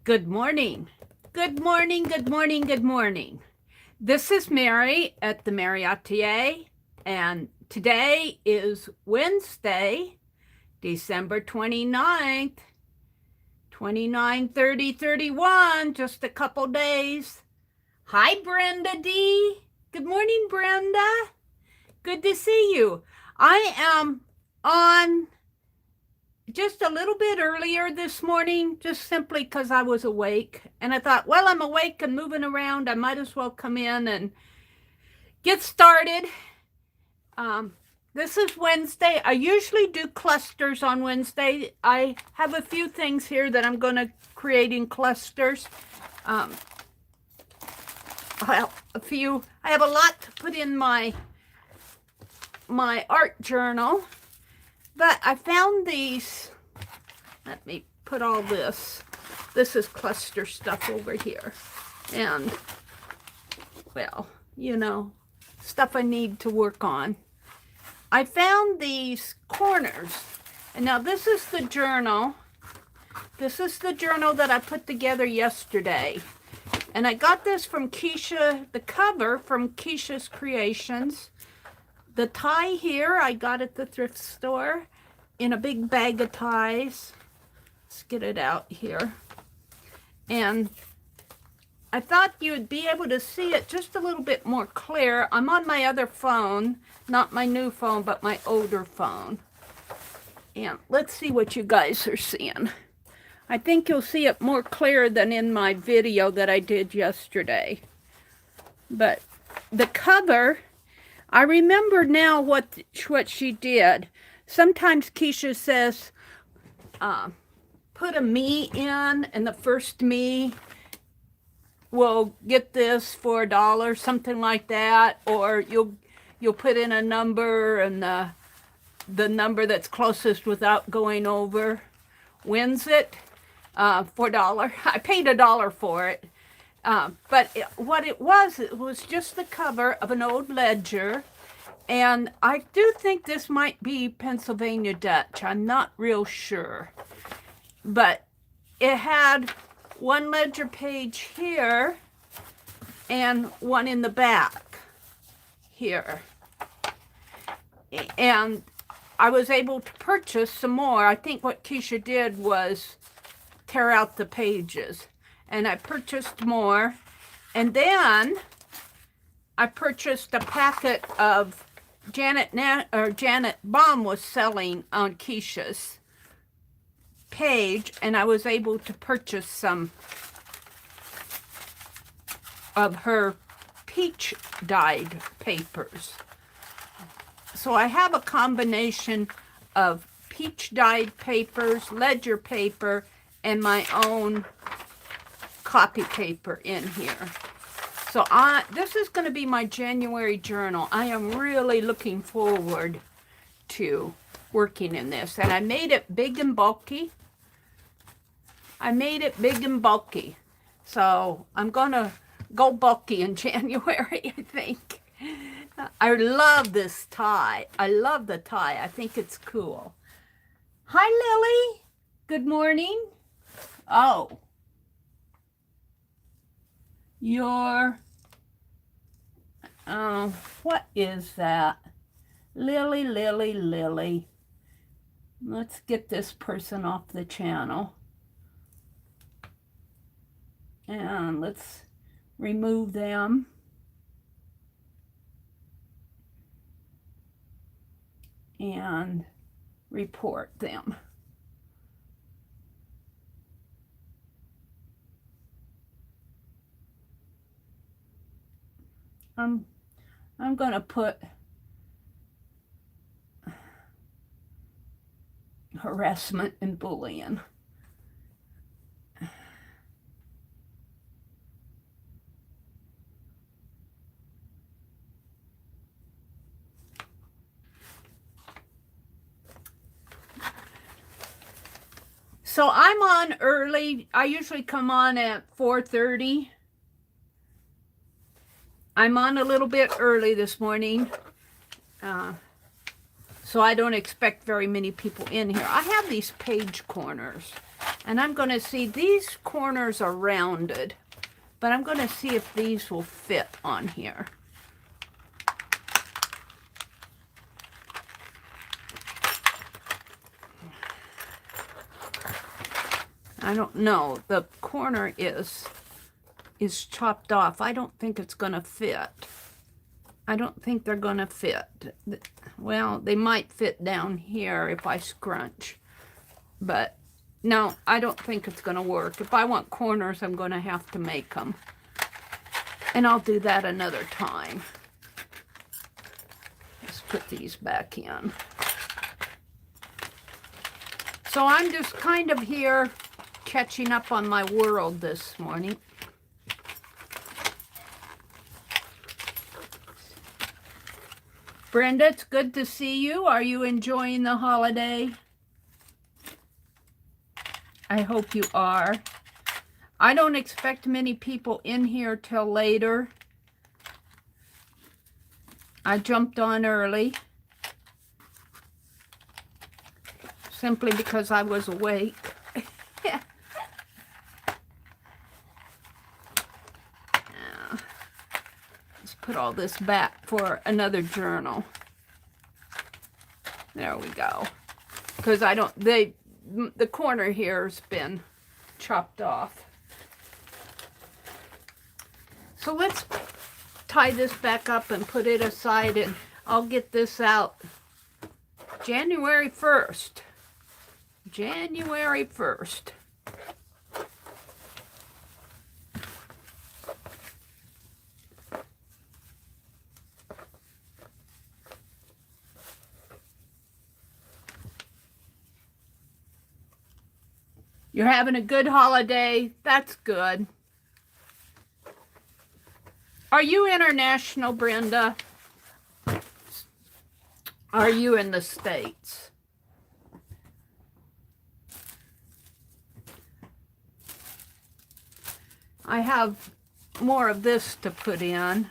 Good morning. Good morning, good morning, good morning. This is Meri at the Meri Atelier, and today is Wednesday, December 29th, 30, 31, just a couple days. Hi, Brenda D. Good morning, Brenda. Good to see you. I am on just a little bit earlier this morning, just simply because I was awake. And I thought, well, I'm awake and moving around. I might as well come in and get started. This is Wednesday. I usually do clusters on Wednesday. I have a few things here that I'm going to create in clusters. Well, I have a lot to put in my art journal. But I found these. Let me put all this. This is cluster stuff over here. And, well, you know, stuff I need to work on. I found these corners. And now this is the journal. This is the journal that I put together yesterday. And I got this from Keisha, the cover from Keisha's Creations. The tie here I got at the thrift store in a big bag of ties. Let's get it out here. And I thought you'd be able to see it just a little bit more clear. I'm on my other phone, not my new phone, but my older phone. And let's see what you guys are seeing. I think you'll see it more clear than in my video that I did yesterday. But the cover, I remember now what she did. Sometimes Keisha says, put a me in, and the first me will get this for $1, something like that. Or you'll put in a number, and the number that's closest without going over wins it for $1. I paid $1 for it. But what it was just the cover of an old ledger. And I do think this might be Pennsylvania Dutch. I'm not real sure. But it had one ledger page here and one in the back here. And I was able to purchase some more. I think what Keisha did was tear out the pages. And I purchased more. And then I purchased a packet of Janet Baum was selling on Keisha's page, and I was able to purchase some of her peach dyed papers. So I have a combination of peach dyed papers, ledger paper, and my own copy paper in here. So this is going to be my January journal. I am really looking forward to working in this. And I made it big and bulky. So I'm going to go bulky in January, I think. I love this tie. I love the tie. I think it's cool. Hi, Lily. Good morning. Oh. What is that? Lily. Let's get this person off the channel. And let's remove them. And report them. I'm going to put harassment and bullying. So I'm on early. I usually come on at 4:30. I'm on a little bit early this morning. So I don't expect very many people in here. I have these page corners. And I'm going to see, these corners are rounded, but I'm going to see if these will fit on here. I don't know. The corner is chopped off. I don't think it's going to fit. I don't think they're going to fit. Well, they might fit down here if I scrunch. But no, I don't think it's going to work. If I want corners, I'm going to have to make them. And I'll do that another time. Let's put these back in. So I'm just kind of here catching up on my world this morning. Brenda, it's good to see you. Are you enjoying the holiday? I hope you are. I don't expect many people in here till later. I jumped on early. Simply because I was awake. Let's put all this back for another journal. There we go. Because I don't, the corner here has been chopped off. So let's tie this back up and put it aside, and I'll get this out January 1st. January 1st. You're having a good holiday. That's good. Are you international, Brenda? Are you in the States? I have more of this to put in,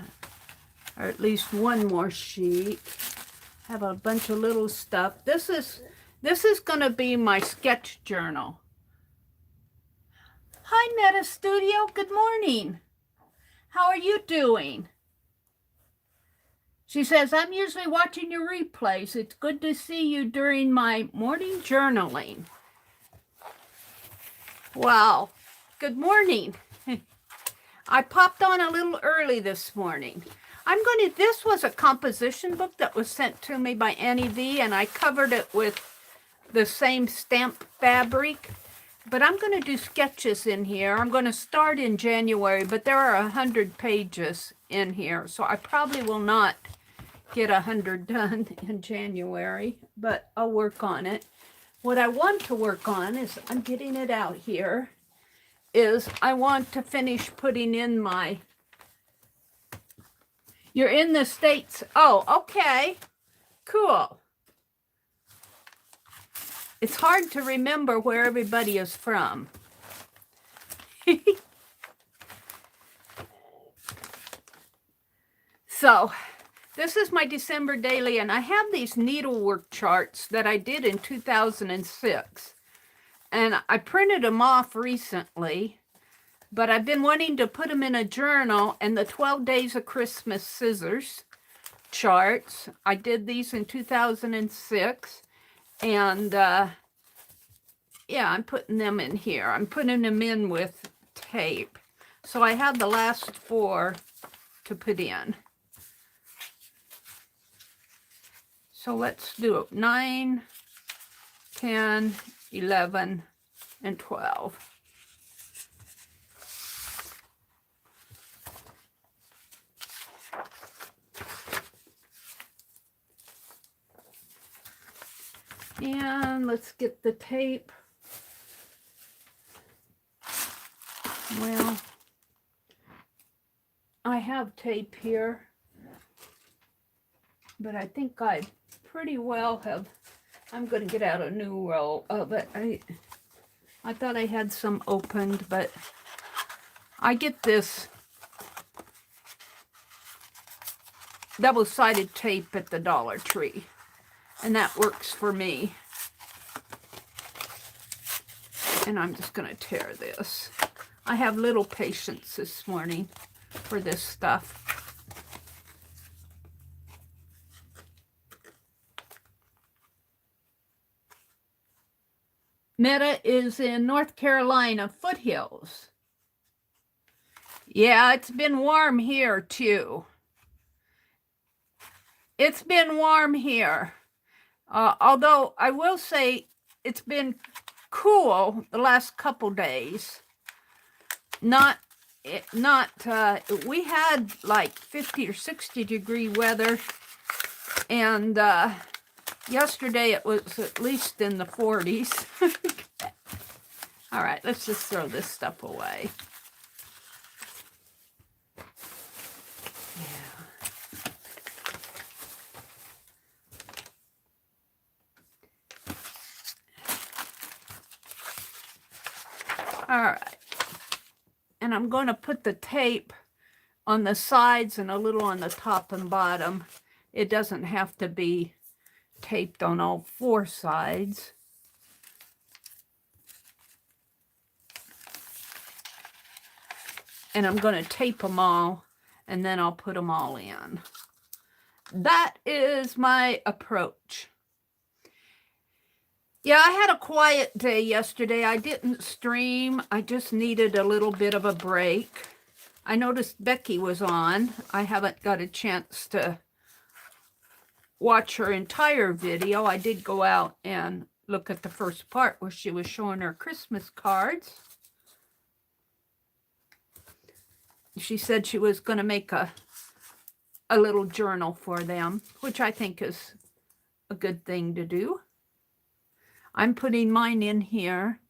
or at least one more sheet. I have a bunch of little stuff. This is going to be my sketch journal. Hi, Meta Studio. Good morning. How are you doing? She says, I'm usually watching your replays. It's good to see you during my morning journaling. Wow. Good morning. I popped on a little early this morning. This was a composition book that was sent to me by Annie V, and I covered it with the same stamp fabric. But I'm going to do sketches in here. I'm going to start in January, but there are 100 pages in here, so I probably will not get 100 done in January, but I'll work on it. What I want to work on is, I'm getting it out here, is I want to finish putting in my, you're in the States. Oh, okay, cool. It's hard to remember where everybody is from. So, this is my December daily, and I have these needlework charts that I did in 2006. And I printed them off recently, but I've been wanting to put them in a journal, and the 12 Days of Christmas scissors charts, I did these in 2006. And, yeah, I'm putting them in here. I'm putting them in with tape. So I have the last 4 to put in. So let's do it. 9, 10, 11, and 12. And let's get the tape. Well, I have tape here, but I think I pretty well have, I'm going to get out a new roll of it. I thought I had some opened, but I get this double-sided tape at the Dollar Tree. And that works for me. And I'm just going to tear this. I have little patience this morning for this stuff. Meta is in North Carolina foothills. Yeah, it's been warm here too. It's been warm here. Although I will say it's been cool the last couple days. We had like 50 or 60 degree weather, and yesterday it was at least in the 40s. All right, let's just throw this stuff away. All right. And I'm going to put the tape on the sides and a little on the top and bottom. It doesn't have to be taped on all four sides. And I'm going to tape them all, and then I'll put them all in. That is my approach. Yeah, I had a quiet day yesterday. I didn't stream. I just needed a little bit of a break. I noticed Becky was on. I haven't got a chance to watch her entire video. I did go out and look at the first part where she was showing her Christmas cards. She said she was going to make a little journal for them, which I think is a good thing to do. I'm putting mine in here.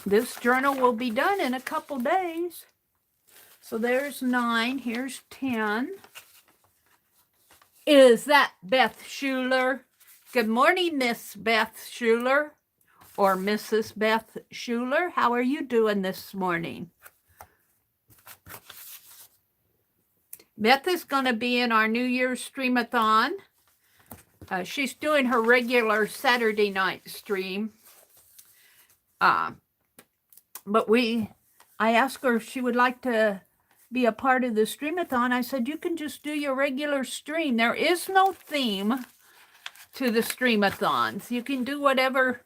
This journal will be done in a couple days. So there's 9. Here's 10. Is that Beth Schuler? Good morning, Miss Beth Schuler, or Mrs. Beth Schuler. How are you doing this morning? Beth is going to be in our New Year's stream-a-thon. She's doing her regular Saturday night stream. But I asked her if she would like to be a part of the stream-a-thon. I said, you can just do your regular stream. There is no theme to the stream-a-thons. You can do whatever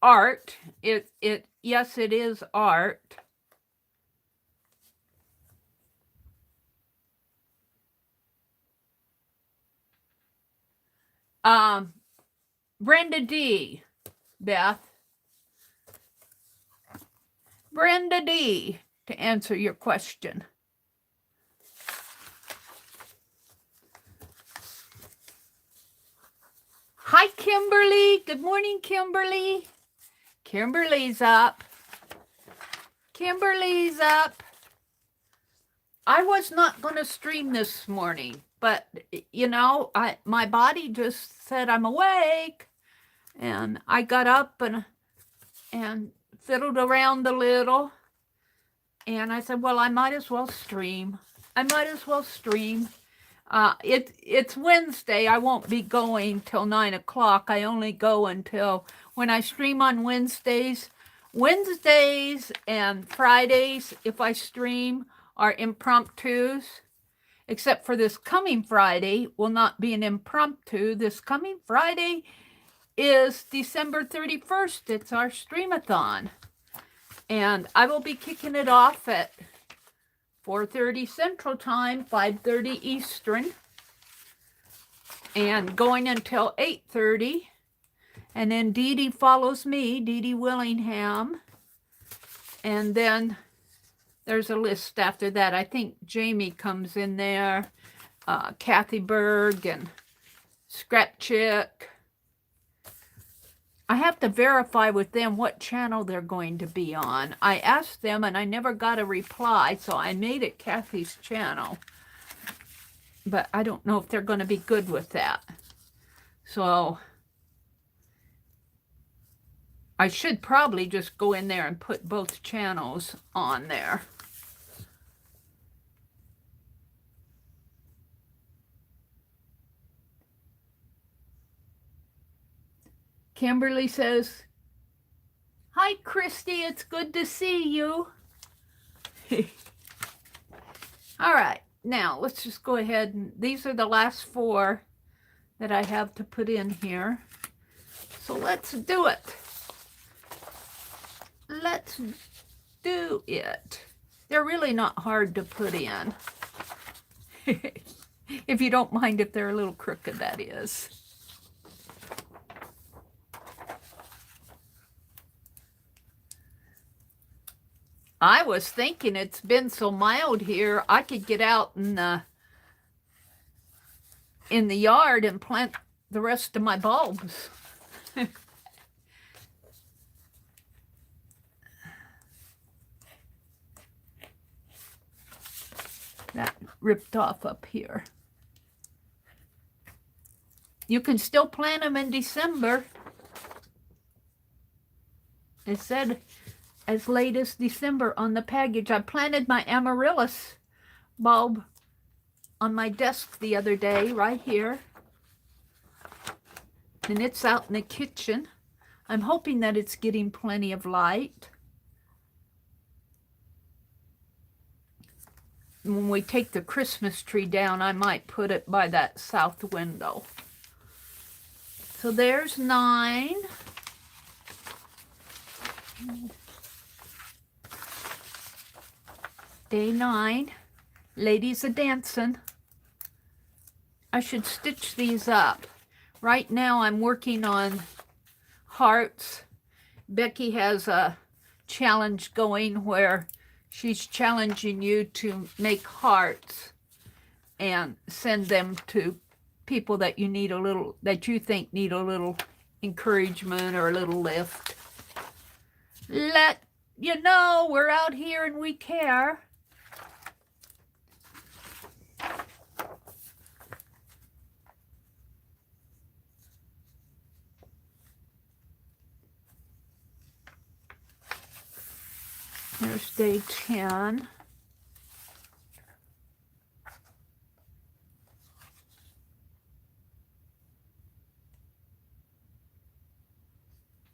art. Yes, it is art. Brenda D. Beth. Brenda D. to answer your question. Hi, Kimberly. Good morning, Kimberly. Kimberly's up. Kimberly's up. I was not going to stream this morning, but, you know, my body just said I'm awake, and I got up and fiddled around a little, and I said, well, I might as well stream. I might as well stream. It's Wednesday. I won't be going till 9 o'clock. I only go until when I stream on Wednesdays. Wednesdays and Fridays, if I stream, are impromptus, except for this coming Friday will not be an impromptu. This coming Friday is December 31st. It's our stream-a-thon. And I will be kicking it off at 4:30 Central Time, 5:30 Eastern, and going until 8:30. And then Dee Dee follows me, Dee Dee Willingham. And then there's a list after that. I think Jamie comes in there, Kathy Berg and Scrap Chick. I have to verify with them what channel they're going to be on. I asked them and I never got a reply, so I made it Kathy's channel. But I don't know if they're going to be good with that. So I should probably just go in there and put both channels on there. Kimberly says, Hi, Christy. It's good to see you. All right. Now, let's just go ahead. And these are the last 4 that I have to put in here. So let's do it. Let's do it. They're really not hard to put in. If you don't mind if they're a little crooked, that is. I was thinking it's been so mild here, I could get out in the yard and plant the rest of my bulbs. That ripped off up here. You can still plant them in December. It said as late as December on the package. I planted my amaryllis bulb on my desk the other day, right here. And it's out in the kitchen. I'm hoping that it's getting plenty of light. When we take the Christmas tree down, I might put it by that south window. So there's 9. Day 9. Ladies a-dancing. I should stitch these up. Right now I'm working on hearts. Becky has a challenge going where she's challenging you to make hearts and send them to people that you need a little, that you think need a little encouragement or a little lift. Let you know we're out here and we care. There's day 10.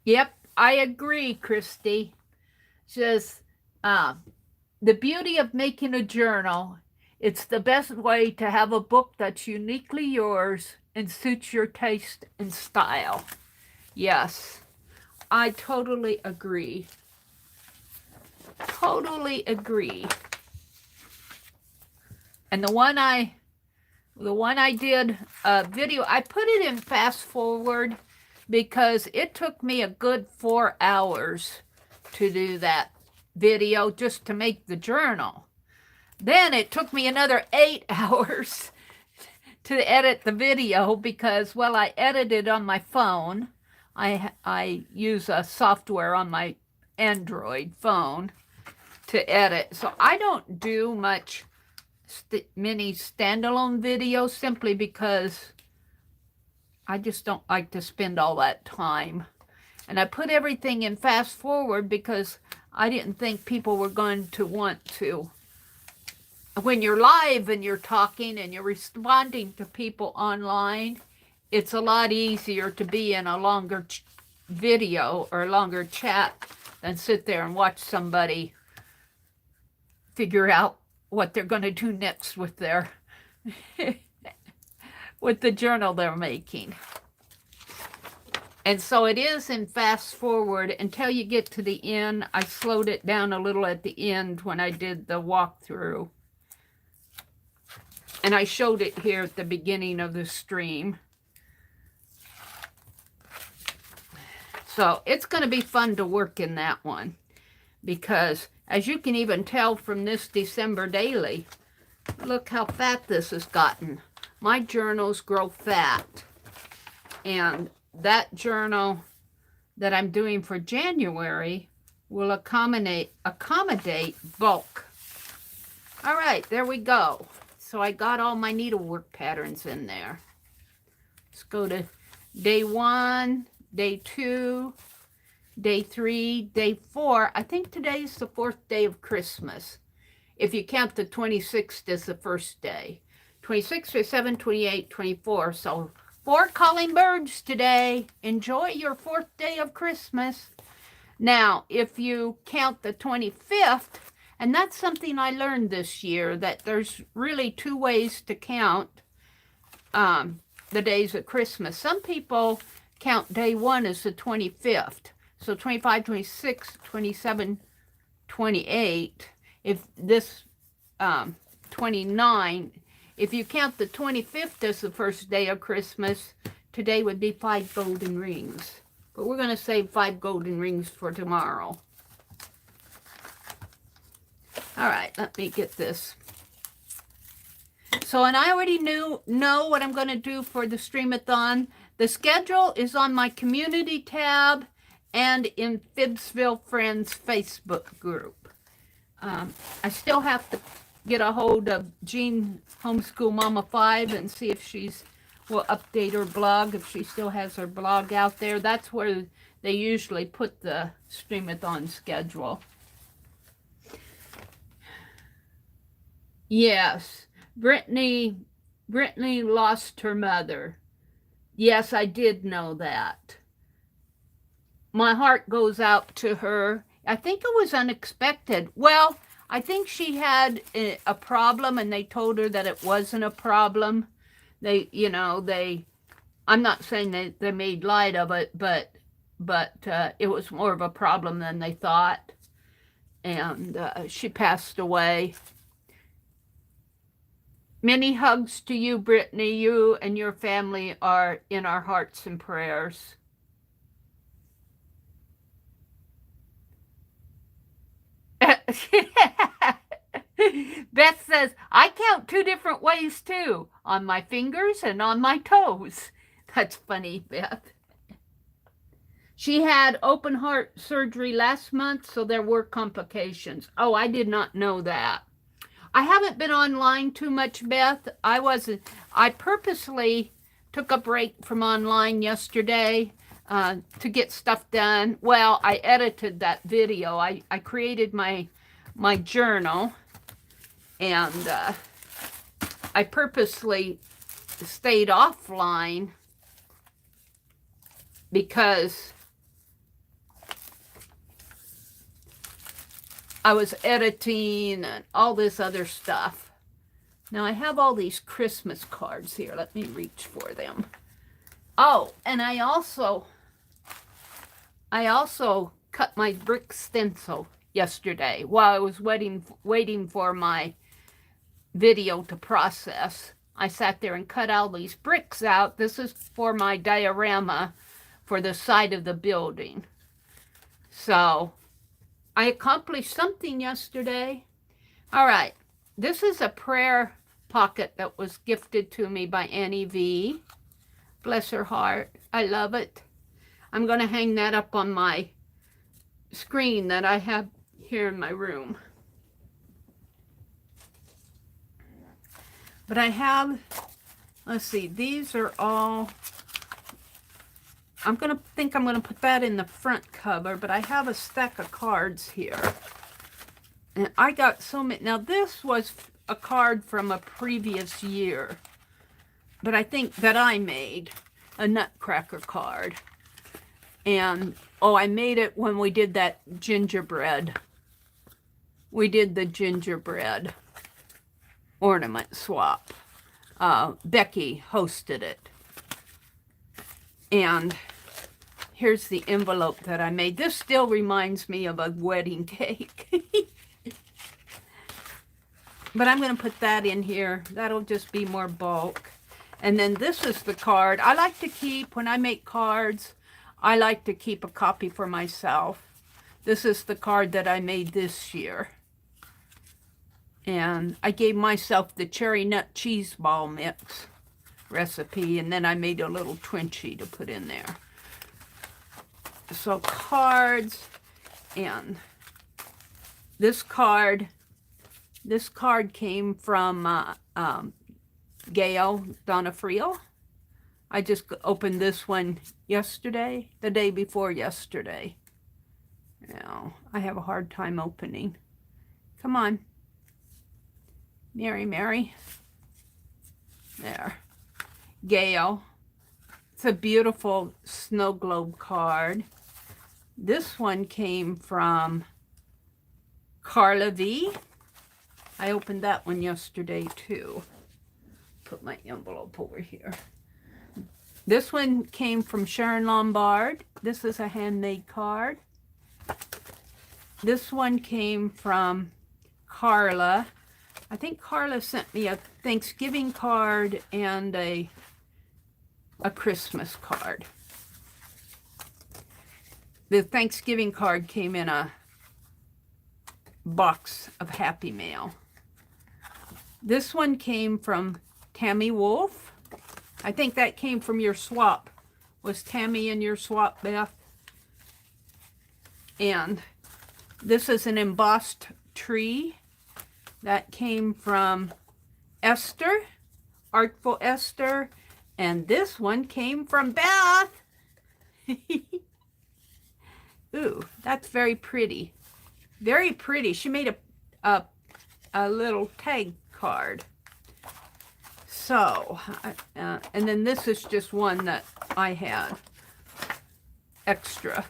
Yep, I agree, Christy. Says, the beauty of making a journal, it's the best way to have a book that's uniquely yours and suits your taste and style. Yes, I totally agree. Totally agree. And the one I did a video, I put it in fast forward because it took me a good 4 hours to do that video just to make the journal. Then it took me another 8 hours to edit the video because, well, I edited on my phone. I use a software on my Android phone to edit. So I don't do much many standalone videos simply because I just don't like to spend all that time. And I put everything in fast forward because I didn't think people were going to want to. When you're live and you're talking and you're responding to people online, it's a lot easier to be in a longer video or a longer chat than sit there and watch somebody figure out what they're going to do next with their with the journal they're making. And so it is in fast forward until you get to the end. I slowed it down a little at the end when I did the walkthrough. And I showed it here at the beginning of the stream. So it's going to be fun to work in that one. Because as you can even tell from this December daily, look how fat this has gotten. My journals grow fat. And that journal that I'm doing for January will accommodate bulk. All right, there we go. So I got all my needlework patterns in there. Let's go to day 1, day 2, day 3, day 4. I think today's the 4th day of Christmas. If you count the 26th as the first day. 26, 27, 28, 24. So 4 calling birds today. Enjoy your 4th day of Christmas. Now, if you count the 25th, and that's something I learned this year, that there's really two ways to count the days of Christmas. Some people count day one as the 25th. So 25, 26, 27, 28. If this 29, if you count the 25th as the first day of Christmas, today would be 5 golden rings. But we're going to save 5 golden rings for tomorrow. All right, let me get this. So, and I already know what I'm going to do for the stream-a-thon. The schedule is on my community tab and in Phibbsville Friends Facebook group. I still have to get a hold of Jean Homeschool Mama 5 and see if she's will update her blog, if she still has her blog out there. That's where they usually put the stream-a-thon schedule. Yes, Brittany lost her mother. Yes, I did know that. My heart goes out to her. I think it was unexpected. Well, I think she had a problem and they told her that it wasn't a problem. I'm not saying they made light of it, but it was more of a problem than they thought. And she passed away. Many hugs to you, Brittany. You and your family are in our hearts and prayers. Beth says, I count 2 different ways too, on my fingers and on my toes. That's funny, Beth. She had open heart surgery last month, so there were complications. Oh, I did not know that. I haven't been online too much, Beth. I purposely took a break from online yesterday to get stuff done. Well, I edited that video. I created my journal, and I purposely stayed offline because I was editing and all this other stuff. Now I have all these Christmas cards here. Let me reach for them. Oh, and I also cut my brick stencil yesterday while I was waiting for my video to process. I sat there and cut all these bricks out. This is for my diorama for the side of the building. So I accomplished something yesterday. All right. This is a prayer pocket that was gifted to me by Annie V. Bless her heart. I love it. I'm going to hang that up on my screen that I have here in my room. But I have, let's see, these are all, I'm going to put that in the front cover, but I have a stack of cards here. And I got so many. Now this was a card from a previous year, but I think that I made a nutcracker card. And, oh, I made it when we did that gingerbread. We did the gingerbread ornament swap. Becky hosted it. And here's the envelope that I made. This still reminds me of a wedding cake. But I'm going to put that in here. That'll just be more bulk. And then this is the card. I like to keep, when I make cards, I like to keep a copy for myself. This is the card that I made this year. And I gave myself the cherry nut cheese ball mix recipe, and then I made a little Twinchie to put in there. So cards, and this card came from Gail Donofrio. I just opened this one yesterday, the day before yesterday. Now, I have a hard time opening. Come on. Mary. There. Gail. It's a beautiful snow globe card. This one came from Carla V. I opened that one yesterday too. Put my envelope over here. This one came from Sharon Lombard. This is a handmade card. This one came from Carla. I think Carla sent me a Thanksgiving card and a Christmas card. The Thanksgiving card came in a box of Happy Mail. This one came from Tammy Wolf. I think that came from your swap. Was Tammy in your swap, Beth? And this is an embossed tree. That came from Esther, Artful Esther. And this one came from Beth. Ooh, that's very pretty. Very pretty. She made a little tag card. So, and then this is just one that I had extra.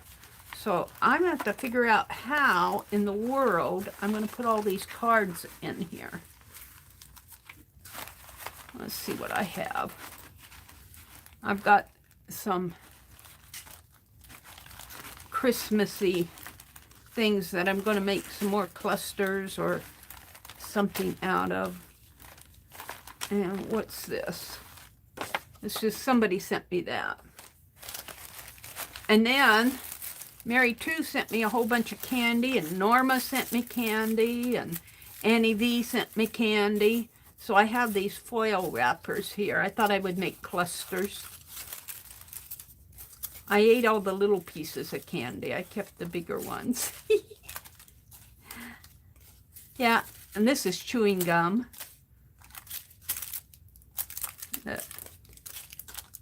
So I'm going to have to figure out how in the world I'm going to put all these cards in here. Let's see what I have. I've got some Christmassy things that I'm going to make some more clusters or something out of. And what's this? It's just somebody sent me that. And then Mary too sent me a whole bunch of candy, and Norma sent me candy, and Annie V sent me candy. So I have these foil wrappers here. I thought I would make clusters. I ate all the little pieces of candy. I kept the bigger ones. Yeah, and this is chewing gum.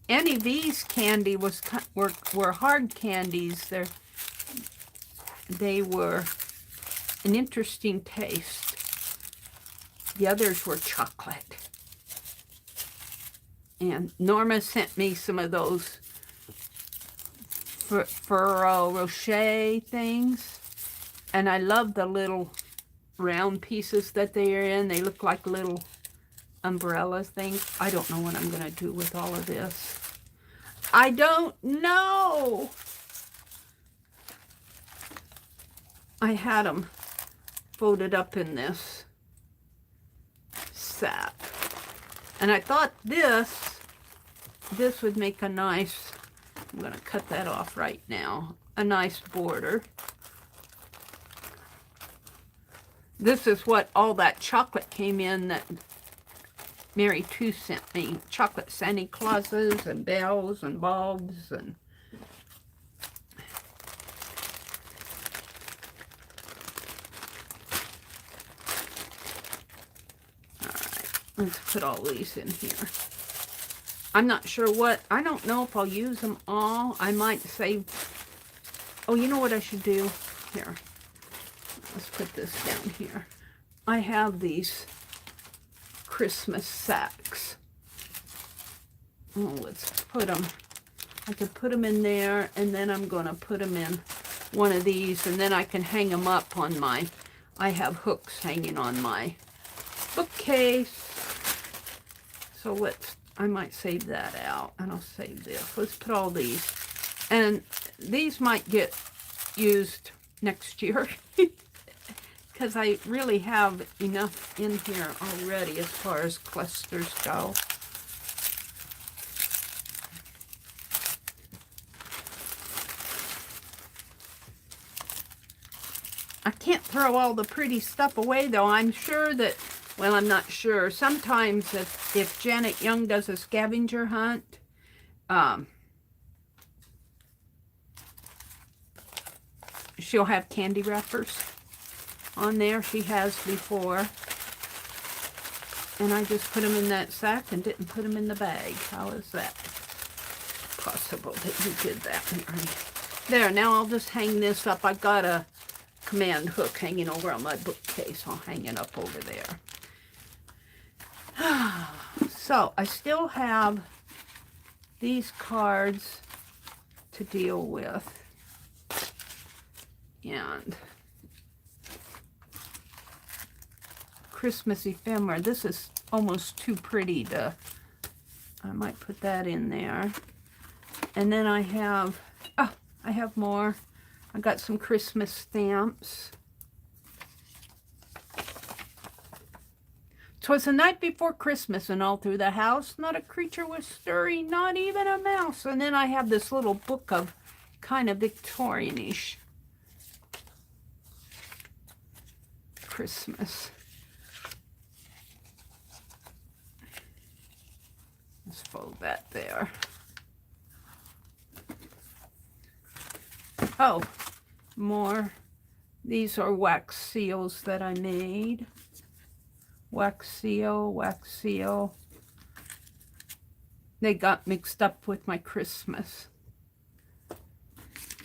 Annie V's candy were hard candies. They were an interesting taste. The others were chocolate. And Norma sent me some of those Ferrero Rocher things. And I love the little round pieces that they are in. They look like little umbrella things. I don't know what I'm going to do with all of this. I don't know. I had them folded up in this sack. And I thought this would make a nice, I'm going to cut that off right now, a nice border. This is what all that chocolate came in that Mary too sent me. Chocolate Santa Clauses and bells and bulbs and let's put all these in here. I'm not sure what, I don't know if I'll use them all. I might save, oh, you know what I should do? Here, let's put this down here. I have these Christmas sacks. Oh, let's put them, I could put them in there, and then I'm going to put them in one of these, and then I can hang them up on my, I have hooks hanging on my bookcase. So I might save that out, and I'll save this. Let's put all these. And these might get used next year because I really have enough in here already as far as clusters go. I can't throw all the pretty stuff away, though. I'm sure that, well, I'm not sure. Sometimes if Janet Young does a scavenger hunt, she'll have candy wrappers on there. She has before. And I just put them in that sack and didn't put them in the bag. How is that possible that you did that, Mary? There, now I'll just hang this up. I've got a command hook hanging over on my bookcase. I'll hang it up over there. So I still have these cards to deal with. And Christmas ephemera. This is almost too pretty to, I might put that in there. And then I have, oh, I have more. I got some Christmas stamps. 'Twas the night before Christmas, and all through the house not a creature was stirring, not even a mouse. And then I have this little book of kind of Victorianish Christmas. Let's fold that there. Oh, more. These are wax seals that I made. Wax seal, wax seal. They got mixed up with my Christmas.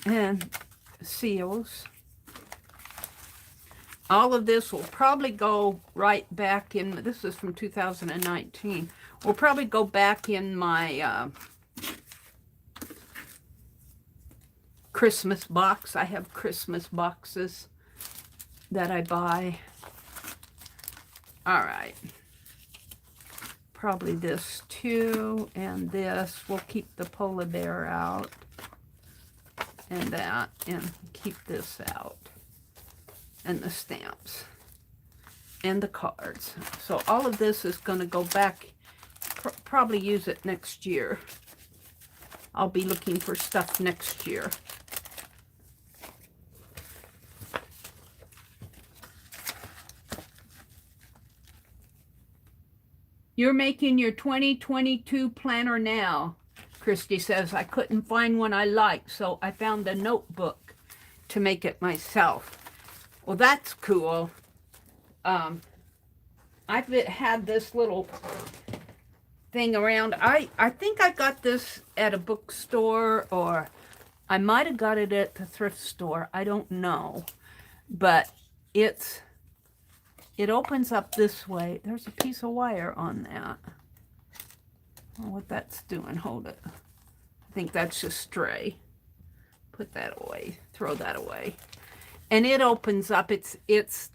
And seals. All of this will probably go right back in, this is from 2019. Will probably go back in my Christmas box. I have Christmas boxes that I buy. All right. Probably this too, and this. We'll keep the polar bear out. And that, and keep this out. And the stamps. And the cards. So all of this is going to go back. Probably use it next year. I'll be looking for stuff next year. You're making your 2022 planner now, Christy says. I couldn't find one I liked, so I found a notebook to make it myself. Well, that's cool. I've had this little thing around. I think I got this at a bookstore, or I might have got it at the thrift store. I don't know. But it opens up this way. There's a piece of wire on that. I don't know what that's doing. Hold it. I think that's just stray. Put that away. Throw that away. And it opens up. It's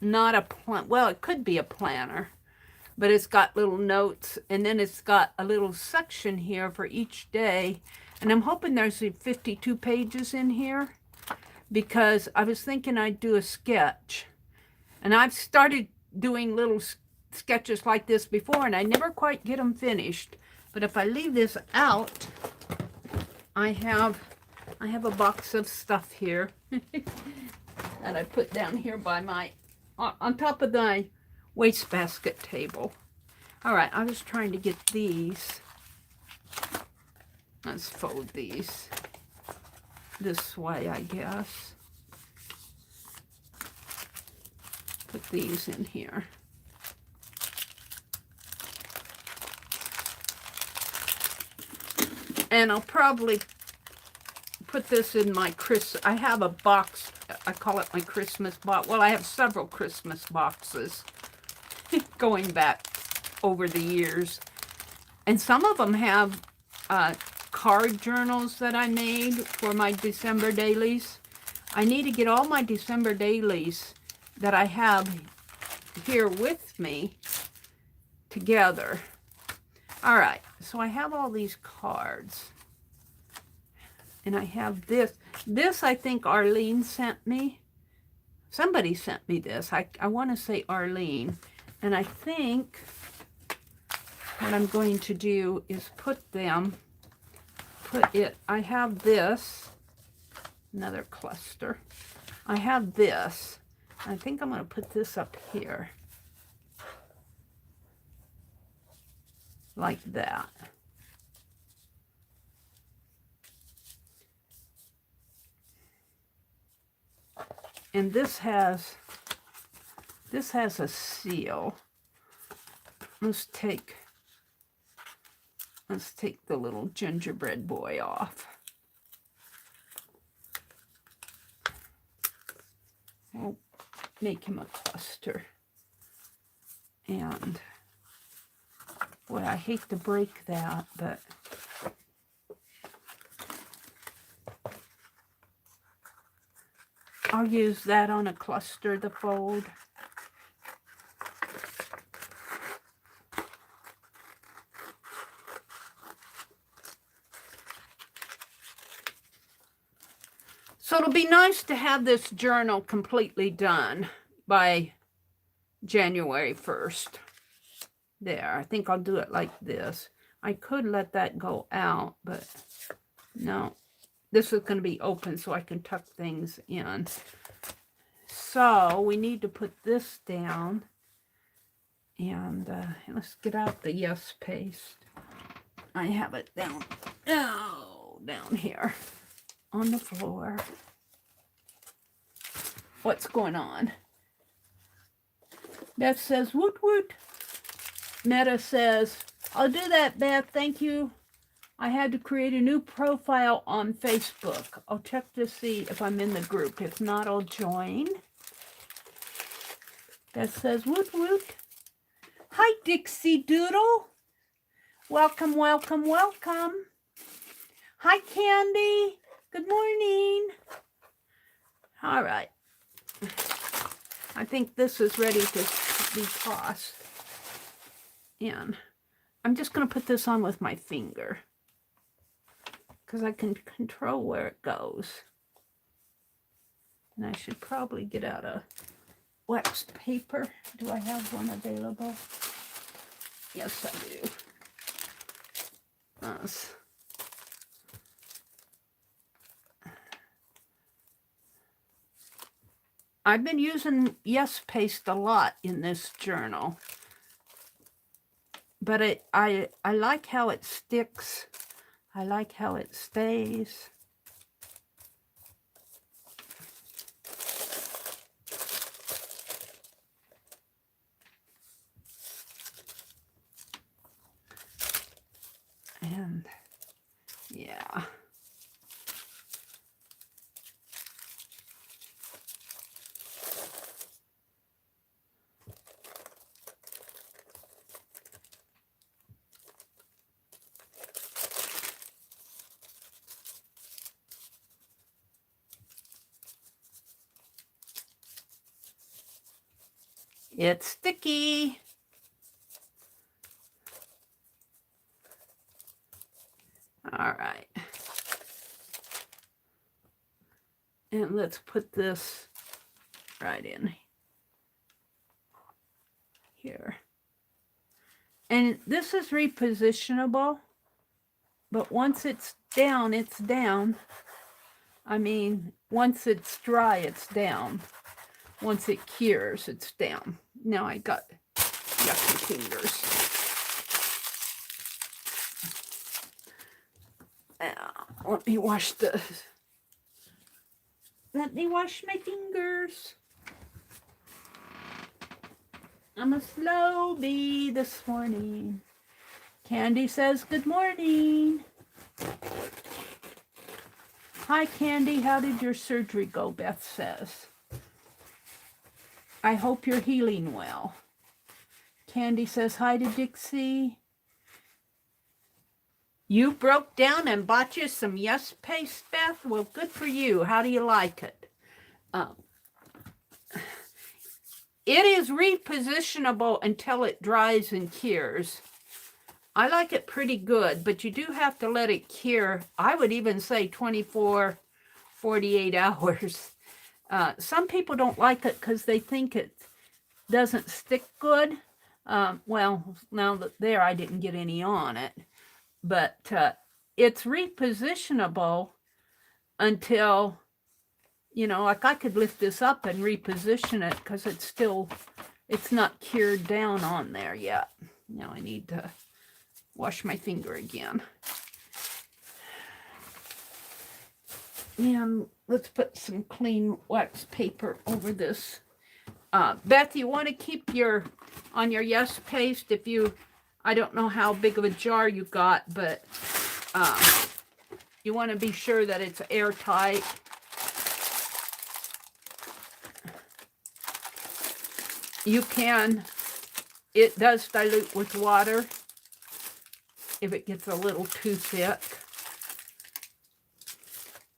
not a plan. Well, it could be a planner, but it's got little notes, and then it's got a little section here for each day. And I'm hoping there's 52 pages in here, because I was thinking I'd do a sketch. And I've started doing little sketches like this before, and I never quite get them finished. But if I leave this out, I have a box of stuff here that I put down here by my, on top of the wastebasket table. All right, I was trying to get these. Let's fold these this way, I guess. Put these in here. And I'll probably put this in my I have a box, I call it my Christmas box. Well, I have several Christmas boxes going back over the years. And some of them have card journals that I made for my December dailies. I need to get all my December dailies that I have here with me together. All right, so I have all these cards. And I have this. This, I think Arlene sent me. Somebody sent me this. I want to say Arlene. And I think what I'm going to do is I have this, another cluster. I have this. I think I'm going to put this up here. Like that. And this has a seal. Let's take the little gingerbread boy off. We'll make him a cluster. And boy, I hate to break that, but I'll use that on a cluster to fold. So it'll be nice to have this journal completely done by January 1st. There, I think I'll do it like this. I could let that go out, but no. This is going to be open so I can tuck things in. So we need to put this down. And let's get out the Yes paste. I have it down, down here on the floor. What's going on? Beth says, woot woot. Meta says, I'll do that, Beth. Thank you. I had to create a new profile on Facebook. I'll check to see if I'm in the group. If not, I'll join. Beth says, woot woot. Hi, Dixie Doodle. Welcome, welcome, welcome. Hi, Candy. Good morning. All right. I think this is ready to be tossed. And I'm just going to put this on with my finger because I can control where it goes. And I should probably get out a wax paper. Do I have one available? Yes, I do. Yes. I've been using Yes paste a lot in this journal. But I like how it sticks. I like how it stays. And yeah. It's sticky. All right. And let's put this right in here. And this is repositionable, but once it's down, it's down. I mean, once it's dry, it's down. Once it cures, it's down. Now I got yucky fingers. Let me wash my fingers. I'm a slow bee this morning. Candy says good morning. Hi, Candy. How did your surgery go? Beth says. I hope you're healing well. Candy says hi to Dixie. You broke down and bought you some Yes paste, Beth? Well, good for you. How do you like it? It is repositionable until it dries and cures. I like it pretty good, but you do have to let it cure. I would even say 24, 48 hours. Some people don't like it because they think it doesn't stick good. Well, now that there, I didn't get any on it. But it's repositionable until, you know, like I could lift this up and reposition it because it's not cured down on there yet. Now I need to wash my finger again. And let's put some clean wax paper over this. Beth, you want to keep on your Yes paste I don't know how big of a jar you got, but you want to be sure that it's airtight. It does dilute with water if it gets a little too thick.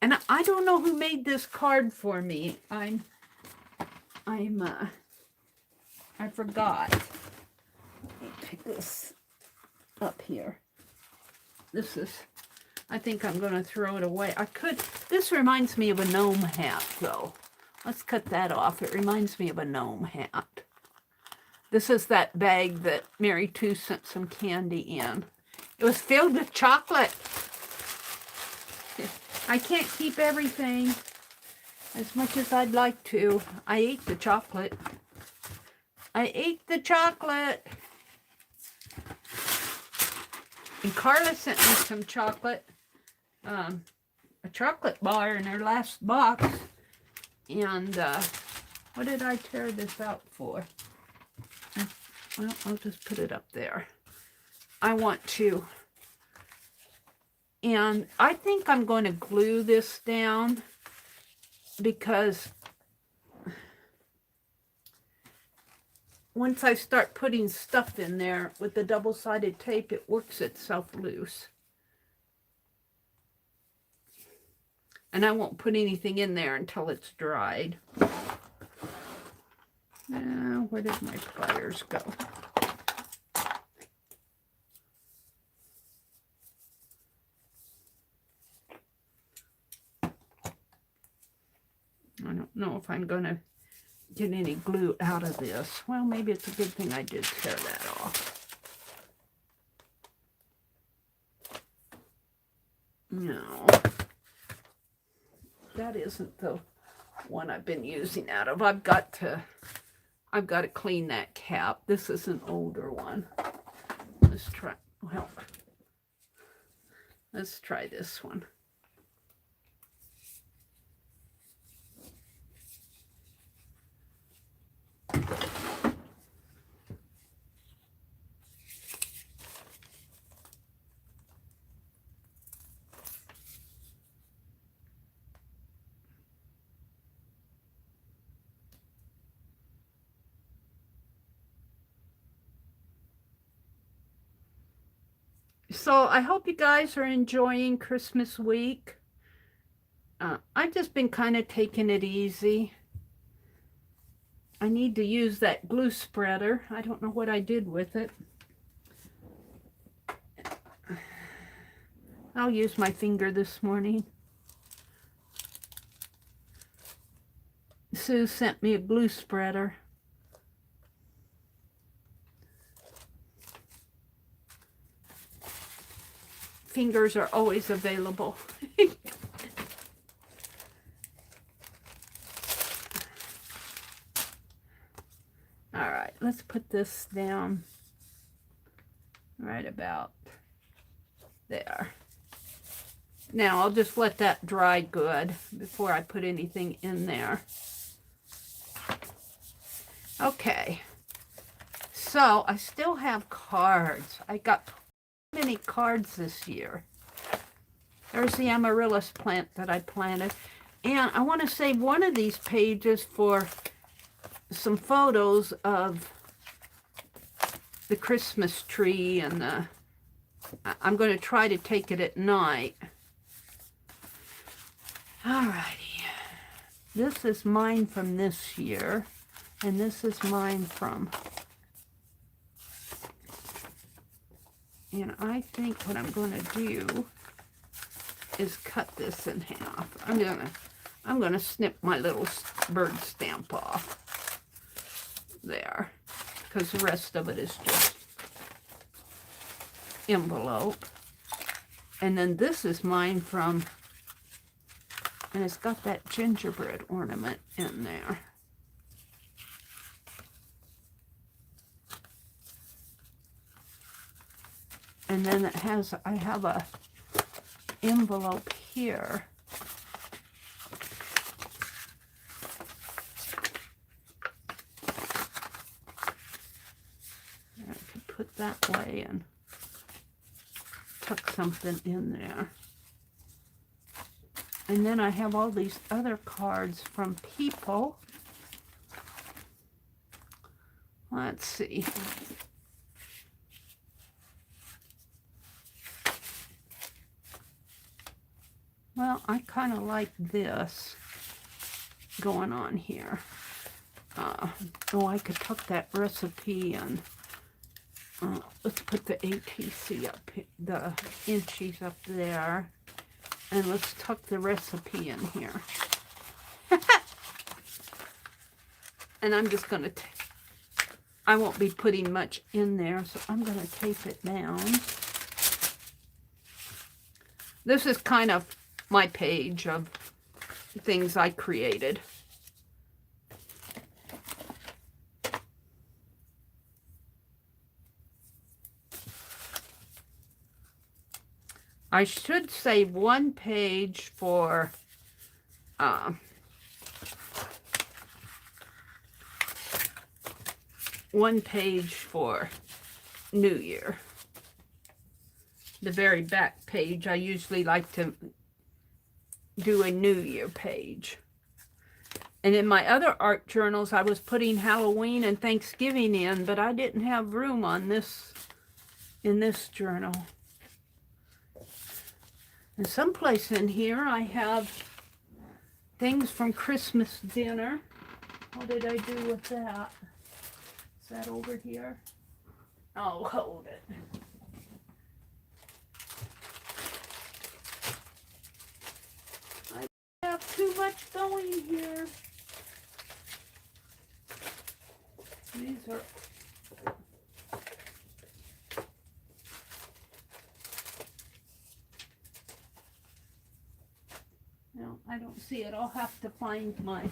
And I don't know who made this card for me. I forgot. Let me pick this up here. This is, I think I'm going to throw it away. This reminds me of a gnome hat, though. Let's cut that off. It reminds me of a gnome hat. This is that bag that Mary 2 sent some candy in. It was filled with chocolate. I can't keep everything as much as I'd like to. I ate the chocolate. I ate the chocolate. And Carla sent me some chocolate, a chocolate bar in her last box. And what did I tear this out for? Well, I'll just put it up there. I want to. And I think I'm going to glue this down because once I start putting stuff in there with the double-sided tape, it works itself loose. And I won't put anything in there until it's dried. Now, where did my pliers go? I don't know if I'm going to get any glue out of this. Well, maybe it's a good thing I did tear that off. No. That isn't the one I've been using out of. I've got to clean that cap. This is an older one. Let's try, well, let's try this one. So I hope you guys are enjoying Christmas week. I've just been kind of taking it easy. I need to use that glue spreader. I don't know what I did with it. I'll use my finger this morning. Sue sent me a glue spreader. Fingers are always available. All right, let's put this down right about there. Now I'll just let that dry good before I put anything in there. Okay, so I still have cards. I got many cards this year. There's the amaryllis plant that I planted. And I want to save one of these pages for some photos of the Christmas tree and the, I'm going to try to take it at night. Alrighty. This is mine from this year. And this is mine from, and I think what I'm going to do is cut this in half. I'm gonna snip my little bird stamp off there, because the rest of it is just envelope. And then this is mine from, and it's got that gingerbread ornament in there. And then it has, I have a envelope here. I could put that way and tuck something in there. And then I have all these other cards from people. Let's see. Well, I kind of like this going on here. Oh, I could tuck that recipe in. Let's put the ATC up, the inchies up there. And let's tuck the recipe in here. And I'm just going to, I won't be putting much in there, so I'm going to tape it down. This is kind of my page of things I created. I should save one page for New Year. The very back page, I usually like to do a New Year page. And in my other art journals, I was putting Halloween and Thanksgiving in, but I didn't have room on this, in this journal. And someplace in here, I have things from Christmas dinner. What did I do with that? Is that over here? Oh, hold it. I have too much going here. These are... No, I don't see it. I'll have to find my...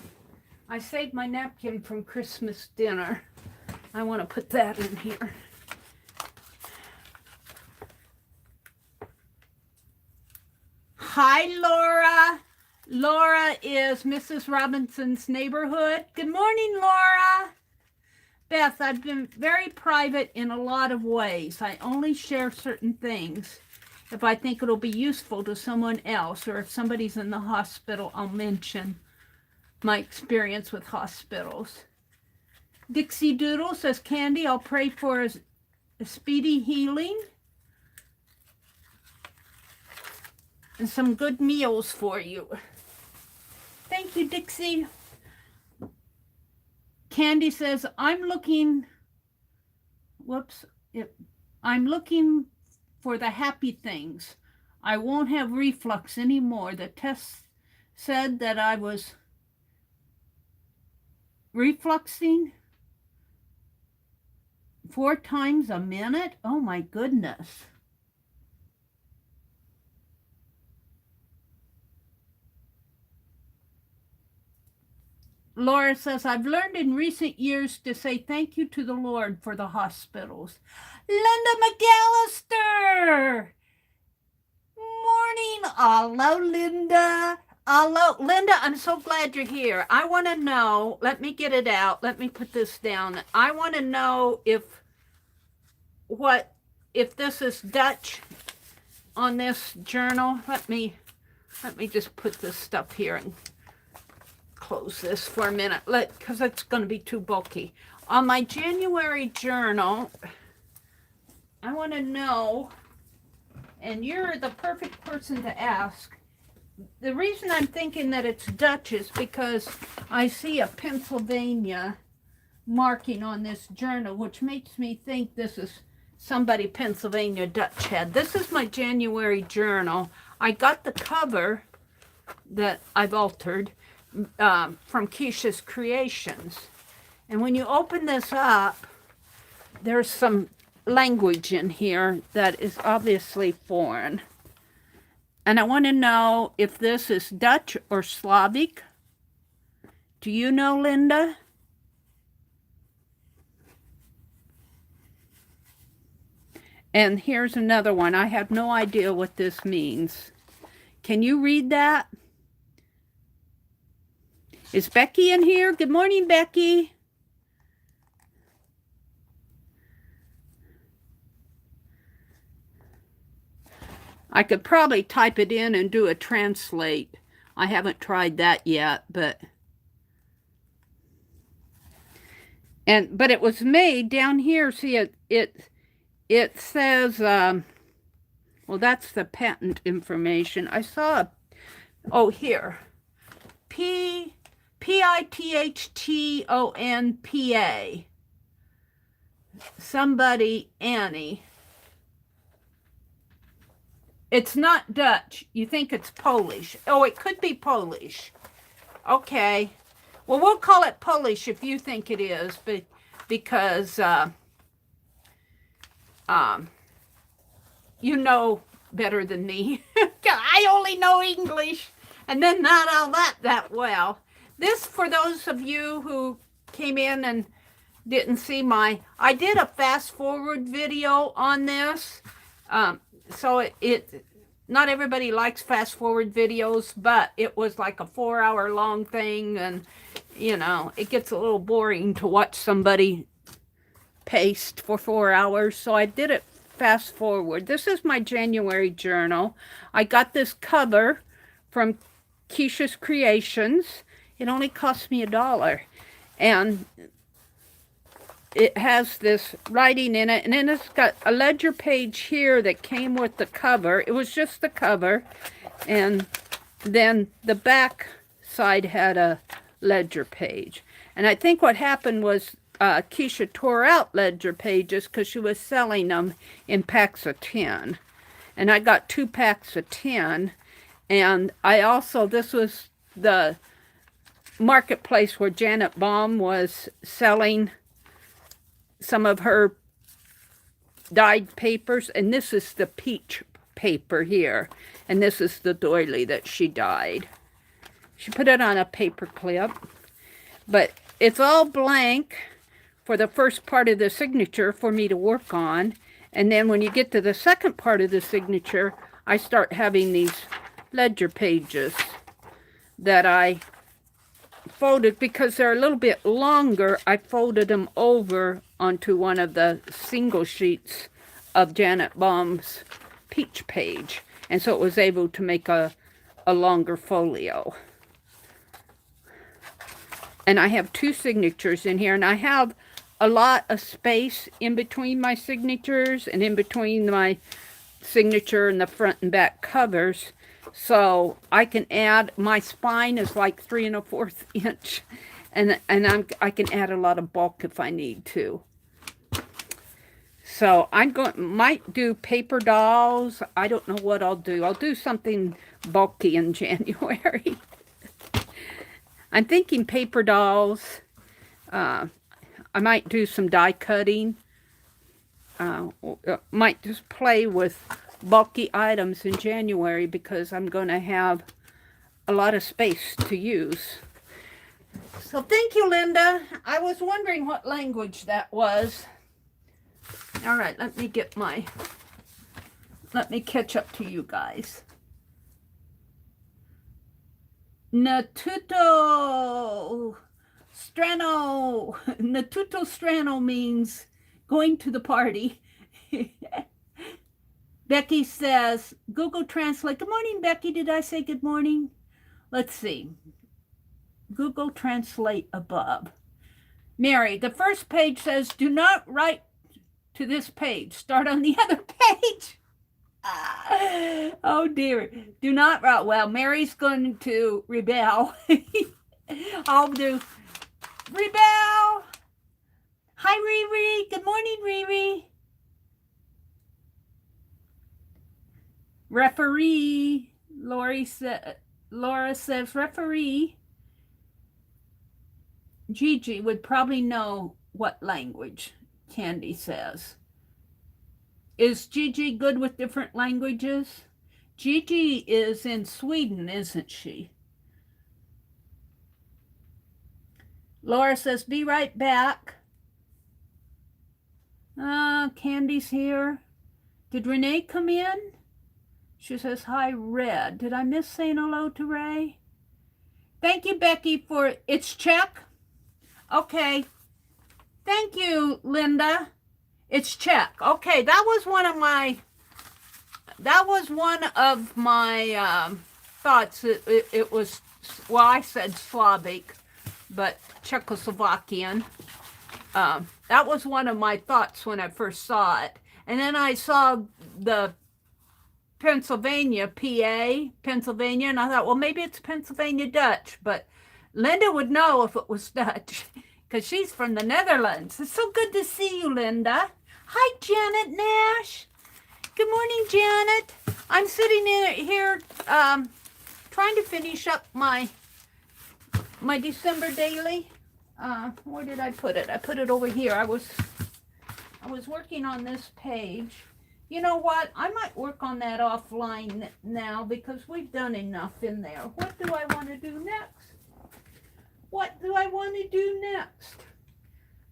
I saved my napkin from Christmas dinner. I want to put that in here. Hi, Laura. Laura is Mrs. Robinson's neighborhood. Good morning, Laura. Beth, I've been very private in a lot of ways. I only share certain things if I think it'll be useful to someone else, or if somebody's in the hospital, I'll mention my experience with hospitals. Dixie Doodle says, Candy, I'll pray for a speedy healing and some good meals for you. Thank you, Dixie. Candy says, I'm looking for the happy things. I won't have reflux anymore. The test said that I was refluxing 4 times a minute. Oh my goodness. Laura says, I've learned in recent years to say thank you to the Lord for the hospitals. Linda McAllister! Morning. Hello, Linda. Hello, Linda, I'm so glad you're here. I want to know, let me get it out. Let me put this down. I want to know if this is Dutch on this journal. Let me just put this stuff here and close this for a minute, because it's going to be too bulky. On my January journal, I want to know, and you're the perfect person to ask. The reason I'm thinking that it's Dutch is because I see a Pennsylvania marking on this journal, which makes me think this is somebody Pennsylvania Dutch had. This is my January journal. I got the cover that I've altered from Keisha's Creations. And when you open this up, there's some language in here that is obviously foreign. And I want to know if this is Dutch or Slavic. Do you know, Linda? And here's another one. I have no idea what this means. Can you read that? Is Becky in here? Good morning, Becky. I could probably type it in and do a translate. I haven't tried that yet, but it was made down here. See, it says, well, that's the patent information. I saw Oh, here. P-I-T-H-T-O-N-P-A. Somebody, Annie. It's not Dutch. You think it's Polish. Oh, it could be Polish. Okay. Well, we'll call it Polish if you think it is, but because you know better than me. I only know English, and then not all that well. This, for those of you who came in and didn't see I did a fast forward video on this. So it not everybody likes fast forward videos, but it was like a 4-hour long thing, and you know, it gets a little boring to watch somebody paste for 4 hours, so I did it fast forward. This is my January journal. I got this cover from Keisha's Creations. It only cost me $1, and it has this writing in it, and then it's got a ledger page here that came with the cover. It was just the cover, and then the back side had a ledger page. And I think what happened was Keisha tore out ledger pages because she was selling them in packs of 10. And I got 2 packs of 10. And I also, this was the marketplace where Janet Baum was selling some of her dyed papers, and this is the peach paper here, and this is the doily that she dyed. She put it on a paper clip, but it's all blank for the first part of the signature for me to work on, and then when you get to the second part of the signature, I start having these ledger pages that I folded because they're a little bit longer. I folded them over onto one of the single sheets of Janet Baum's peach page, and so it was able to make a longer folio. And I have 2 signatures in here, and I have a lot of space in between my signatures and in between my signature and the front and back covers, so I can add, my spine is like 3 1/4 inch, and I can add a lot of bulk if I need to. So might do paper dolls. I don't know what I'll do. I'll do something bulky in January. I'm thinking paper dolls. I might do some die cutting. Might just play with bulky items in January because I'm going to have a lot of space to use. So thank you, Linda. I was wondering what language that was. All right, let me catch up to you guys. Natuto strano means going to the party. Becky says, Google Translate. Good morning, Becky. Did I say good morning? Let's see. Google Translate above. Mary, the first page says, do not write to this page. Start on the other page. Oh dear. Do not write. Well, Mary's going to rebel. I'll do rebel. Hi, Riri. Good morning, Riri. Referee. Laura says referee. Gigi would probably know what language. Candy says. Is Gigi good with different languages? Gigi is in Sweden, isn't she? Laura says, be right back. Candy's here. Did Renee come in? She says, hi, Red. Did I miss saying hello to Ray? Thank you, Becky, for it's check. Okay. Thank you, Linda. It's check. Okay, that was one of my thoughts. It was, well, I said Slavic, but Czechoslovakian. That was one of my thoughts when I first saw it. And then I saw the Pennsylvania, PA, Pennsylvania, and I thought, well, maybe it's Pennsylvania Dutch, but Linda would know if it was Dutch because she's from the Netherlands. It's so good to see you, Linda. Hi, Janet Nash. Good morning, Janet. I'm sitting here trying to finish up my December daily. Where did I put it? I put it over here. I was working on this page. You know what? I might work on that offline now because we've done enough in there. What do I want to do next? What do I want to do next?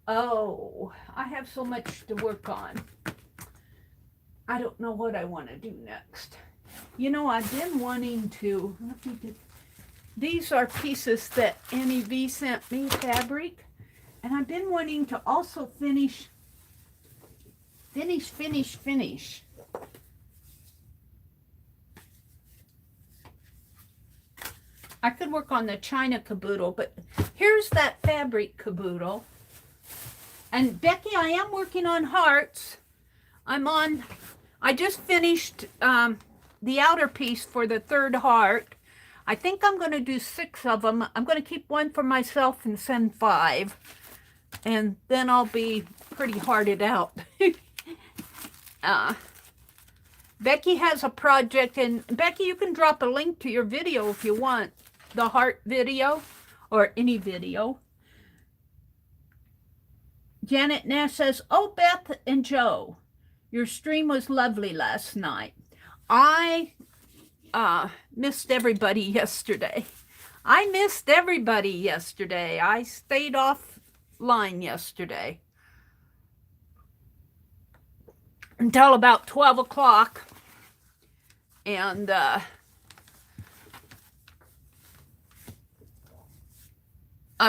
Oh, I have so much to work on. I don't know what I want to do next. You know, I've been wanting to, these are pieces that Annie V sent me, fabric, and I've been wanting to also finish. I could work on the China caboodle, but here's that fabric caboodle. And Becky, I am working on hearts. I just finished the outer piece for the third heart. I think I'm going to do 6 of them. I'm going to keep 1 for myself and send 5. And then I'll be pretty hearted out. Becky has a project, and Becky, you can drop a link to your video if you want, the heart video or any video. Janet Nash says, oh, Beth and Joe, your stream was lovely last night. I missed everybody yesterday. I stayed offline yesterday until about 12 o'clock. And I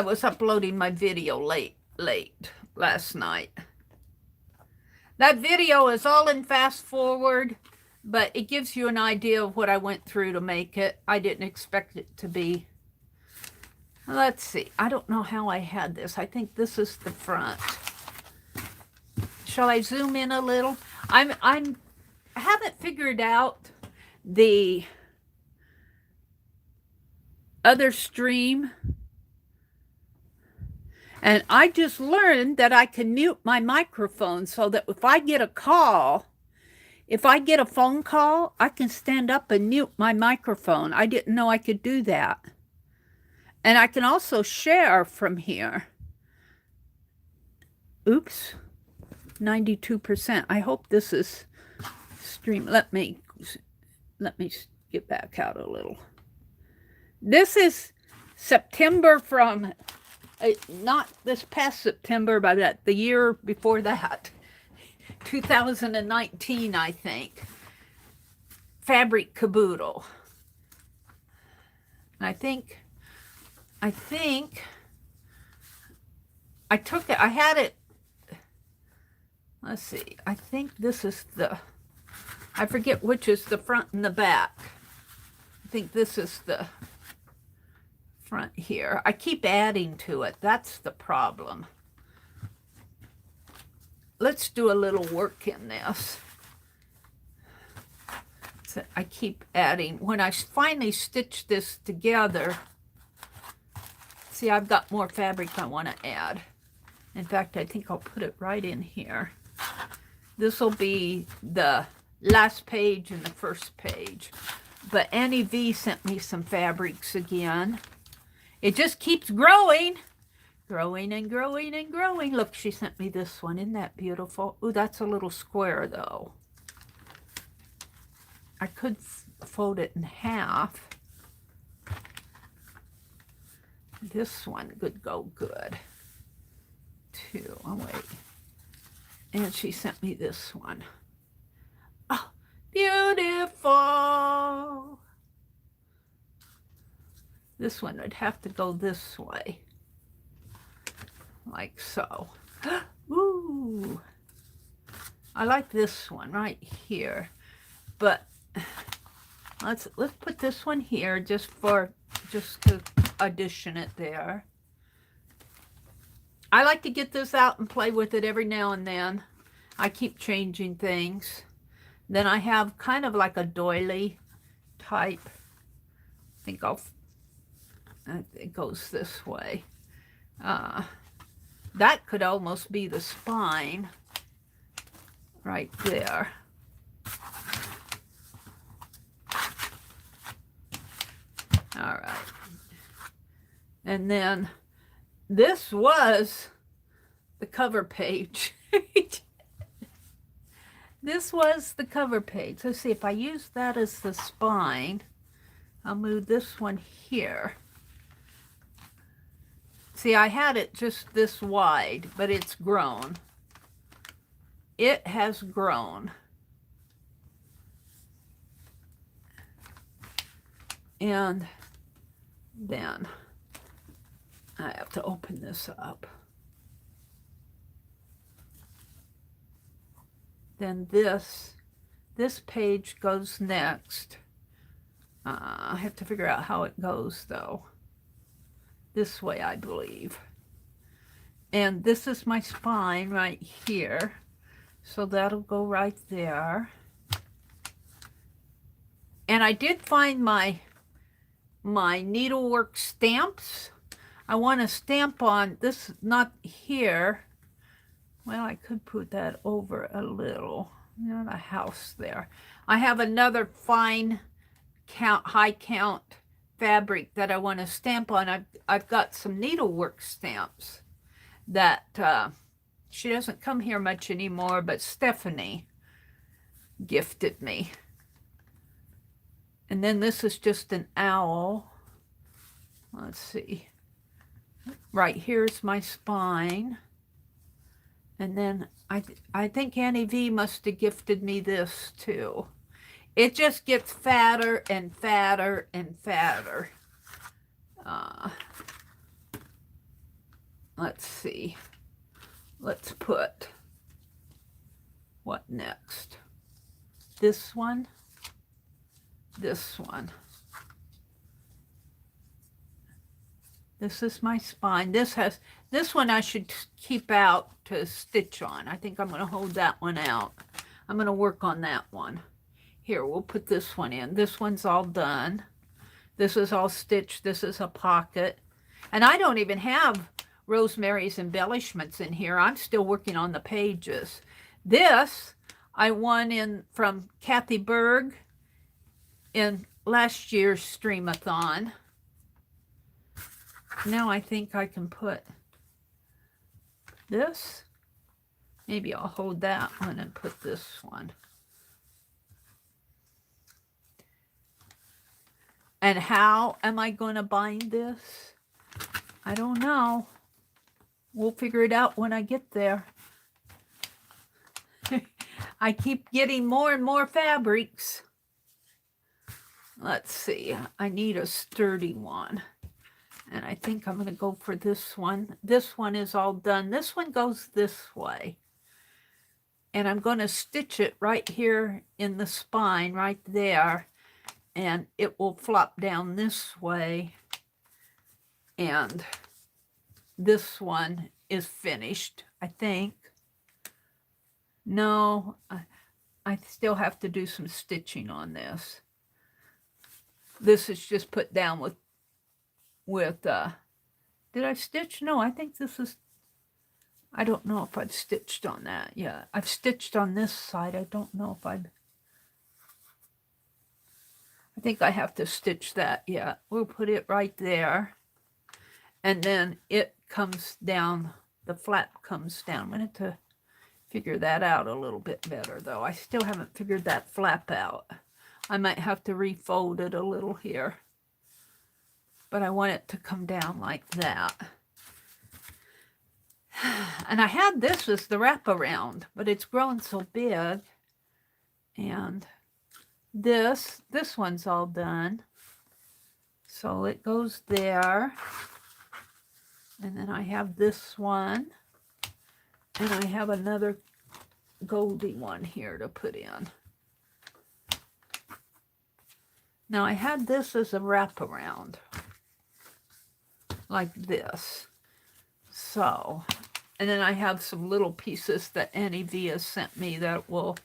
was uploading my video late last night. That video is all in fast forward, but it gives you an idea of what I went through to make it. I didn't expect it to be. Let's see. I don't know how I had this. I think this is the front. Shall I zoom in a little? I haven't figured out the other stream. And I just learned that I can mute my microphone so that if I get a call, if I get a phone call, I can stand up and mute my microphone. I didn't know I could do that. And I can also share from here. Oops, 92%. I hope this is stream. Let me get back out a little. This is September from, not this past September, but the year before that. 2019, I think. Fabric caboodle. I think I took it, I had it, let's see, I think this is I forget which is the front and the back. I think this is the front here. I keep adding to it. That's the problem. Let's do a little work in this. So I keep adding. When I finally stitch this together, see, I've got more fabric I want to add. In fact, I think I'll put it right in here. This will be the last page and the first page. But Annie V sent me some fabrics again. It just keeps growing. Growing and growing and growing. Look, she sent me this one. Isn't that beautiful? Ooh, that's a little square, though. I could fold it in half. This one could go good, too. Oh, wait. And she sent me this one. Oh, beautiful. This one would have to go this way. Like so. Ooh. I like this one right here. But let's put this one here just to addition it there. I like to get this out and play with it every now and then. I keep changing things. Then I have kind of like a doily type. I think it goes this way. That could almost be the spine right there. All right. And then this was the cover page. This was the cover page. Let's see, if I use that as the spine, I'll move this one here. See, I had it just this wide, but it's grown. It has grown. And then I have to open this up. Then this page goes next. I have to figure out how it goes though. This way, I believe. And this is my spine right here. So that'll go right there. And I did find my needlework stamps. I want to stamp on this, not here. Well, I could put that over a little. Not a house there. I have another fine count, high count fabric that I want to stamp on. I've got some needlework stamps that she doesn't come here much anymore, but Stephanie gifted me. And then this is just an owl. Let's see. Right here's my spine. And then I think Annie V must have gifted me this too. It just gets fatter and fatter and fatter. Let's see. Let's put what next? This one. This one. This is my spine. This one I should keep out to stitch on. I think I'm going to hold that one out. I'm going to work on that one. Here, we'll put this one in. This one's all done. This is all stitched. This is a pocket. And I don't even have Rosemary's embellishments in here. I'm still working on the pages. This I won in from Kathy Berg in last year's stream-a-thon. Now I think I can put this. Maybe I'll hold that one and put this one. And how am I going to bind this? I don't know. We'll figure it out when I get there. I keep getting more and more fabrics. Let's see. I need a sturdy one. And I think I'm going to go for this one. This one is all done. This one goes this way. And I'm going to stitch it right here in the spine, right there. And it will flop down this way. And this one is finished, I think. No, I still have to do some stitching on this. This is just put down with did I stitch? No, I think this is, I don't know if I've stitched on that yet. I've stitched on this side. I don't know if I think I have to stitch that yet. We'll put it right there. And then it comes down, the flap comes down. I'm going to have to figure that out a little bit better, though. I still haven't figured that flap out. I might have to refold it a little here. But I want it to come down like that. And I had this as the wraparound, but it's grown so big. And this one's all done. So it goes there. And then I have this one. And I have another goldy one here to put in. Now I had this as a wraparound. Like this. So, and then I have some little pieces that Annie V has sent me that will,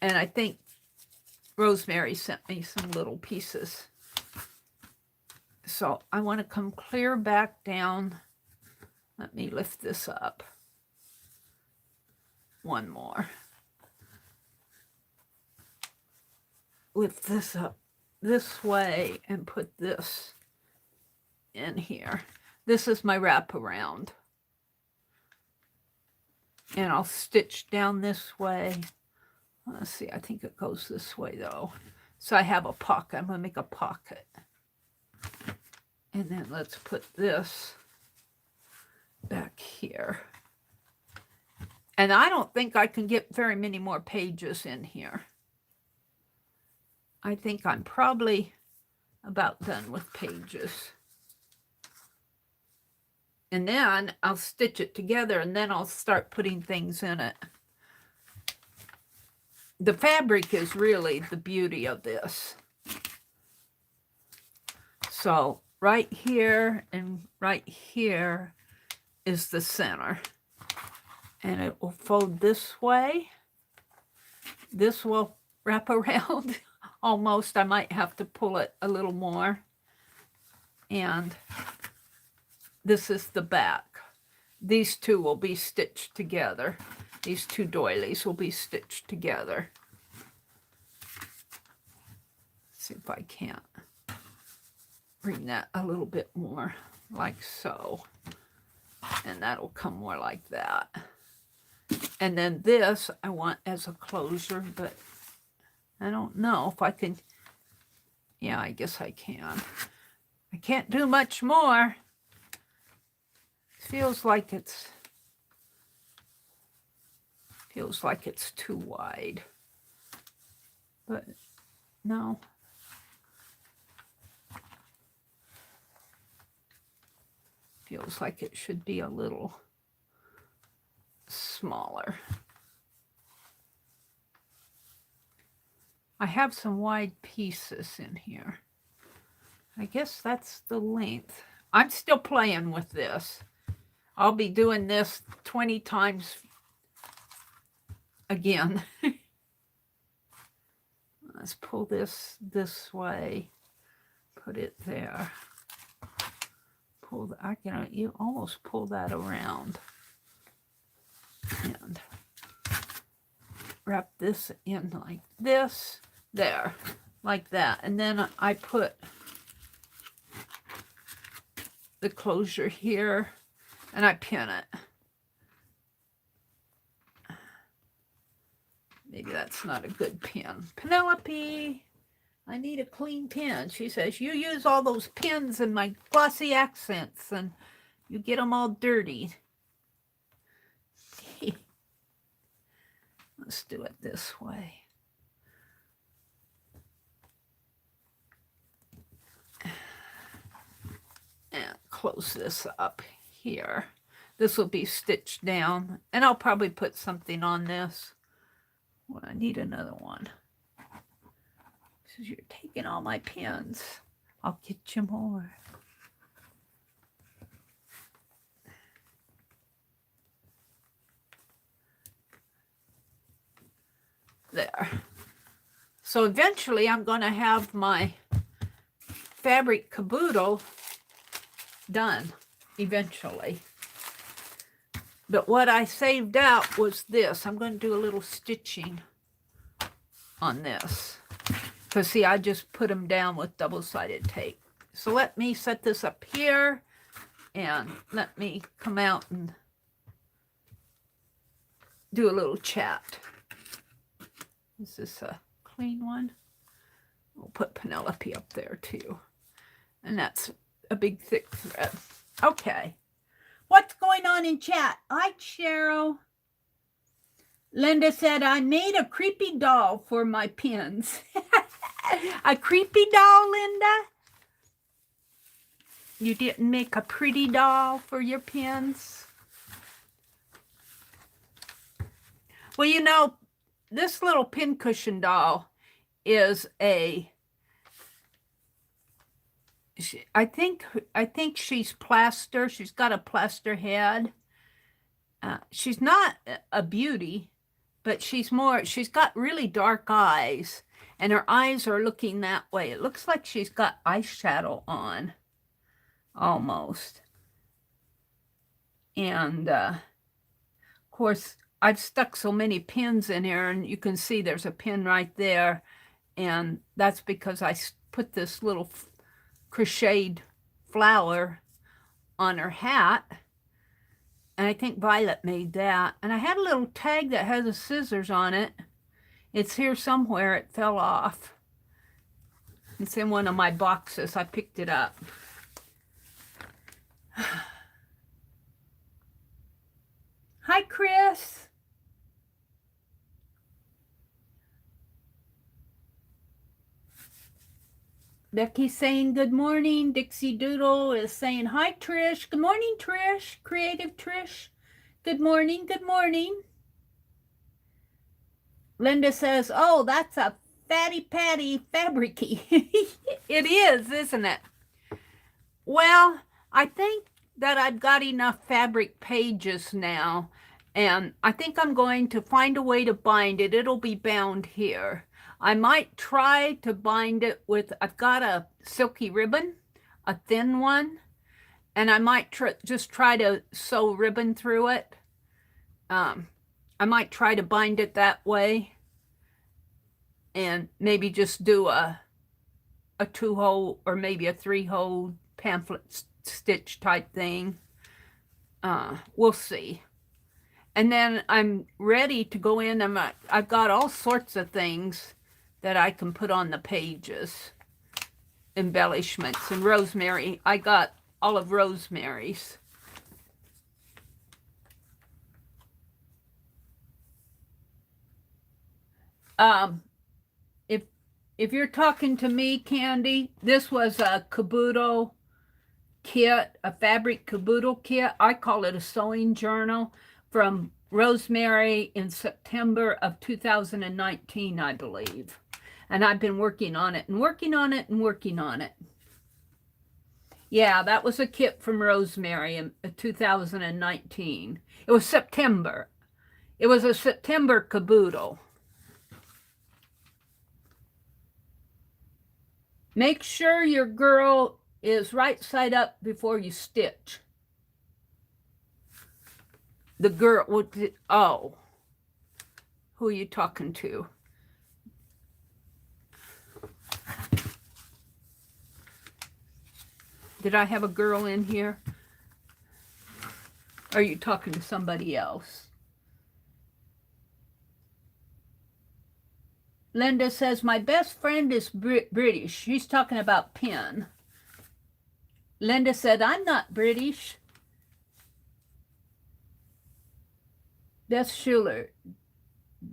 And I think Rosemary sent me some little pieces. So I want to come clear back down. Let me lift this up. One more. Lift this up this way and put this in here. This is my wraparound. And I'll stitch down this way. Let's see, I think it goes this way though. So I have a pocket. I'm going to make a pocket. And then let's put this back here. And I don't think I can get very many more pages in here. I think I'm probably about done with pages. And then I'll stitch it together and then I'll start putting things in it. The fabric is really the beauty of this. So right here and right here is the center. And it will fold this way. This will wrap around almost. I might have to pull it a little more. And this is the back. These two will be stitched together. These two doilies will be stitched together. Let's see if I can't bring that a little bit more, like so. And that'll come more like that. And then this I want as a closure, but I don't know if I can. Yeah, I guess I can. I can't do much more. Feels like it's too wide. But no. Feels like it should be a little smaller. I have some wide pieces in here. I guess that's the length. I'm still playing with this. I'll be doing this 20 times again. Let's pull this way. Put it there. You almost pull that around. And wrap this in like this. There. Like that. And then I put the closure here. And I pin it. Maybe that's not a good pin. Penelope, I need a clean pin. She says, you use all those pins in my glossy accents and you get them all dirty. Let's do it this way. And close this up here. This will be stitched down, and I'll probably put something on this. Well, I need another one. Because you're taking all my pins. I'll get you more. There. So eventually I'm going to have my fabric caboodle done. Eventually. But what I saved out was this. I'm going to do a little stitching on this. Because see, I just put them down with double-sided tape. So let me set this up here. And let me come out and do a little chat. Is this a clean one? We'll put Penelope up there too. And that's a big thick thread. Okay. What's going on in chat? Hi, Cheryl. Linda said, I made a creepy doll for my pins. A creepy doll, Linda? You didn't make a pretty doll for your pins? Well, you know, this little pincushion doll is a... I think she's plaster. She's got a plaster head. She's not a beauty, but she's got really dark eyes, and her eyes are looking that way. It looks like she's got eyeshadow on, almost. And, of course, I've stuck so many pins in here, and you can see there's a pin right there, and that's because I put this little crocheted flower on her hat. And I think Violet made that. And I had a little tag that has the scissors on it. It's here somewhere. It fell off. It's in one of my boxes. I picked it up. Hi, Chris. Becky's saying good morning. Dixie Doodle is saying hi, Trish. Good morning, Trish. Creative Trish. Good morning. Good morning. Linda says, oh, that's a fatty patty fabricy. It is, isn't it? Well, I think that I've got enough fabric pages now, and I think I'm going to find a way to bind it. It'll be bound here. I might try to bind it with, I've got a silky ribbon, a thin one, and I might just try to sew ribbon through it. I might try to bind it that way, and maybe just do a 2-hole or maybe a 3-hole pamphlet stitch type thing. We'll see. And then I'm ready to go in, and I've got all sorts of things that I can put on the pages, embellishments. And Rosemary, I got all of Rosemary's. If you're talking to me, Candy, this was a caboodle kit, a fabric caboodle kit. I call it a sewing journal from Rosemary in September of 2019, I believe. And I've been working on it and working on it and working on it. Yeah, that was a kit from Rosemary in 2019. It was September. It was a September caboodle. Make sure your girl is right side up before you stitch. The girl, oh, who are you talking to? Did I have a girl in here? Or are you talking to somebody else? Linda says, my best friend is British. She's talking about Pin. Linda said, I'm not British. Beth Schuler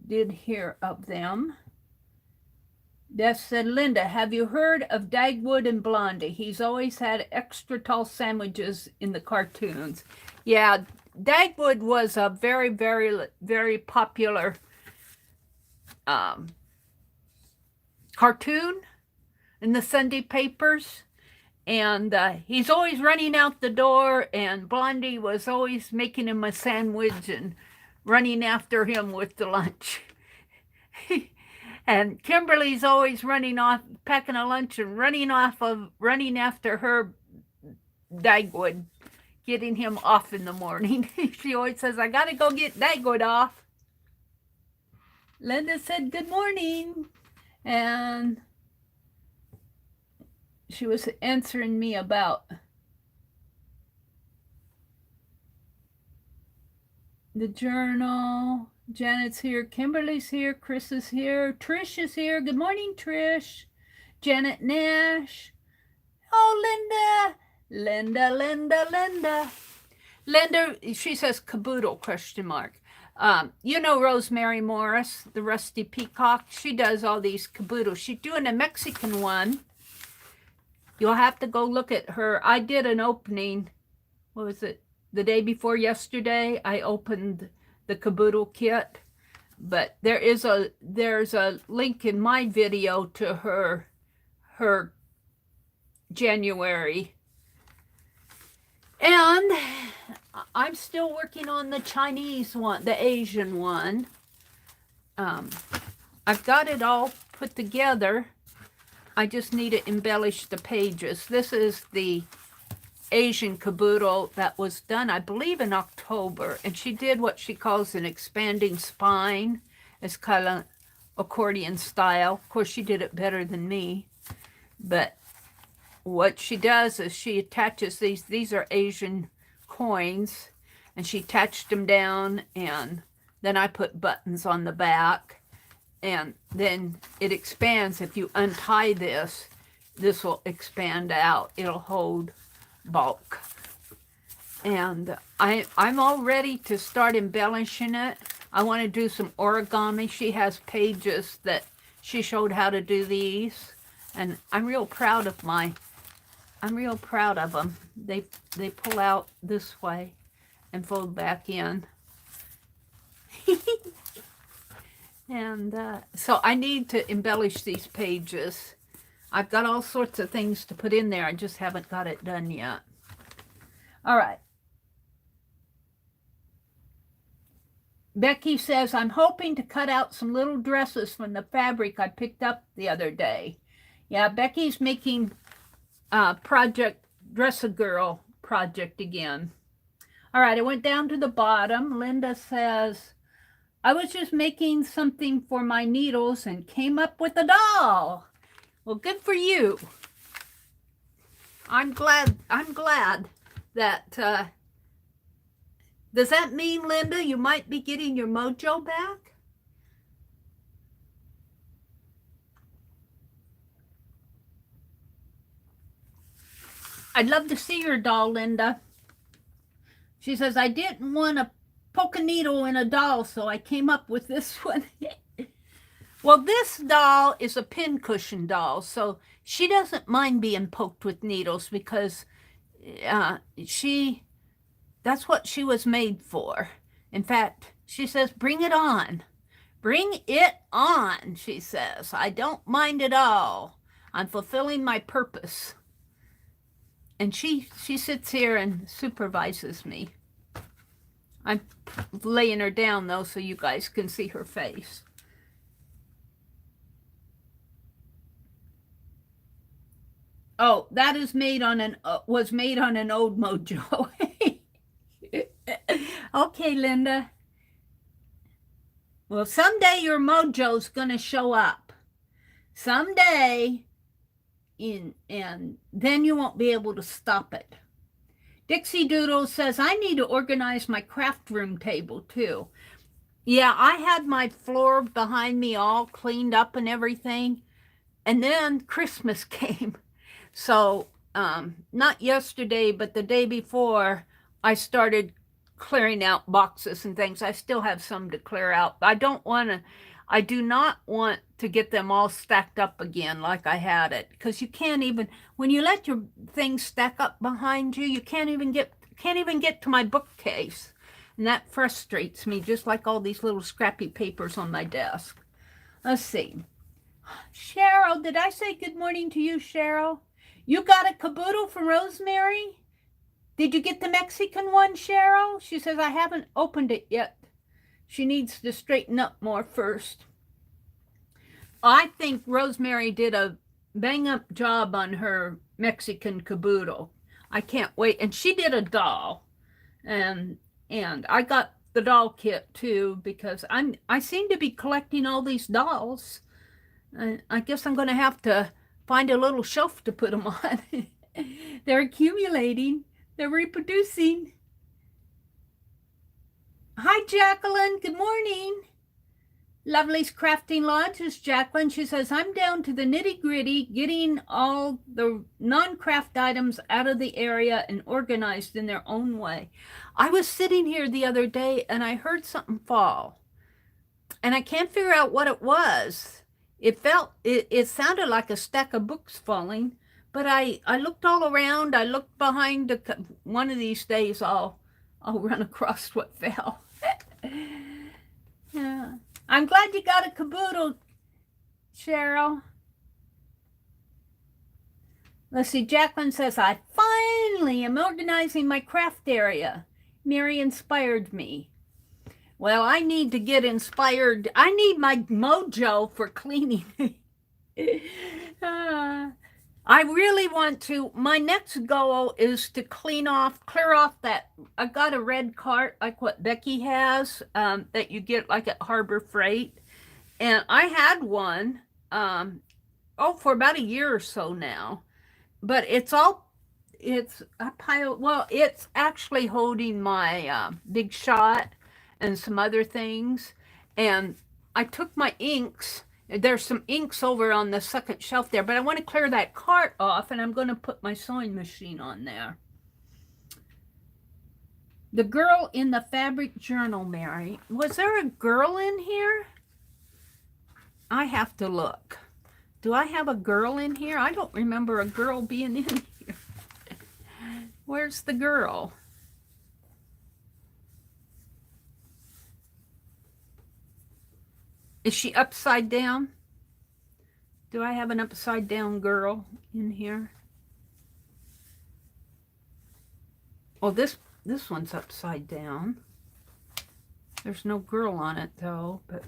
did hear of them. Beth said, Linda, have you heard of Dagwood and Blondie? He's always had extra tall sandwiches in the cartoons. Yeah, Dagwood was a very, very, very popular cartoon in the Sunday papers. And he's always running out the door, and Blondie was always making him a sandwich and running after him with the lunch. And Kimberly's always running off, packing a lunch and running after her Dagwood, getting him off in the morning. She always says, I gotta go get Dagwood off. Linda said, good morning. And she was answering me about the journal. Janet's here. Kimberly's here. Chris is here. Trish is here. Good morning, Trish. Janet Nash. Oh, Linda. Linda, she says caboodle, question mark. You know Rosemary Morris, the Rusty Peacock. She does all these caboodles. She's doing a Mexican one. You'll have to go look at her. I did an opening, what was it, the day before yesterday. I opened the caboodle kit, but there's a link in my video to her January. And I'm still working on the Chinese one, the Asian one. I've got it all put together. I just need to embellish the pages. This is the Asian caboodle that was done, I believe, in October. And she did what she calls an expanding spine. It's kind of accordion style. Of course, she did it better than me. But what she does is she attaches these are Asian coins, and she attached them down, and then I put buttons on the back, and then it expands. If you untie this, this will expand out. It'll hold bulk. And I'm all ready to start embellishing it. I want to do some origami. She has pages that she showed how to do these, and I'm real proud of them. They pull out this way and fold back in. And so I need to embellish these pages. I've got all sorts of things to put in there. I just haven't got it done yet. All right. Becky says, I'm hoping to cut out some little dresses from the fabric I picked up the other day. Yeah, Becky's making project Dress-A-Girl project again. All right, I went down to the bottom. Linda says, I was just making something for my needles and came up with a doll. Well, good for you. I'm glad that, does that mean, Linda, you might be getting your mojo back? I'd love to see your doll, Linda. She says, I didn't want to poke a needle in a doll, so I came up with this one. Well, this doll is a pincushion doll, so she doesn't mind being poked with needles because that's what she was made for. In fact, she says, bring it on. Bring it on, she says. I don't mind at all. I'm fulfilling my purpose. And she sits here and supervises me. I'm laying her down, though, so you guys can see her face. Oh, that is was made on an old mojo. Okay, Linda. Well, someday your mojo's going to show up. Someday, and then you won't be able to stop it. Dixie Doodle says, I need to organize my craft room table, too. Yeah, I had my floor behind me all cleaned up and everything. And then Christmas came. So, not yesterday, but the day before, I started clearing out boxes and things. I still have some to clear out. I do not want to get them all stacked up again like I had it, because you can't even, when you let your things stack up behind you, you can't even get to my bookcase. And that frustrates me, just like all these little scrappy papers on my desk. Let's see. Cheryl, did I say good morning to you, Cheryl? You got a caboodle from Rosemary? Did you get the Mexican one, Cheryl? She says, I haven't opened it yet. She needs to straighten up more first. I think Rosemary did a bang-up job on her Mexican caboodle. I can't wait. And she did a doll. And I got the doll kit, too, because I seem to be collecting all these dolls. I guess I'm going to have to find a little shelf to put them on. They're accumulating. They're reproducing. Hi, Jacqueline. Good morning. Lovely's Crafting Lodge is Jacqueline. She says, I'm down to the nitty-gritty, getting all the non-craft items out of the area and organized in their own way. I was sitting here the other day and I heard something fall. And I can't figure out what it was. It sounded like a stack of books falling, but I looked all around. I looked behind. One of these days I'll run across what fell. Yeah. I'm glad you got a caboodle, Cheryl. Let's see. Jacqueline says, I finally am organizing my craft area. Mary inspired me. Well, I need to get inspired. I need my mojo for cleaning. I really want to, my next goal is to clear off that, I got a red cart like what Becky has, that you get like at Harbor Freight. And I had one, for about a year or so now. But it's a pile, well, it's actually holding my Big Shot and some other things. And I took my inks. There's some inks over on the second shelf there, but I want to clear that cart off, and I'm going to put my sewing machine on there. The girl in the fabric journal, Mary. Was there a girl in here? I have to look. Do I have a girl in here? I don't remember a girl being in here. Where's the girl? Is she upside down? Do I have an upside down girl in here? Oh, this one's upside down. There's no girl on it though, but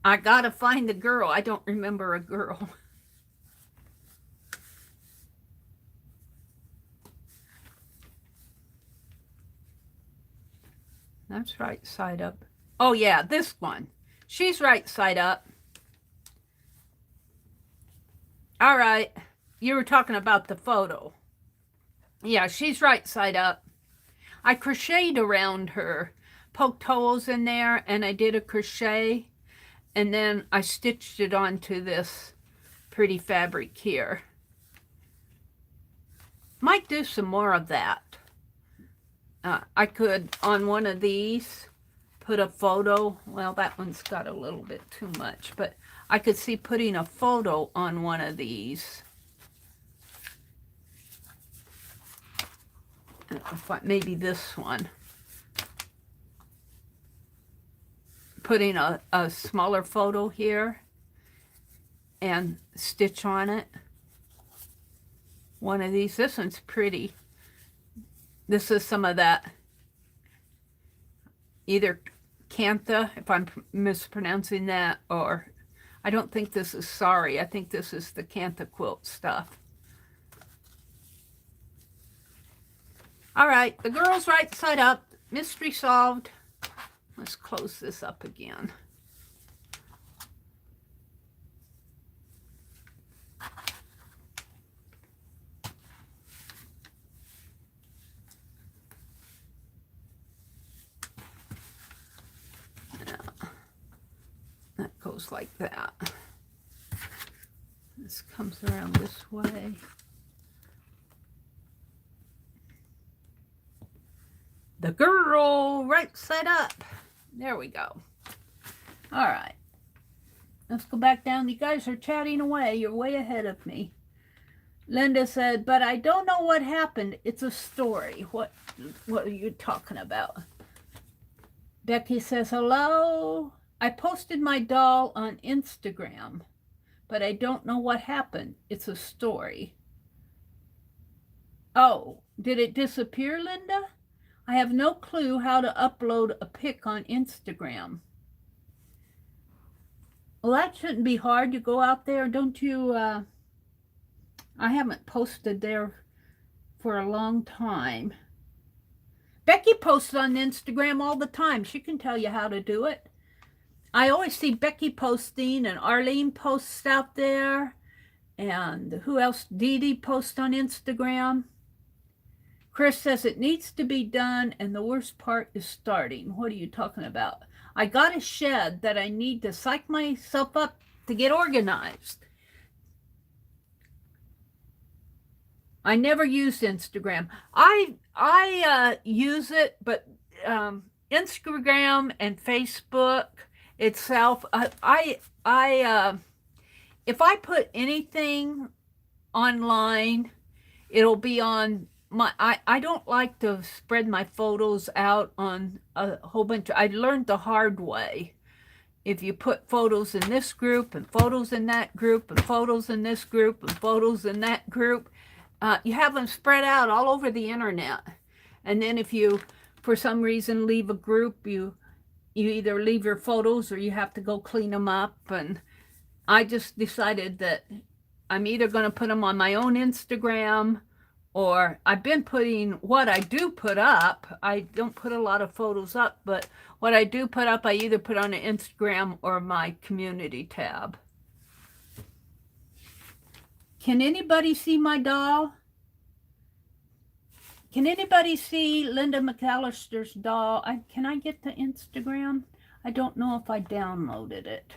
I gotta find the girl. I don't remember a girl. That's right side up. Oh yeah, this one. She's right side up. All right. You were talking about the photo. Yeah, she's right side up. I crocheted around her, poked holes in there, and I did a crochet, and then I stitched it onto this pretty fabric here. Might do some more of that. I could, on one of these, put a photo. Well, that one's got a little bit too much, but I could see putting a photo on one of these. Maybe this one. Putting a smaller photo here and stitch on it. One of these. This one's pretty. This is some of that, either Cantha, if I'm mispronouncing that, or I don't think this is Sorry. I think this is the Cantha quilt stuff. All right, the girl's right side up. Mystery solved. Let's close this up again. That goes like that. This comes around this way. The girl right side up. There we go. All right. Let's go back down. You guys are chatting away. You're way ahead of me. Linda said, but I don't know what happened. It's a story. What are you talking about? Becky says, hello. I posted my doll on Instagram, but I don't know what happened. It's a story. Oh, did it disappear, Linda? I have no clue how to upload a pic on Instagram. Well, that shouldn't be hard. You go out there, don't you? I haven't posted there for a long time. Becky posts on Instagram all the time. She can tell you how to do it. I always see Becky posting, and Arlene posts out there. And who else? Dee Dee posts on Instagram. Chris says it needs to be done, and the worst part is starting. What are you talking about? I got a shed that I need to psych myself up to get organized. I never used Instagram. I use it, but Instagram and Facebook itself, if I put anything online, it'll be on my, I don't like to spread my photos out on a whole bunch. I learned the hard way. If you put photos in this group and photos in that group and photos in this group and photos in that group, you have them spread out all over the internet. And then if you, for some reason, leave a group, you either leave your photos or you have to go clean them up. And I just decided that I'm either going to put them on my own Instagram, or I've been putting what I do put up. I don't put a lot of photos up, but what I do put up, I either put on an Instagram or my community tab. Can anybody see my doll? Can anybody see Linda McAllister's doll? Can I get to Instagram? I don't know if I downloaded it.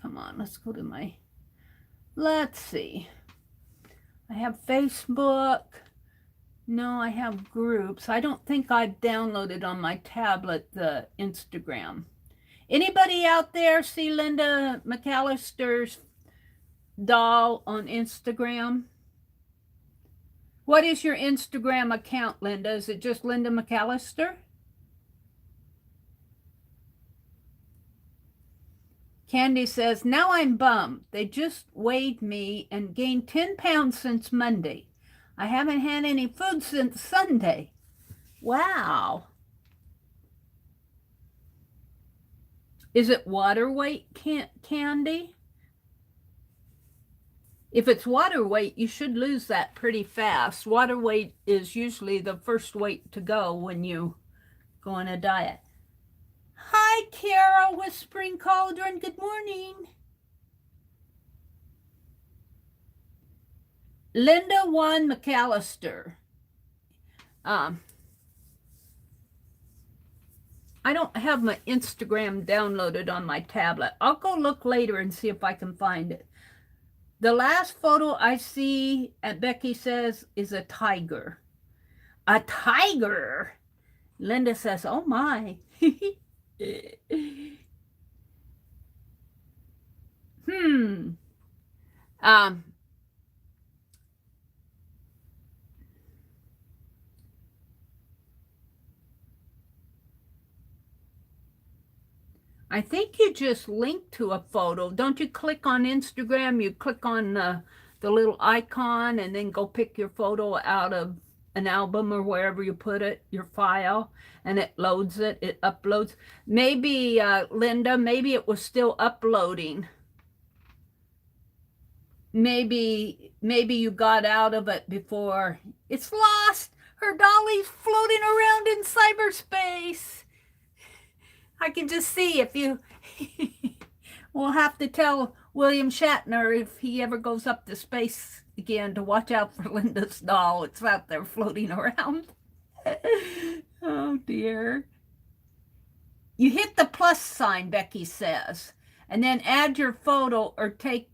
Come on, let's go to my, let's see. I have Facebook. No, I have groups. I don't think I've downloaded on my tablet the Instagram. Anybody out there see Linda McAllister's doll on Instagram? What is your Instagram account, Linda? Is it just Linda McAllister? Candy says, now I'm bummed. They just weighed me and gained 10 pounds since Monday. I haven't had any food since Sunday. Wow. Is it water weight, Candy? If it's water weight, you should lose that pretty fast. Water weight is usually the first weight to go when you go on a diet. Hi, Carol, Whispering Cauldron. Good morning. Linda One McAllister. I don't have my Instagram downloaded on my tablet. I'll go look later and see if I can find it. The last photo I see, Becky says, is a tiger. A tiger? Linda says, oh my. I think you just link to a photo. Don't you click on Instagram? You click on the little icon and then go pick your photo out of an album or wherever you put it, your file, and it loads it, it uploads. Maybe, Linda, maybe it was still uploading. Maybe you got out of it before. It's lost. Her dolly's floating around in cyberspace. I can just see if you, we'll have to tell William Shatner if he ever goes up to space again to watch out for Linda's doll. It's out there floating around. Oh dear. You hit the plus sign, Becky says, and then add your photo or take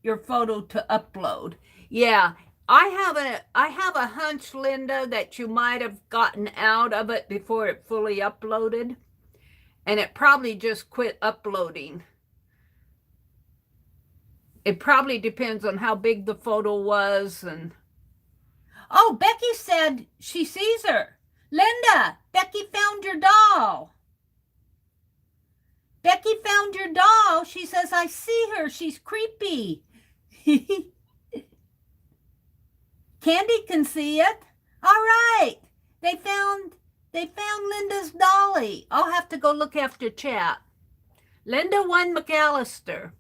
your photo to upload. Yeah, I have a hunch, Linda, that you might have gotten out of it before it fully uploaded. And it probably just quit uploading. It probably depends on how big the photo was. And oh, Becky said she sees her. Linda, Becky found your doll. Becky found your doll. She says, I see her. She's creepy. Candy can see it. All right. They found Linda's dolly. I'll have to go look after chat. Linda One McAllister.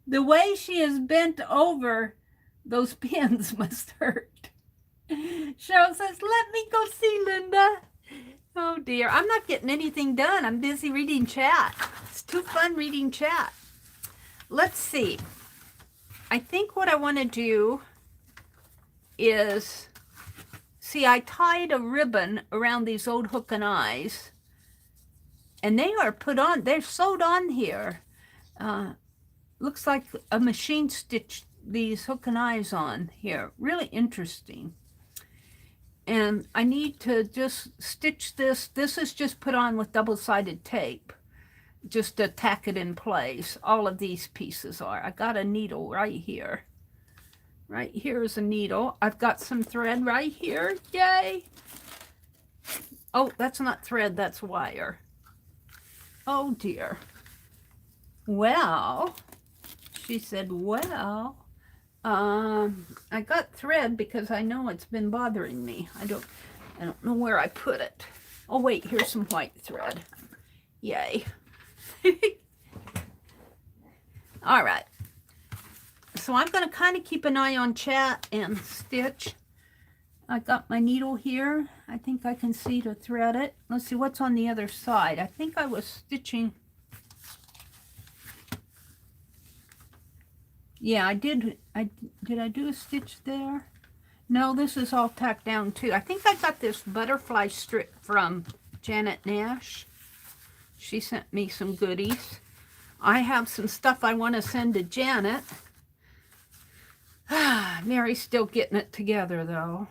The way she is bent over, those pins must hurt. Cheryl says, let me go see Linda. Oh dear, I'm not getting anything done. I'm busy reading chat. It's too fun reading chat. Let's see. I think what I want to do is, see, I tied a ribbon around these old hook and eyes, and they are put on, they're sewed on here. Looks like a machine stitched these hook and eyes on here. Really interesting. And I need to just stitch this. This is just put on with double-sided tape, just to tack it in place. All of these pieces are. I got a needle right here. Right here is a needle. I've got some thread right here. Yay! Oh, that's not thread, that's wire. Oh dear. Well, she said, well, I got thread because I know it's been bothering me. I don't know where I put it. Oh wait, here's some white thread. Yay. All right. So I'm going to kind of keep an eye on chat and stitch. I got my needle here. I think I can see to thread it. Let's see what's on the other side. I think I was stitching. Yeah, I did. Did I do a stitch there? No, this is all tacked down too. I think I got this butterfly strip from Janet Nash. She sent me some goodies. I have some stuff I want to send to Janet. Mary's still getting it together though.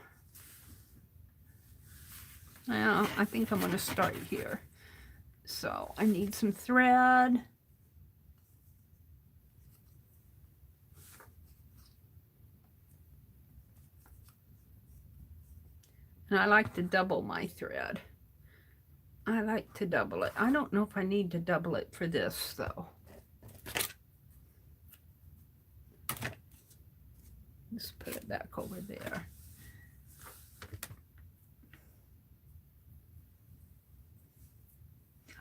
Well, I think I'm going to start here. So I need some thread. And I like to double my thread. I like to double it. I don't know if I need to double it for this though. Just put it back over there.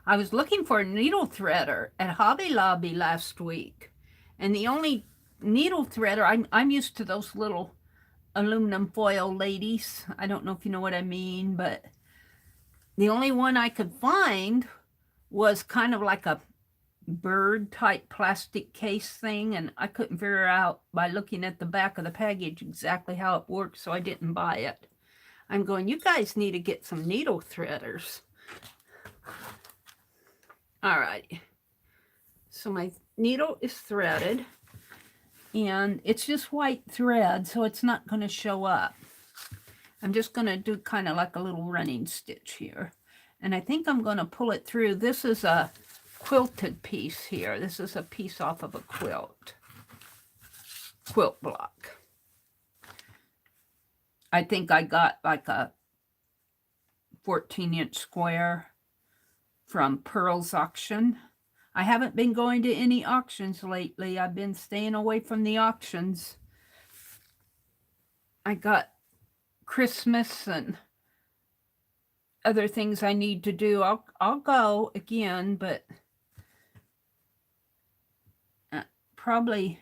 I was looking for a needle threader at Hobby Lobby last week. And the only needle threader, I'm used to those little aluminum foil ladies. I don't know if you know what I mean, but the only one I could find was kind of like a bird type plastic case thing, and I couldn't figure out by looking at the back of the package exactly how it works, so I didn't buy it. I'm going, you guys need to get some needle threaders. All right, so my needle is threaded. And it's just white thread, so it's not going to show up. I'm just going to do kind of like a little running stitch here. And I think I'm going to pull it through. This is a quilted piece here. This is a piece off of a quilt block. I think I got like a 14-inch square from Pearl's auction. I haven't been going to any auctions lately. I've been staying away from the auctions. I got Christmas and other things I need to do. I'll go again, but probably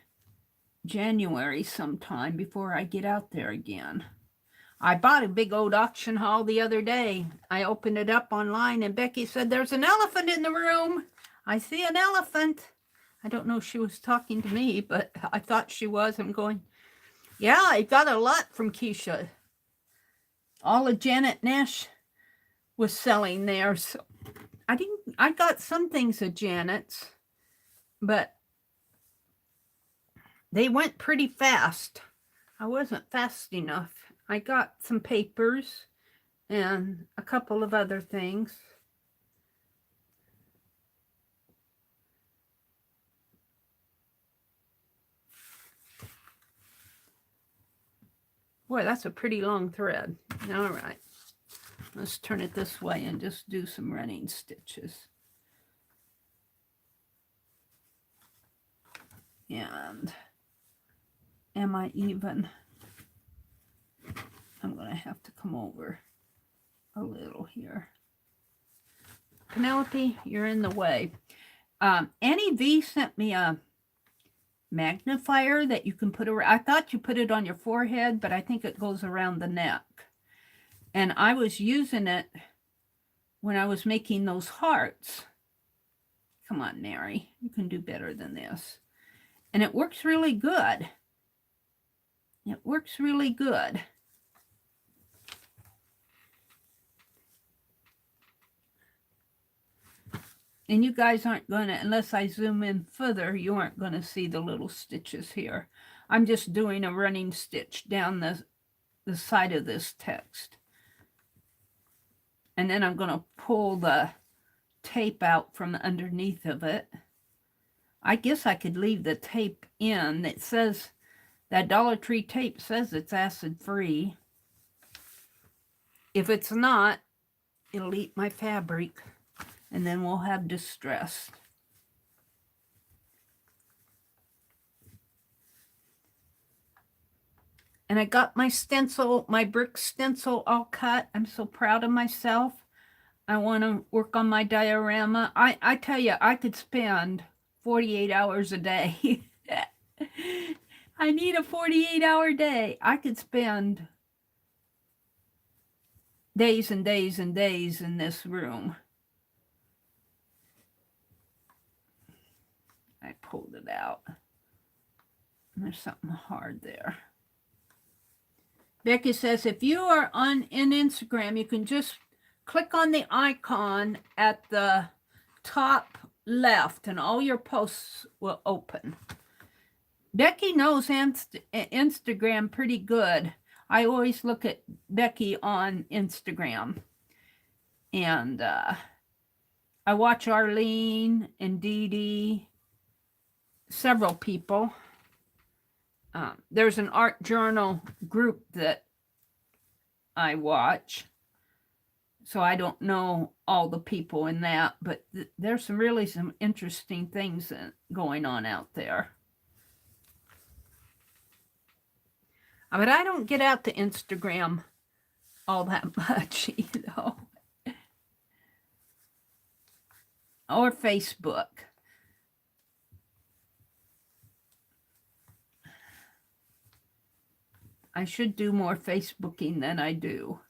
January sometime before I get out there again. I bought a big old auction haul the other day. I opened it up online and Becky said, there's an elephant in the room. I see an elephant. I don't know if she was talking to me, but I thought she was. I'm going, yeah, I got a lot from Keisha. All of Janet Nash was selling there. So I got some things of Janet's, but they went pretty fast. I wasn't fast enough. I got some papers and a couple of other things. Boy, that's a pretty long thread. All right. Let's turn it this way and just do some running stitches. And am I even? I'm going to have to come over a little here. Penelope, you're in the way. Annie V sent me a magnifier that you can put around. I thought you put it on your forehead, but I think it goes around the neck. And I was using it when I was making those hearts. Come on, Mary, you can do better than this. And it works really good. It works really good. And you guys aren't going to, unless I zoom in further, you aren't going to see the little stitches here. I'm just doing a running stitch down the side of this text. And then I'm going to pull the tape out from underneath of it. I guess I could leave the tape in. It says, that Dollar Tree tape says it's acid-free. If it's not, it'll eat my fabric. And then we'll have distress. And I got my stencil, my brick stencil all cut. I'm so proud of myself. I want to work on my diorama. I tell you, I could spend 48 hours a day. I need a 48-hour day. I could spend days and days and days in this room. I pulled it out. There's something hard there. Becky says, if you are in Instagram, you can just click on the icon at the top left and all your posts will open. Becky knows Instagram pretty good. I always look at Becky on Instagram. And I watch Arlene and Dee Dee, several people. There's an art journal group that I watch. So I don't know all the people in that, but there's some interesting things going on out there. But I don't get out to Instagram all that much, you know. Or Facebook. I should do more Facebooking than I do.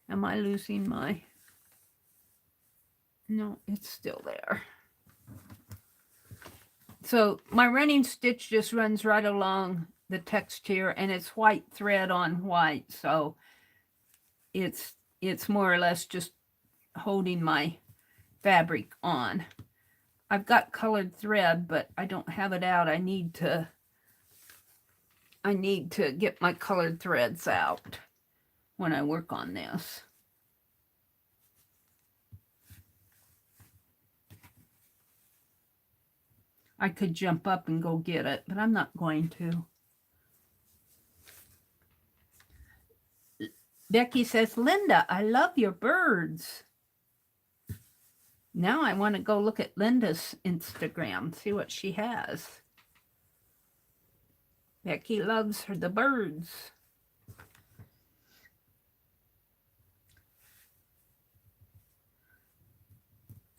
Am I losing my... No, it's still there. So my running stitch just runs right along the text here, and it's white thread on white. So it's more or less just holding my fabric on. I've got colored thread, but I don't have it out. I need to get my colored threads out when I work on this. I could jump up and go get it, but I'm not going to. Becky says, Linda, I love your birds. Now I want to go look at Linda's Instagram, see what she has. Becky loves the birds.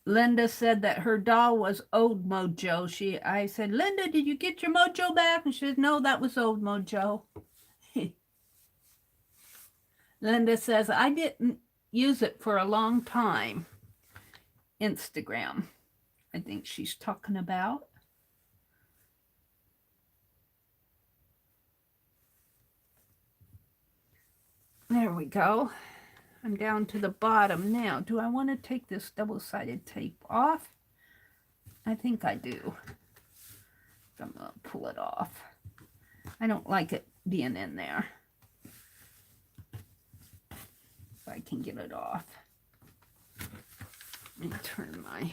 Linda said that her doll was old mojo. I said, Linda, did you get your mojo back? And she said, no, that was old mojo. Linda says, I didn't use it for a long time. Instagram, I think she's talking about. There we go. I'm down to the bottom now. Do I want to take this double-sided tape off? I think I do. So I'm going to pull it off. I don't like it being in there. If I can get it off. Let me turn my...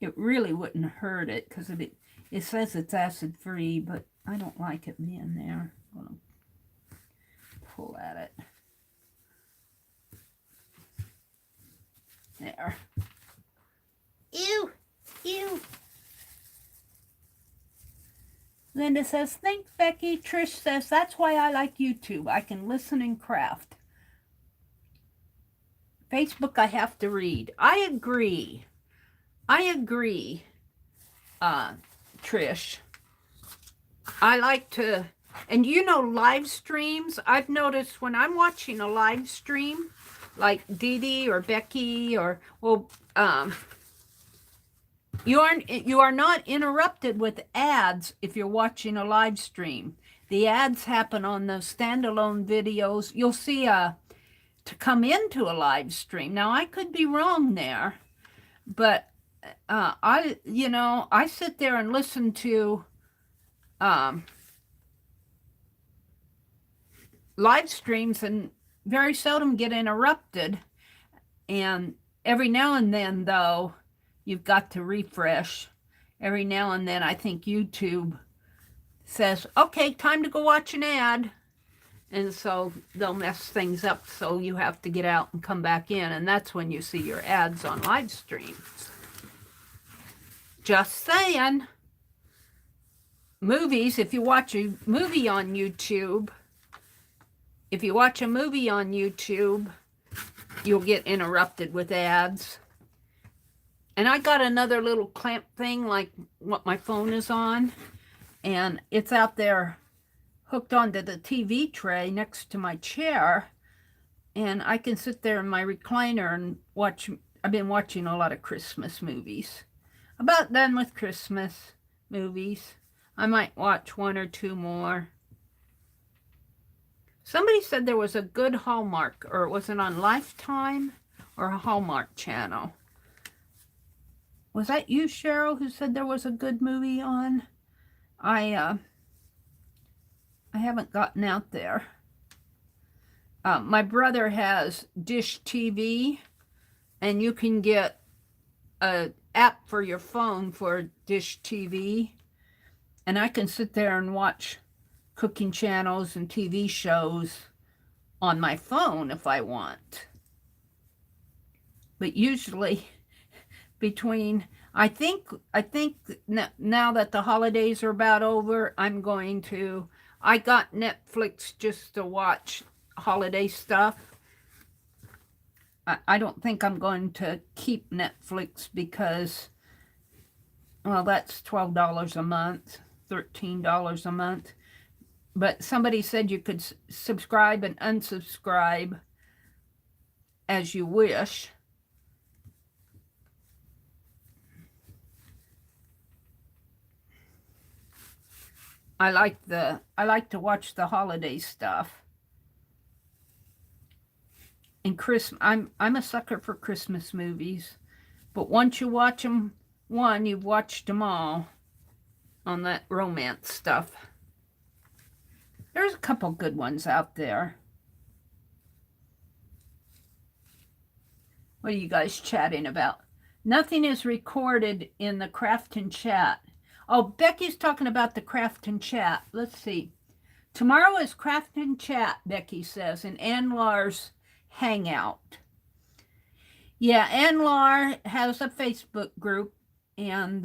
It really wouldn't hurt it because it says it's acid-free, but I don't like it being there. I'm going to pull at it. There. Ew! Ew! Linda says, thanks, Becky. Trish says, that's why I like YouTube. I can listen and craft. Facebook, I have to read. I agree. I agree, Trish. I like to, and you know, live streams, I've noticed when I'm watching a live stream, like Dee Dee or Becky or, well, you are not interrupted with ads if you're watching a live stream. The ads happen on the standalone videos. You'll see to come into a live stream. Now, I could be wrong there, but I sit there and listen to live streams and very seldom get interrupted. And every now and then, though, you've got to refresh. Every now and then, I think YouTube says, okay, time to go watch an ad. And so they'll mess things up, so you have to get out and come back in, and that's when you see your ads on live streams. Just saying. Movies, if you watch a movie on YouTube, you'll get interrupted with ads. And I got another little clamp thing like what my phone is on, and it's out there hooked onto the TV tray next to my chair, and I can sit there in my recliner and watch. I've been watching a lot of Christmas movies. About done with Christmas movies. I might watch one or two more. Somebody said there was a good Hallmark, or was it on Lifetime or a Hallmark channel? Was that you, Cheryl, who said there was a good movie on? I haven't gotten out there. My brother has Dish TV, and you can get an app for your phone for Dish TV, and I can sit there and watch cooking channels and TV shows on my phone if I want. But usually between, I think now that the holidays are about over, I got Netflix just to watch holiday stuff. I don't think I'm going to keep Netflix because, well, that's $12 a month, $13 a month. But somebody said you could subscribe and unsubscribe as you wish. I like to watch the holiday stuff. And I'm a sucker for Christmas movies. But once you watch them, you've watched them all on that romance stuff. There's a couple good ones out there. What are you guys chatting about? Nothing is recorded in the craft and chat. Oh, Becky's talking about the craft and chat. Let's see. Tomorrow is craft and chat, Becky says, in Ann Lar's Hangout. Yeah, Ann Lar has a Facebook group, and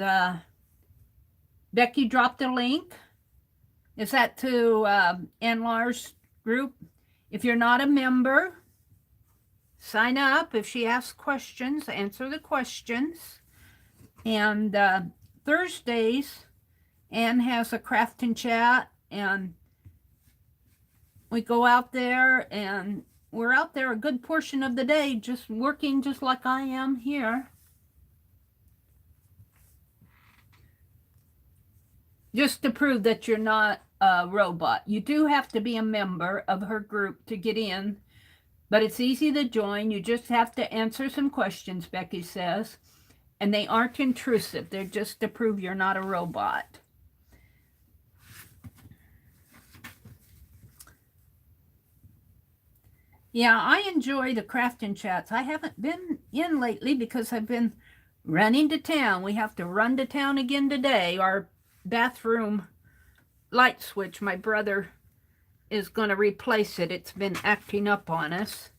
Becky dropped a link. Is that to Ann Lar's group? If you're not a member, sign up. If she asks questions, answer the questions. And Thursdays, Ann has a craft and chat, and we go out there, and we're out there a good portion of the day, just working just like I am here. Just to prove that you're not a robot. You do have to be a member of her group to get in, but it's easy to join. You just have to answer some questions, Becky says, and they aren't intrusive. They're just to prove you're not a robot. Yeah, I enjoy the craft and chats. I haven't been in lately because I've been running to town. We have to run to town again today. Our bathroom light switch, my brother is going to replace it. It's been acting up on us.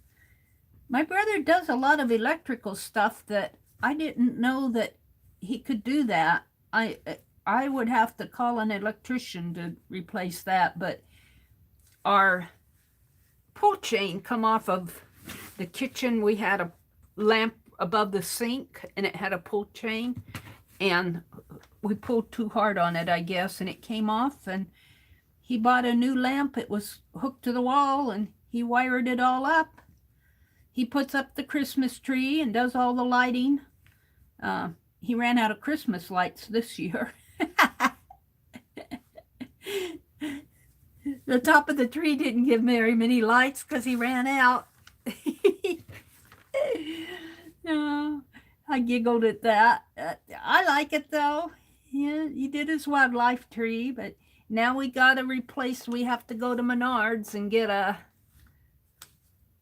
My brother does a lot of electrical stuff that I didn't know that he could do that. I would have to call an electrician to replace that, but our pull chain come off of the kitchen. We had a lamp above the sink, and it had a pull chain, and we pulled too hard on it, I guess, and it came off, and he bought a new lamp. It was hooked to the wall, and he wired it all up. He puts up the Christmas tree and does all the lighting. He ran out of Christmas lights this year. The top of the tree didn't give very many lights because he ran out. No, I giggled at that. I like it though. Yeah, he did his wildlife tree, but now we got to replace. We have to go to Menards and get a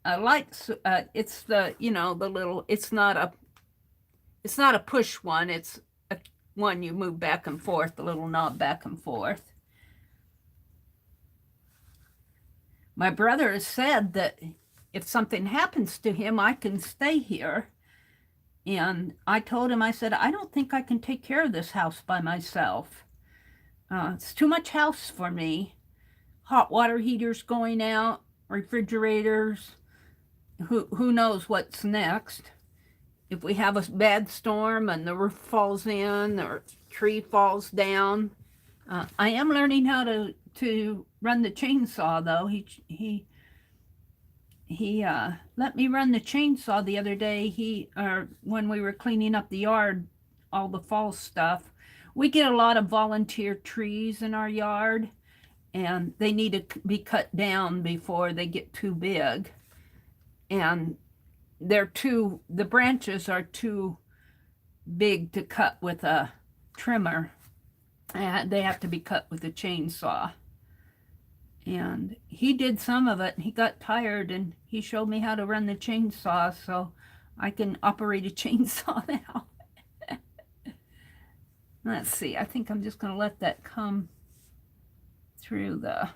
light. It's the the little. It's not a push one. It's a one you move back and forth. The little knob back and forth. my brother has said that if something happens to him, I can stay here. And I told him, I said, I don't think I can take care of this house by myself. It's too much house for me. Hot water heaters going out, refrigerators. Who knows what's next? If we have a bad storm and the roof falls in or tree falls down. I am learning how to run the chainsaw, though. He let me run the chainsaw the other day. When we were cleaning up the yard, all the fall stuff. We get a lot of volunteer trees in our yard, and they need to be cut down before they get too big. And the branches are too big to cut with a trimmer. And they have to be cut with a chainsaw. And he did some of it, and he got tired, and he showed me how to run the chainsaw, so I can operate a chainsaw now. Let's see, I think I'm just going to let that come through the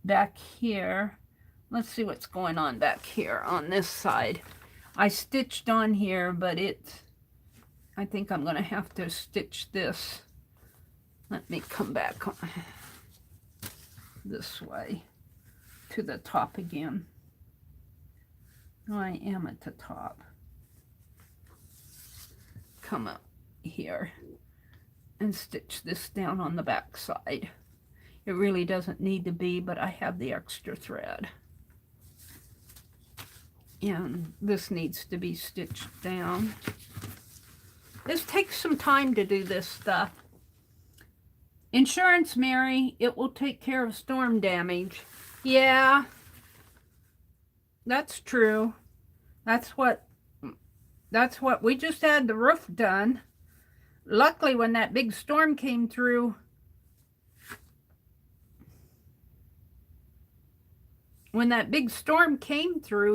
back here. Let's see what's going on back here on this side. I stitched on here, but I think I'm going to have to stitch this. Let me come back this way to the top again. I am at the top. Come up here and stitch this down on the back side. It really doesn't need to be, but I have the extra thread. And this needs to be stitched down. This takes some time to do this stuff. Insurance, Mary, it will take care of storm damage. Yeah, that's true. That's what we just had the roof done. Luckily, when that big storm came through,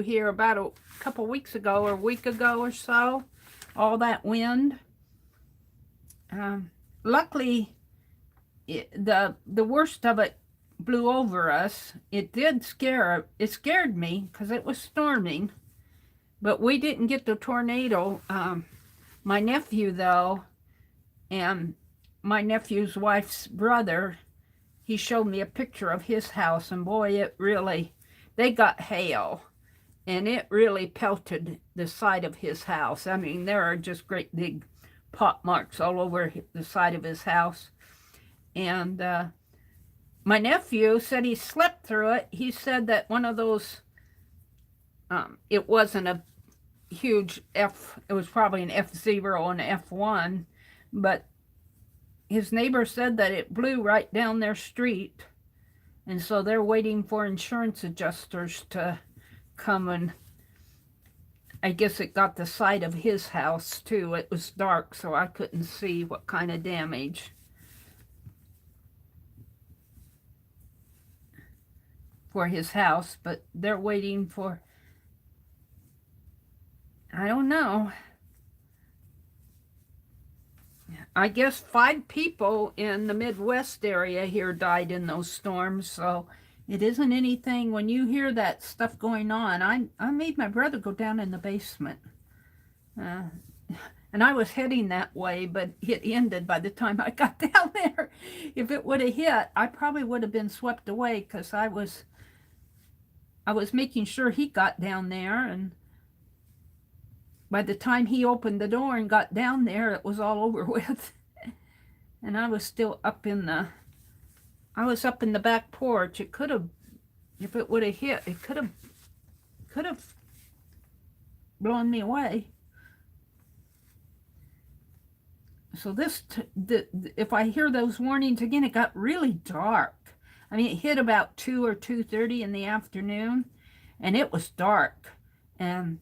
here about a couple weeks ago or a week ago or so, all that wind, luckily the worst of it blew over us. It scared me because it was storming, but we didn't get the tornado. My nephew, though, and my nephew's wife's brother, he showed me a picture of his house, and boy, they got hail, and it really pelted the side of his house. I mean, there are just great big pot marks all over the side of his house. And my nephew said he slept through it. He said that one of those, it wasn't a huge it was probably an F0 and an F1, but his neighbor said that it blew right down their street. And so they're waiting for insurance adjusters to come, and I guess it got the side of his house too. It was dark, so I couldn't see what kind of damage. For his house, but they're waiting for, I don't know. I guess 5 people in the Midwest area here died in those storms, so it isn't anything. When you hear that stuff going on, I made my brother go down in the basement. And I was heading that way, but it ended by the time I got down there. If it would have hit, I probably would have been swept away, because I was making sure he got down there, and by the time he opened the door and got down there, it was all over with. And I was still up in the back porch. It could have, if it would have hit, it could have blown me away. So if I hear those warnings again, it got really dark. I mean, it hit about 2 or 2:30 in the afternoon, and it was dark, and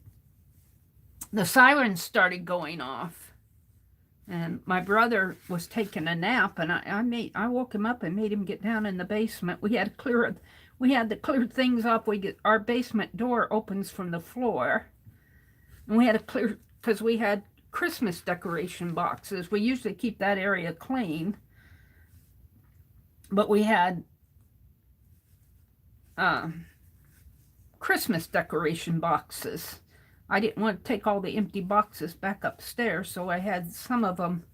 the sirens started going off, and my brother was taking a nap, and I woke him up and made him get down in the basement. We had to clear things up. Our basement door opens from the floor, and we had to clear, because we had Christmas decoration boxes. We usually keep that area clean, but we had Christmas decoration boxes. I didn't want to take all the empty boxes back upstairs, so I had some of them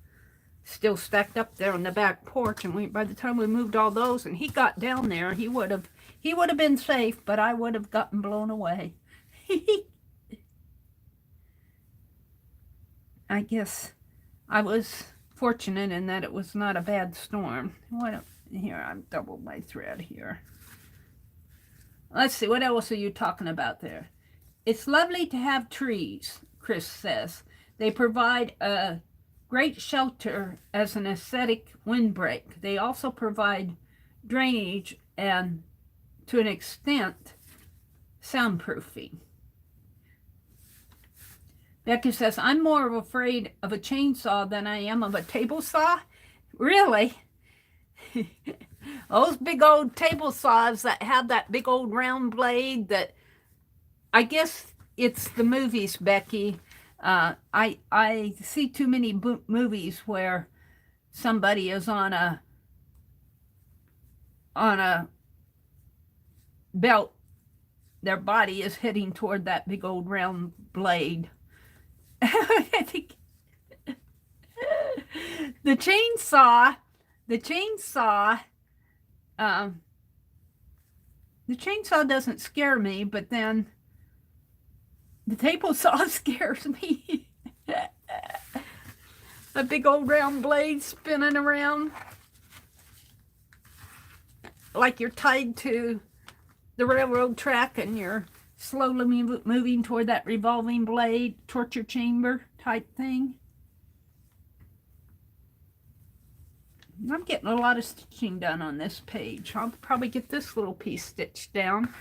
still stacked up there on the back porch. And by the time we moved all those, and he got down there, he would have been safe, but I would have gotten blown away. I guess I was fortunate in that it was not a bad storm. Here, I've doubled my thread here. Let's see, what else are you talking about there? It's lovely to have trees, Chris says. They provide a great shelter as an aesthetic windbreak. They also provide drainage and, to an extent, soundproofing. Becky says, I'm more afraid of a chainsaw than I am of a table saw. Really? Those big old table saws that have that big old round blade that, I guess it's the movies, Becky. I see too many movies where somebody is on a belt. Their body is heading toward that big old round blade. I think the chainsaw doesn't scare me, but then the table saw scares me. A big old round blade spinning around like you're tied to the railroad track and you're slowly moving toward that revolving blade, torture chamber type thing. I'm getting a lot of stitching done on this page. I'll probably get this little piece stitched down.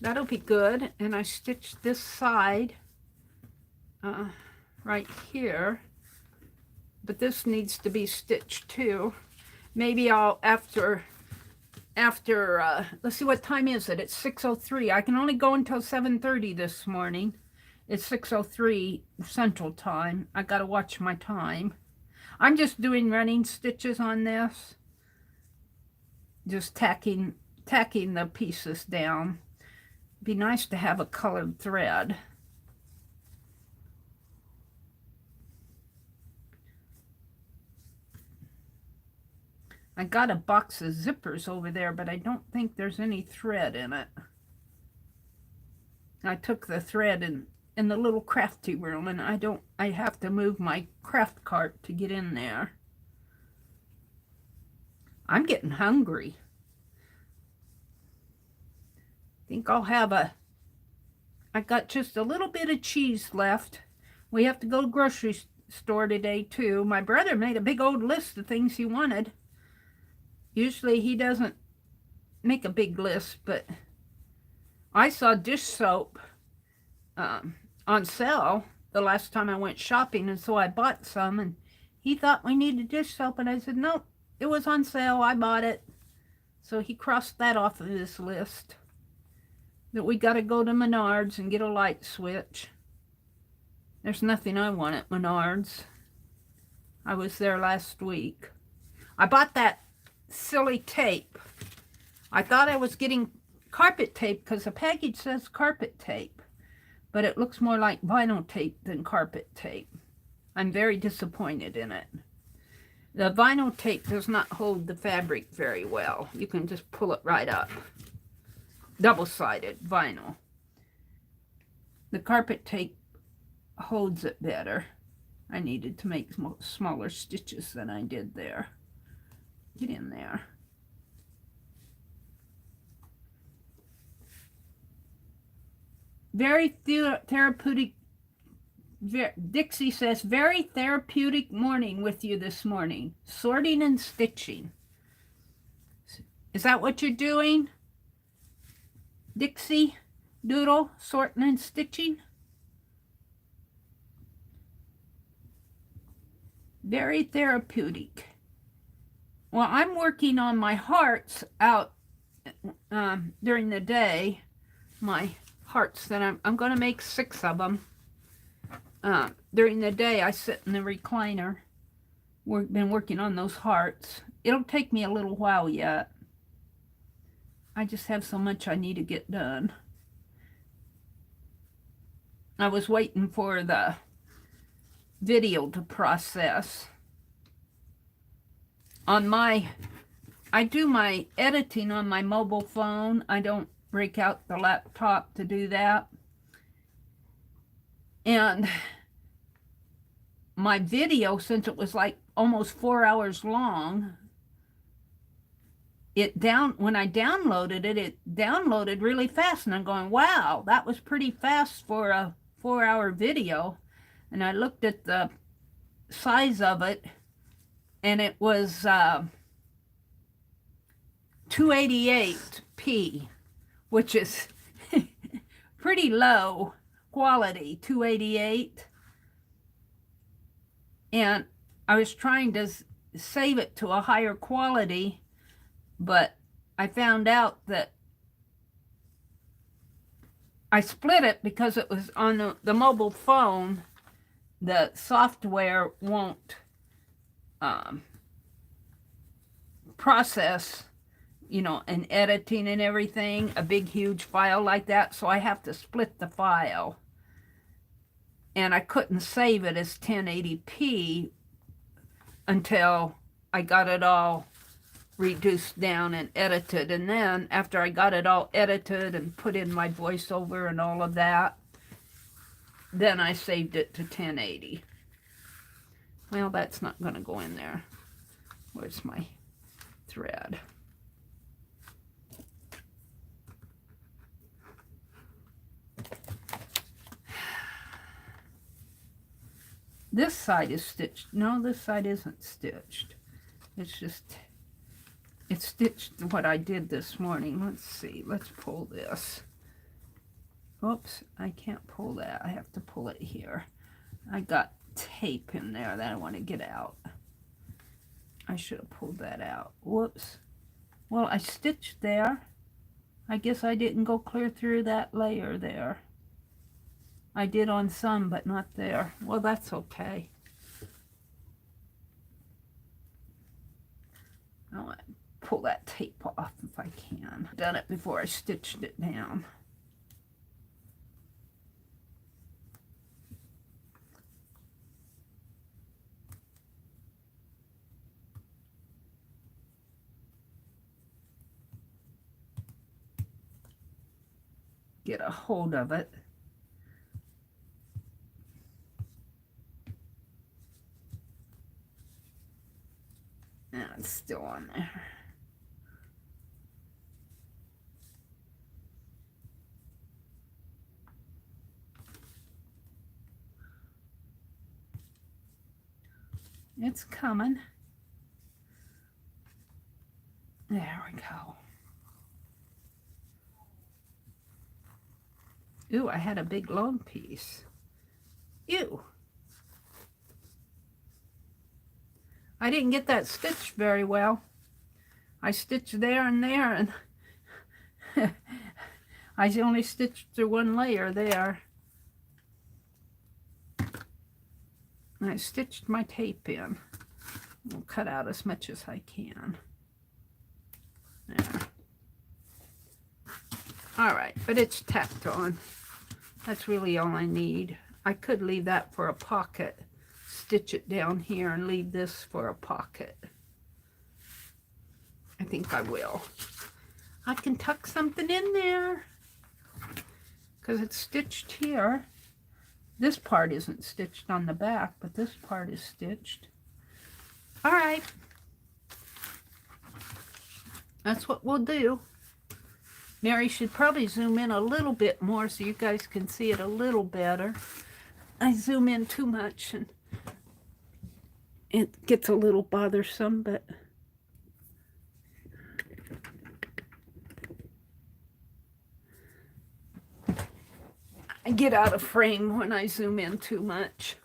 That'll be good. And I stitched this side right here. But this needs to be stitched too. Maybe I'll, after let's see, what time is it? It's 6:03. I can only go until 7:30 this morning. It's 6:03 Central Time. I gotta watch my time. I'm just doing running stitches on this. Just tacking the pieces down. Be nice to have a colored thread. I got a box of zippers over there, but I don't think there's any thread in it. I took the thread in the little crafty room, and I have to move my craft cart to get in there. I'm getting hungry. I think I'll have I got just a little bit of cheese left. We have to go to the grocery store today too. My brother made a big old list of things he wanted. Usually he doesn't make a big list, but I saw dish soap on sale the last time I went shopping, and so I bought some, and he thought we needed dish soap, and I said, nope, it was on sale, I bought it. So he crossed that off of his list. That we got to go to Menards and get a light switch. There's nothing I want at Menards. I was there last week. I bought that silly tape. I thought I was getting carpet tape because the package says carpet tape, but it looks more like vinyl tape than carpet tape. I'm very disappointed in it. The vinyl tape does not hold the fabric very well. You can just pull it right up. Double-sided vinyl. The carpet tape holds it better. I needed to make smaller stitches than I did there. Get in there. Very therapeutic. Dixie says, very therapeutic morning with you this morning. Sorting and stitching. Is that what you're doing? Dixie Doodle, sorting and stitching? Very therapeutic. Well, I'm working on my hearts out during the day. My hearts that I'm going to make 6 of them. During the day, I sit in the recliner been working on those hearts. It'll take me a little while yet. I just have so much I need to get done. I was waiting for the video to process. I do my editing on my mobile phone. I don't break out the laptop to do that. And my video, since it was like almost 4 hours long, when I downloaded it, it downloaded really fast. And I'm going, wow, that was pretty fast for a 4-hour video. And I looked at the size of it, and it was 288p, which is pretty low quality, 288. And I was trying to save it to a higher quality, but I found out that I split it because it was on the mobile phone. The software won't process, you know, and editing and everything, a big huge file like that, so I have to split the file. And I couldn't save it as 1080p until I got it all reduced down and edited. And then after I got it all edited and put in my voiceover and all of that, then I saved it to 1080. Well, that's not going to go in there. Where's my thread? This side is stitched. No, this side isn't stitched. It's stitched what I did this morning. Let's see. Let's pull this. Oops, I can't pull that. I have to pull it here. I got tape in there that I want to get out. I should have pulled that out. Whoops. Well, I stitched there. I guess I didn't go clear through that layer there. I did on some, but not there. Well, that's okay. I want to pull that tape off if I can. I've done it before I stitched it down. Get a hold of it. And it's still on there. It's coming. There we go. Ooh, I had a big long piece. Ew. I didn't get that stitched very well. I stitched there, and I only stitched through one layer there. And I stitched my tape in. I'll cut out as much as I can. There. All right, but it's tacked on. That's really all I need. I could leave that for a pocket. Stitch it down here and leave this for a pocket. I think I will. I can tuck something in there because it's stitched here. This part isn't stitched on the back, but this part is stitched. All right. That's what we'll do. Mary should probably zoom in a little bit more so you guys can see it a little better. I zoom in too much and it gets a little bothersome, but I get out of frame when I zoom in too much.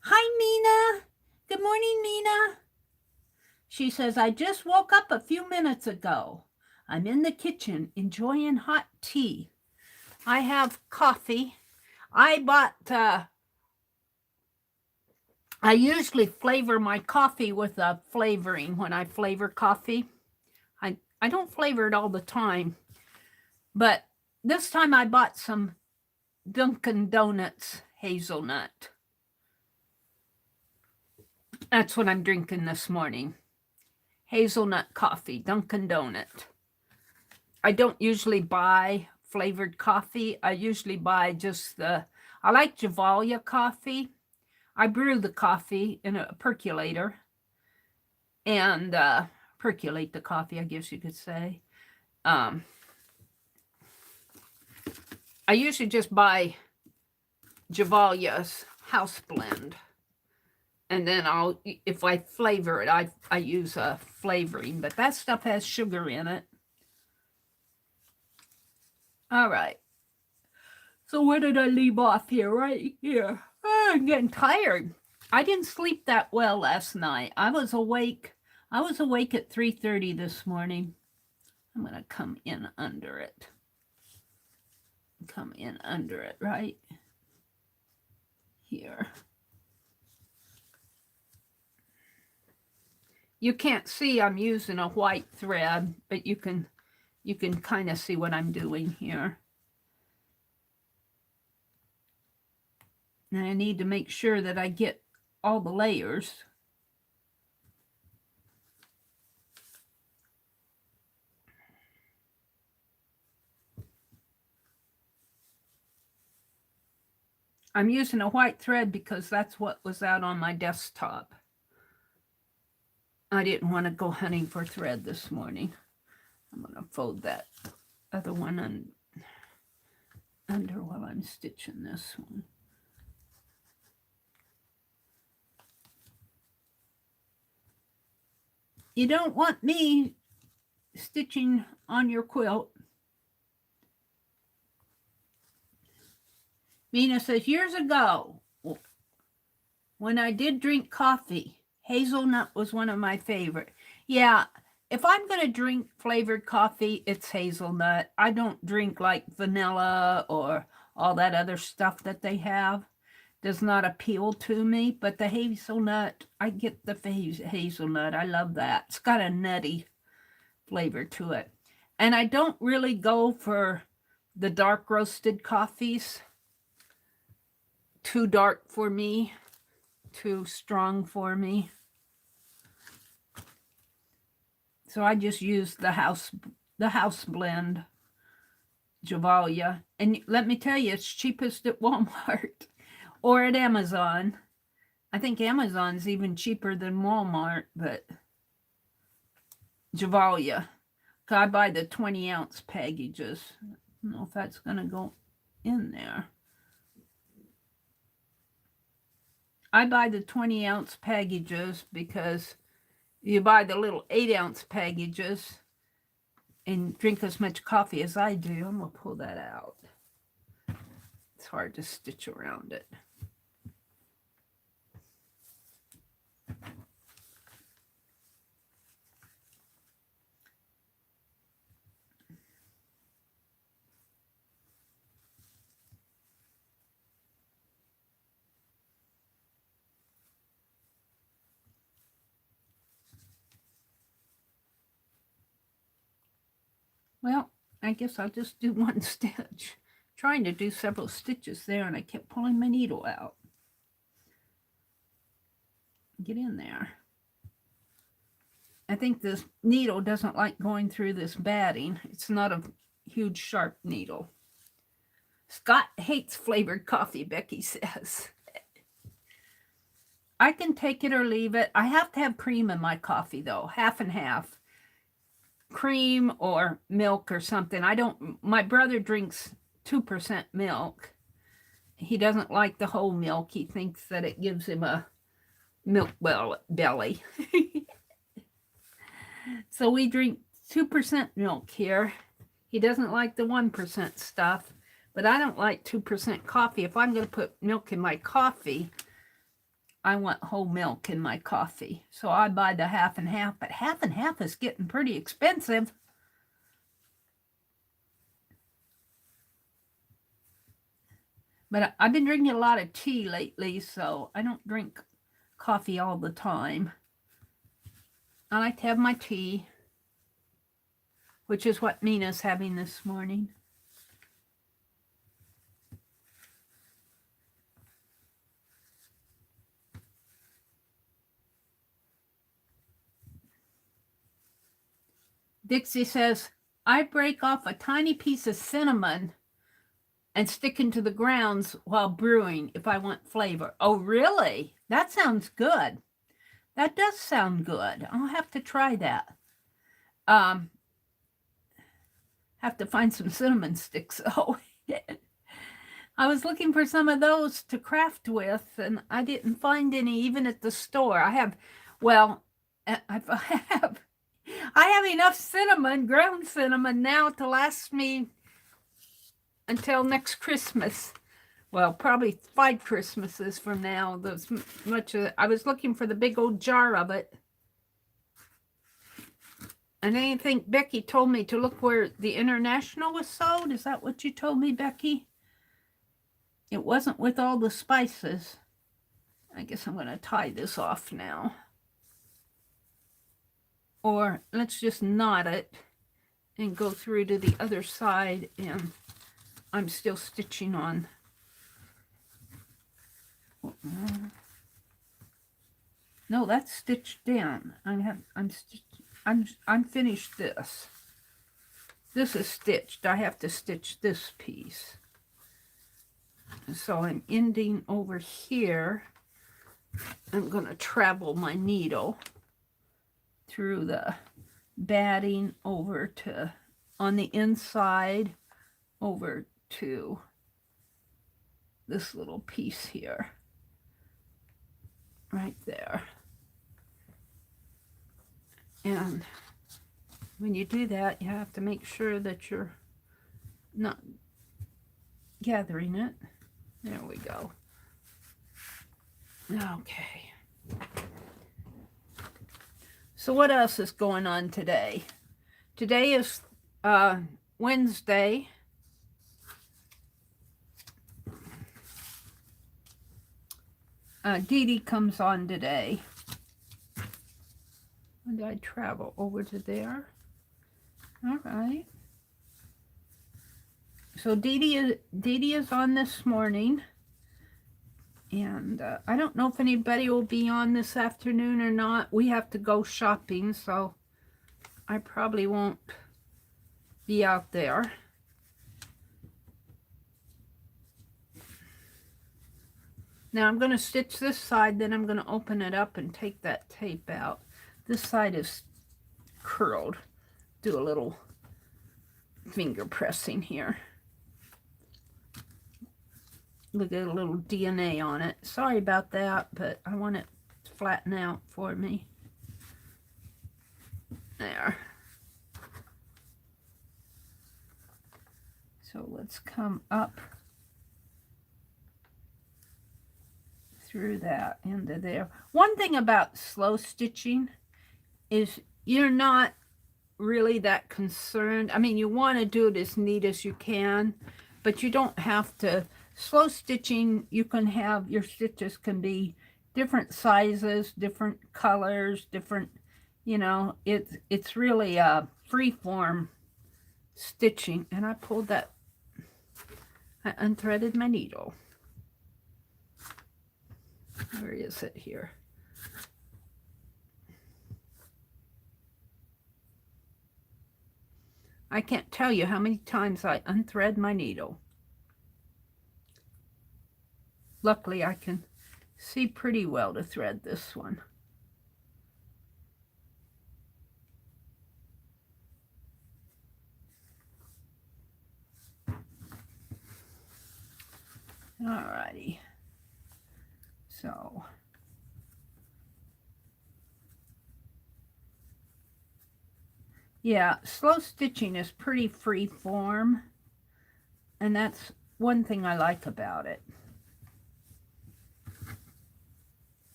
Hi, Nina. Good morning, Nina. She says, I just woke up a few minutes ago. I'm in the kitchen enjoying hot tea. I have coffee. I bought I usually flavor my coffee with a flavoring when I flavor coffee. I don't flavor it all the time, but this time I bought some Dunkin' Donuts hazelnut. That's what I'm drinking this morning. Hazelnut coffee, Dunkin' Donut. I don't usually buy flavored coffee. I usually buy just I like Javalia coffee. I brew the coffee in a percolator and percolate the coffee, I guess you could say. I usually just buy Javalia's house blend. And then if I flavor it, I use a flavoring, but that stuff has sugar in it. All right. So where did I leave off here? Right here. Oh, I'm getting tired. I didn't sleep that well last night. I was awake at 3:30 this morning. I'm going to come in under it. Come in under it right here. You can't see I'm using a white thread, but you can kind of see what I'm doing here. And I need to make sure that I get all the layers. I'm using a white thread because that's what was out on my desktop. I didn't want to go hunting for thread this morning. I'm going to fold that other one under while I'm stitching this one. You don't want me stitching on your quilt. Mina says, years ago, when I did drink coffee, hazelnut was one of my favorite. Yeah, if I'm going to drink flavored coffee, it's hazelnut. I don't drink like vanilla or all that other stuff that they have. Does not appeal to me, but the hazelnut, I get the hazelnut. I love that. It's got a nutty flavor to it. And I don't really go for the dark roasted coffees. Too dark for me, too strong for me. So I just use the house blend Javalia. And let me tell you, it's cheapest at Walmart or at Amazon. I think Amazon's even cheaper than Walmart, but Javalia. I buy the 20-ounce packages. I don't know if that's going to go in there. I buy the 20-ounce packages because you buy the little 8-ounce packages and drink as much coffee as I do. I'm going to pull that out. It's hard to stitch around it. Well, I guess I'll just do one stitch. Trying to do several stitches there, and I kept pulling my needle out. Get in there. I think this needle doesn't like going through this batting. It's not a huge, sharp needle. Scott hates flavored coffee, Becky says. I can take it or leave it. I have to have cream in my coffee, though, half and half. Cream or milk or something. My brother drinks 2% milk. He doesn't like the whole milk. He thinks that it gives him a milk belly. So we drink 2% milk here. He doesn't like the 1% stuff, but I don't like 2% coffee. If I'm going to put milk in my coffee, I want whole milk in my coffee. So I buy the half and half, but half and half is getting pretty expensive. But I've been drinking a lot of tea lately, so I don't drink coffee all the time. I like to have my tea, which is what Mina's having this morning. Dixie says, I break off a tiny piece of cinnamon and stick into the grounds while brewing if I want flavor. Oh, really? That sounds good. That does sound good. I'll have to try that. Have to find some cinnamon sticks, though. I was looking for some of those to craft with, and I didn't find any even at the store. I have enough cinnamon, ground cinnamon now to last me until next Christmas. Well, probably 5 Christmases from now. There's much of it. I was looking for the big old jar of it. And I think Becky told me to look where the International was sold. Is that what you told me, Becky? It wasn't with all the spices. I guess I'm going to tie this off now. Or let's just knot it and go through to the other side, and I'm still stitching on. No, that's stitched down. I'm finished this. This is stitched. I have to stitch this piece. So I'm ending over here. I'm going to travel my needle through the batting over to, on the inside, over to this little piece here. Right there. And when you do that, you have to make sure that you're not gathering it. There we go. Okay. So what else is going on today? Today is Wednesday. Dee Dee comes on today. When did I travel over to there? All right. So Dee Dee is on this morning. And I don't know if anybody will be on this afternoon or not. We have to go shopping, so I probably won't be out there. Now I'm going to stitch this side, then I'm going to open it up and take that tape out. This side is curled. Do a little finger pressing here. Look at a little DNA on it. Sorry about that, but I want it to flatten out for me. There. So let's come up through that into there. One thing about slow stitching is you're not really that concerned. I mean, you want to do it as neat as you can, but you don't have to. Slow stitching, you can have, your stitches can be different sizes, different colors, different, you know, it's really a free form stitching. And I pulled that, I unthreaded my needle. Where is it here? I can't tell you how many times I unthread my needle. Luckily, I can see pretty well to thread this one. Alrighty. So, yeah, slow stitching is pretty free form, and that's one thing I like about it.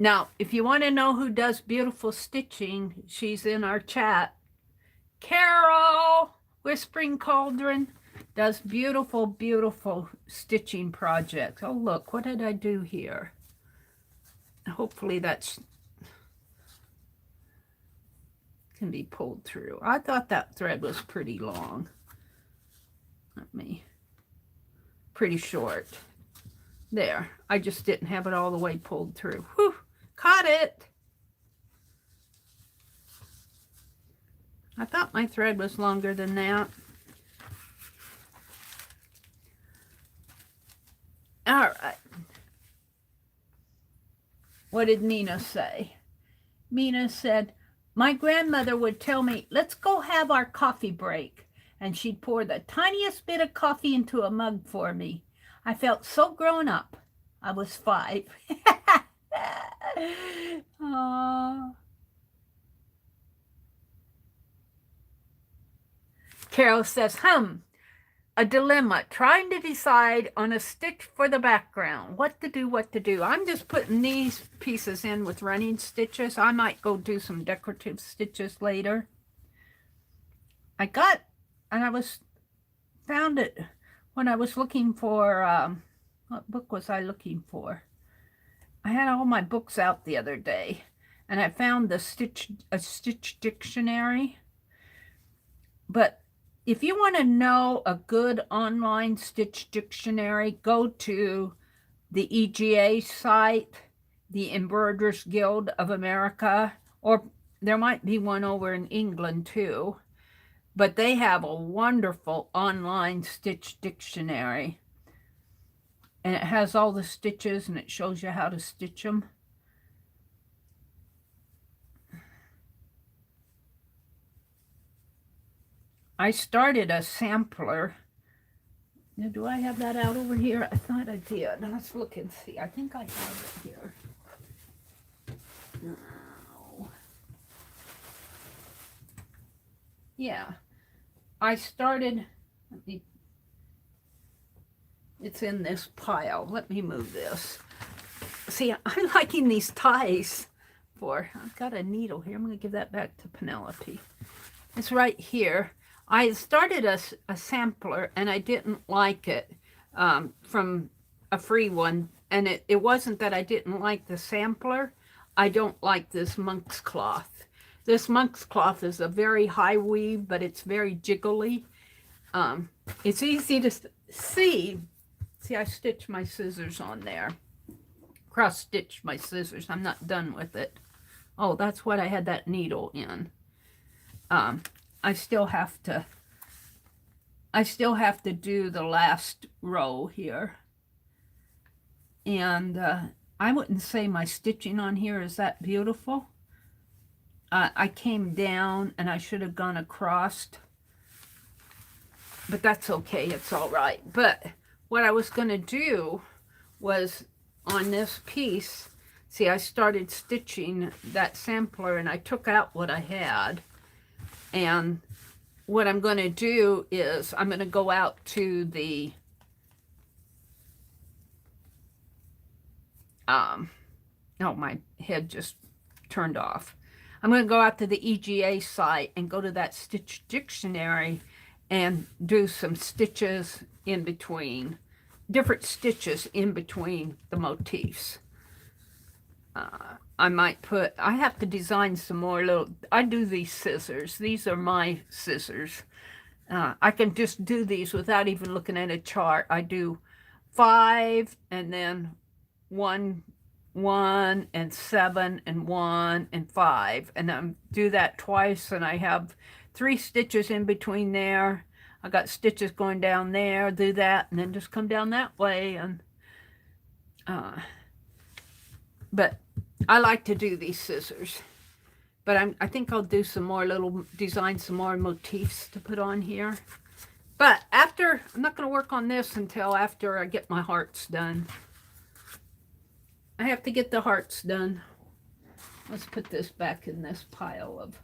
Now, if you want to know who does beautiful stitching, she's in our chat. Carol, Whispering Cauldron. Does beautiful, beautiful stitching projects. Oh, look, what did I do here? Hopefully that's can be pulled through. I thought that thread was pretty long. Pretty short. There. I just didn't have it all the way pulled through. Whew, caught it. I thought my thread was longer than that. All right. What did Mina say? Mina said, my grandmother would tell me, let's go have our coffee break. And she'd pour the tiniest bit of coffee into a mug for me. I felt so grown up. I was 5. Aww. Carol says, a dilemma, trying to decide on a stitch for the background. What to do. I'm just putting these pieces in with running stitches. I might go do some decorative stitches later. Found it when I was looking for, what book was I looking for? I had all my books out the other day, and I found a stitch dictionary. But if you want to know a good online stitch dictionary, go to the EGA site, the Embroiderers Guild of America, or there might be one over in England too. But they have a wonderful online stitch dictionary. And it has all the stitches and it shows you how to stitch them. I started a sampler. Now, do I have that out over here? I thought I did. Now, let's look and see. I think I have it here. No. Yeah. I started, it's in this pile. Let me move this. See, I'm liking these ties I've got a needle here. I'm going to give that back to Penelope. It's right here. I started a sampler and I didn't like it from a free one. And it wasn't that I didn't like the sampler. I don't like this monk's cloth. This monk's cloth is a very high weave, but it's very jiggly. It's easy to see. See, I stitched my scissors on there. Cross-stitched my scissors. I'm not done with it. Oh, that's what I had that needle in. I still have to do the last row here. And I wouldn't say my stitching on here is that beautiful. I came down and I should have gone across, but that's okay, it's all right. But what I was going to do was on this piece, see, I started stitching that sampler and I took out what I had. And what I'm going to do is I'm going to go out to the oh, my head just turned off. I'm going to go out to the EGA site and go to that stitch dictionary and do some stitches in between, different stitches in between the motifs. I have to design some more I do these scissors. These are my scissors. I can just do these without even looking at a chart. I do 5 and then 1, 1 and 7 and 1 and 5, and I do that twice, and I have 3 stitches in between there. I got stitches going down there, do that, and then just come down that way. And but I like to do these scissors. But I think I'll do some more design some more motifs to put on here. But I'm not going to work on this until after I get my hearts done. I have to get the hearts done. Let's put this back in this pile of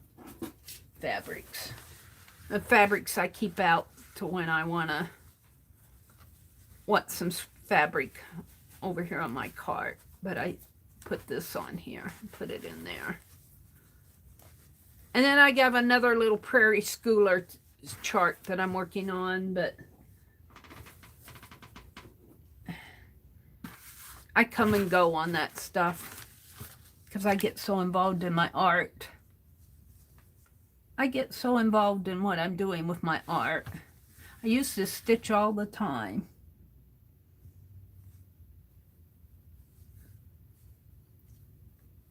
fabrics. The fabrics I keep out to when I want some fabric over here on my cart. But I put this on here, put it in there. And then I have another little prairie schooler chart that I'm working on, but I come and go on that stuff because I get so involved in my art. I get so involved in what I'm doing with my art. I used to stitch all the time.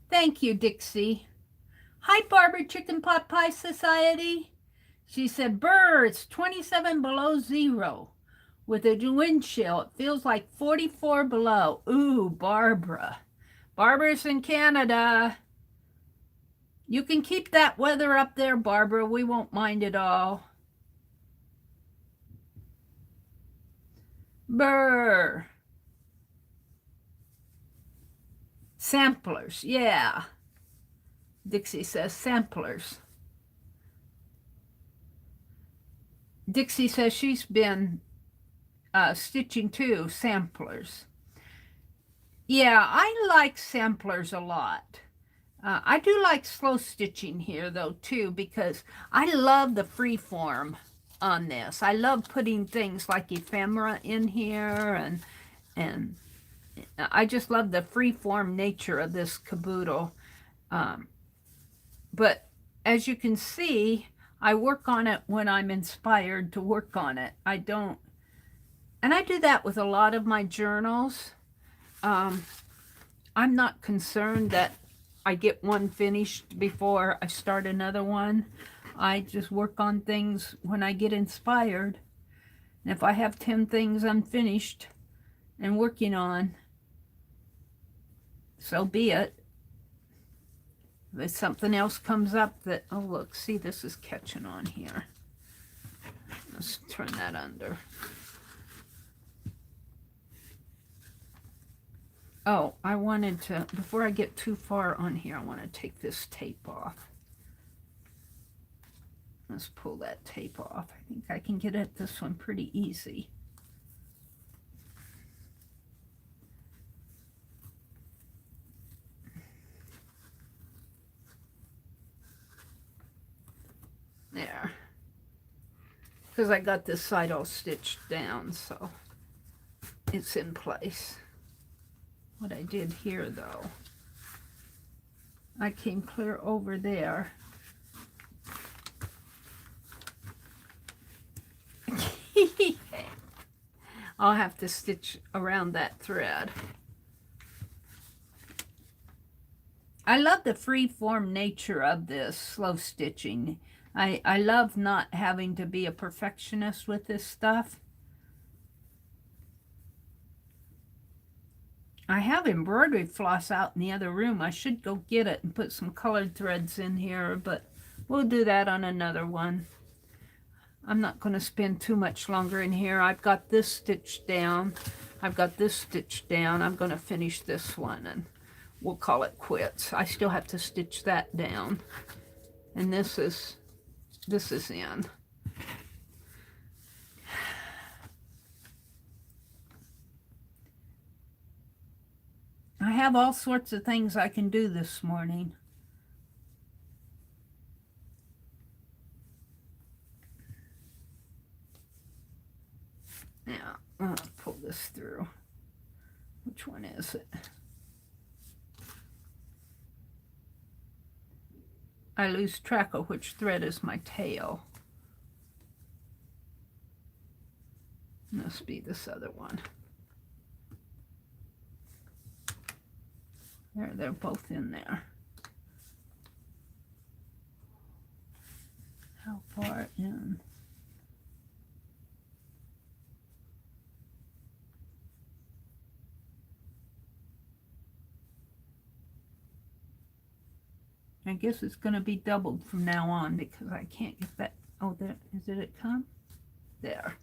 Thank you, Dixie. Hi, Barbara Chicken Pot Pie Society. She said, "Brr, it's 27 below zero. With a wind chill, it feels like 44 below. Ooh, Barbara. Barbara's in Canada. You can keep that weather up there, Barbara. We won't mind at all." Brr. Samplers, yeah. Dixie says samplers. Dixie says she's been stitching too, samplers. Yeah, I like samplers a lot. I do like slow stitching here though too, because I love the free form on this. I love putting things like ephemera in here, and I just love the free form nature of this caboodle. But as you can see, I work on it when I'm inspired to work on it. I don't, and I do that with a lot of my journals. I'm not concerned that I get one finished before I start another one. I just work on things when I get inspired. And if I have 10 things unfinished and working on, so be it. If something else comes up that, oh look, see, this is catching on here. Let's turn that under. Oh, I wanted to, before I get too far on here, I want to take this tape off. Let's pull that tape off. I think I can get at this one pretty easy. There. Because I got this side all stitched down, so it's in place. What I did here, though, I came clear over there. I'll have to stitch around that thread. I love the free form nature of this slow stitching. I love not having to be a perfectionist with this stuff. I have embroidery floss out in the other room. I should go get it and put some colored threads in here, but we'll do that on another one. I'm not going to spend too much longer in here. I've got this stitched down. I've got this stitched down. I'm going to finish this one and we'll call it quits. I still have to stitch that down. And this is in. I have all sorts of things I can do this morning. Now, I'll pull this through. Which one is it? I lose track of which thread is my tail. Must be this other one. There, they're both in there. How far in? I guess it's going to be doubled from now on because I can't get that. Oh, there, did it come? There.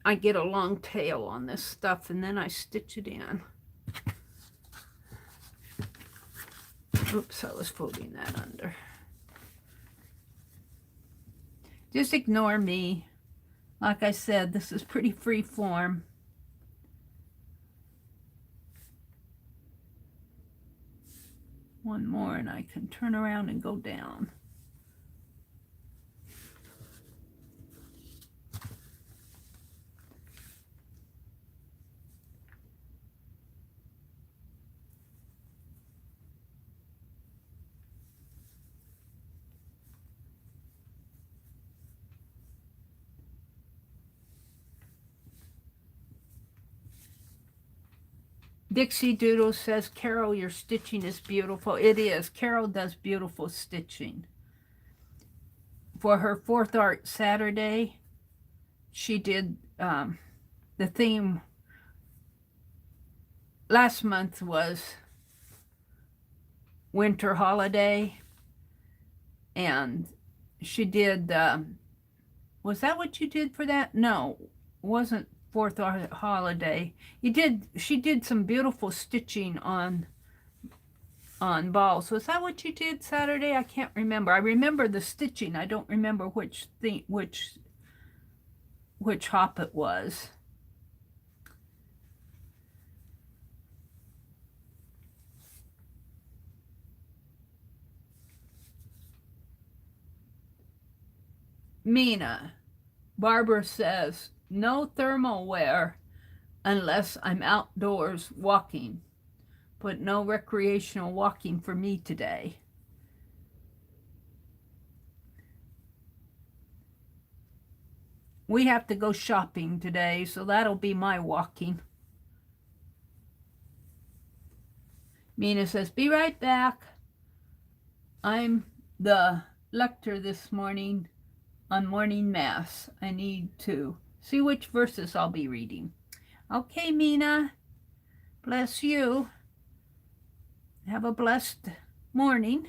I get a long tail on this stuff and then I stitch it in. Oops, I was folding that under. Just ignore me. Like I said, this is pretty free form. One more and I can turn around and go down. Dixie Doodle says, Carol, your stitching is beautiful. It is. Carol does beautiful stitching. For her 4th Art Saturday, she did the theme last month was winter holiday, and she did, was that what you did for that? No, it wasn't 4th Art holiday. She did some beautiful stitching on balls. Was that what you did Saturday? I can't remember. I remember the stitching. I don't remember which hop it was. Mina, Barbara says, no thermal wear unless I'm outdoors walking, but no recreational walking for me today. We have to go shopping today, so that'll be my walking. Mina says, be right back. I'm the lector this morning on morning mass. I need to see which verses I'll be reading. Okay, Mina. Bless you. Have a blessed morning.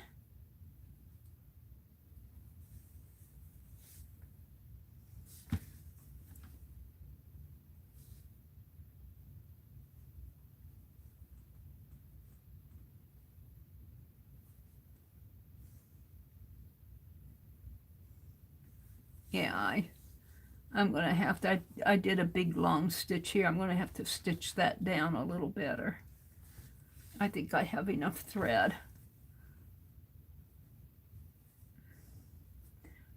Yeah, I'm going to have to, I did a big long stitch here. I'm going to have to stitch that down a little better. I think I have enough thread.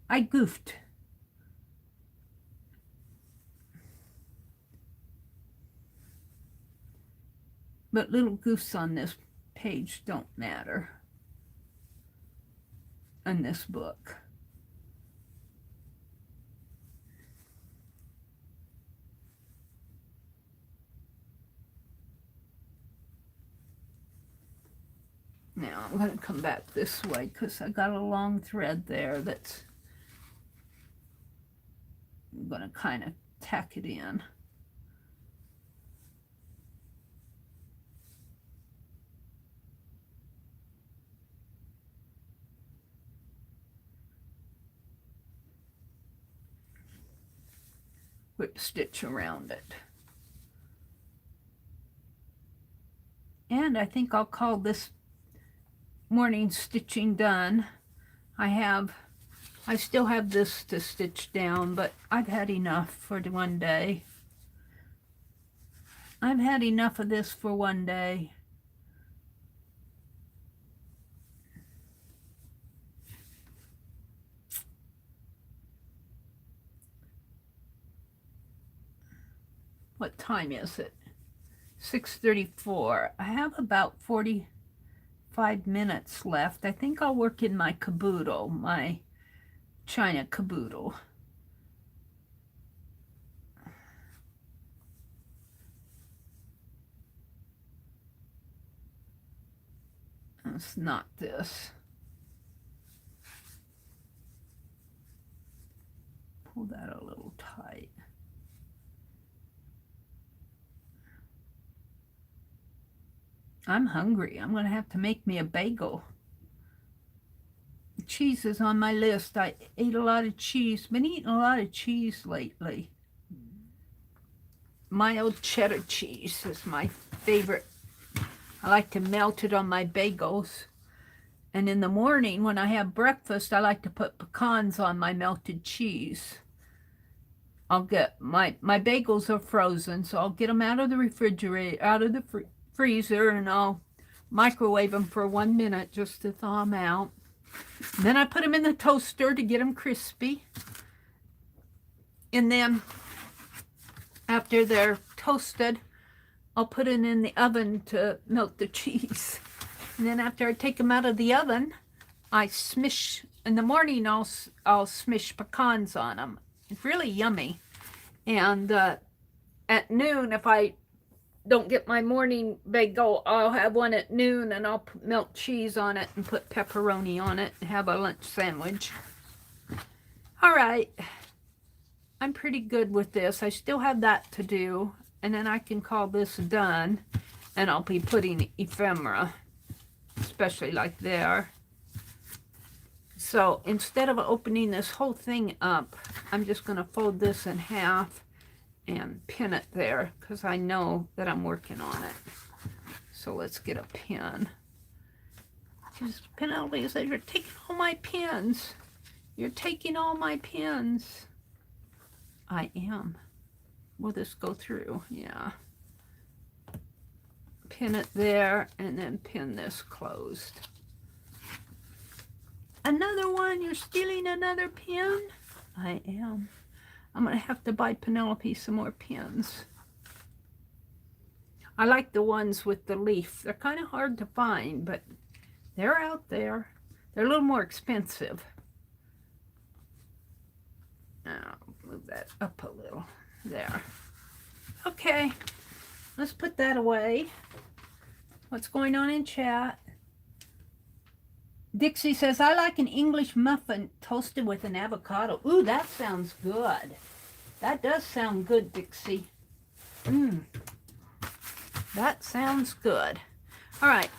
I goofed. But little goofs on this page don't matter in this book. Now I'm going to come back this way because I got a long thread there that's I'm going to kind of tack it in. Whip stitch around it. And I think I'll call this morning stitching done. I still have this to stitch down, but I've had enough for one day. I've had enough of this for one day. What time is it? 6:34. I have about 45 minutes left. I think I'll work in my caboodle, my China caboodle. It's not this. Pull that a little tight. I'm hungry. I'm going to have to make me a bagel. Cheese is on my list. I ate a lot of cheese. Been eating a lot of cheese lately. Mild cheddar cheese is my favorite. I like to melt it on my bagels. And in the morning when I have breakfast, I like to put pecans on my melted cheese. I'll get my bagels are frozen, so I'll get them out of the refrigerator, out of the freezer, and I'll microwave them for 1 minute just to thaw them out. Then I put them in the toaster to get them crispy. And then after they're toasted, I'll put it in the oven to melt the cheese. And then after I take them out of the oven, I smish, in the morning I'll smish pecans on them. It's really yummy. And at noon, if I don't get my morning bagel, I'll have one at noon and I'll melt cheese on it and put pepperoni on it and have a lunch sandwich. All right. I'm pretty good with this. I still have that to do, and then I can call this done, and I'll be putting ephemera, especially like there. So instead of opening this whole thing up, I'm just going to fold this in half and pin it there because I know that I'm working on it. So let's get a pin. Because Penelope says, you're taking all my pins. You're taking all my pins. I am. Will this go through? Yeah. Pin it there and then pin this closed. Another one? You're stealing another pin? I am. I'm going to have to buy Penelope some more pins. I like the ones with the leaf. They're kind of hard to find, but they're out there. They're a little more expensive. I'll move that up a little. There. Okay. Let's put that away. What's going on in chat? Dixie says, I like an English muffin toasted with an avocado. Ooh, that sounds good. That does sound good, Dixie. That sounds good. All right,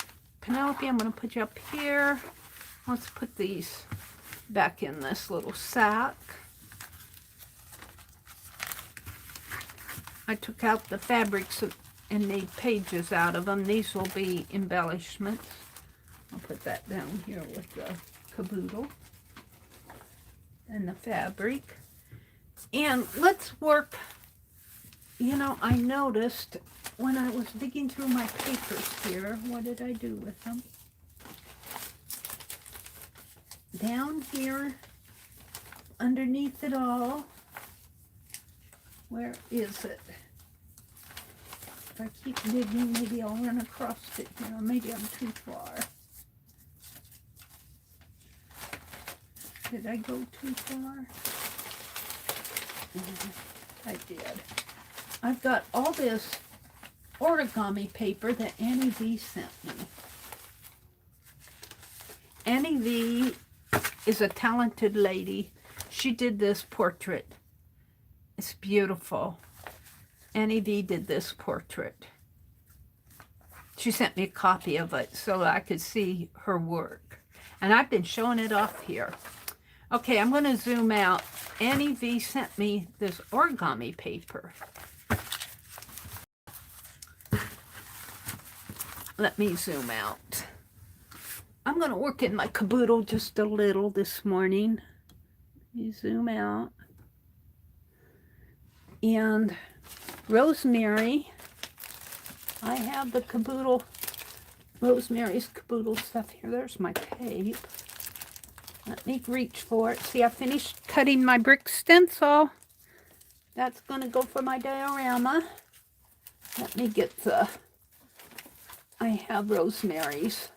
Penelope, I'm going to put you up here. Let's put these back in this little sack. I took out the fabrics and made pages out of them. These will be embellishments. I'll put that down here with the caboodle and the fabric. And let's work, you know, I noticed when I was digging through my papers here, what did I do with them? Down here, underneath it all, where is it? If I keep digging, maybe I'll run across it here. Maybe I'm too far. Did I go too far? I did. I've got all this origami paper that Annie V sent me. Annie V is a talented lady. She did this portrait. It's beautiful. Annie V did this portrait. She sent me a copy of it so I could see her work. And I've been showing it off here. Okay, I'm going to zoom out. Annie V sent me this origami paper. Let me zoom out. I'm going to work in my caboodle just a little this morning. Let me zoom out. And Rosemary, I have the caboodle, Rosemary's caboodle stuff here. There's my tape. Let me reach for it. See, I finished cutting my brick stencil. That's going to go for my diorama. Let me get the, I have Rosemary's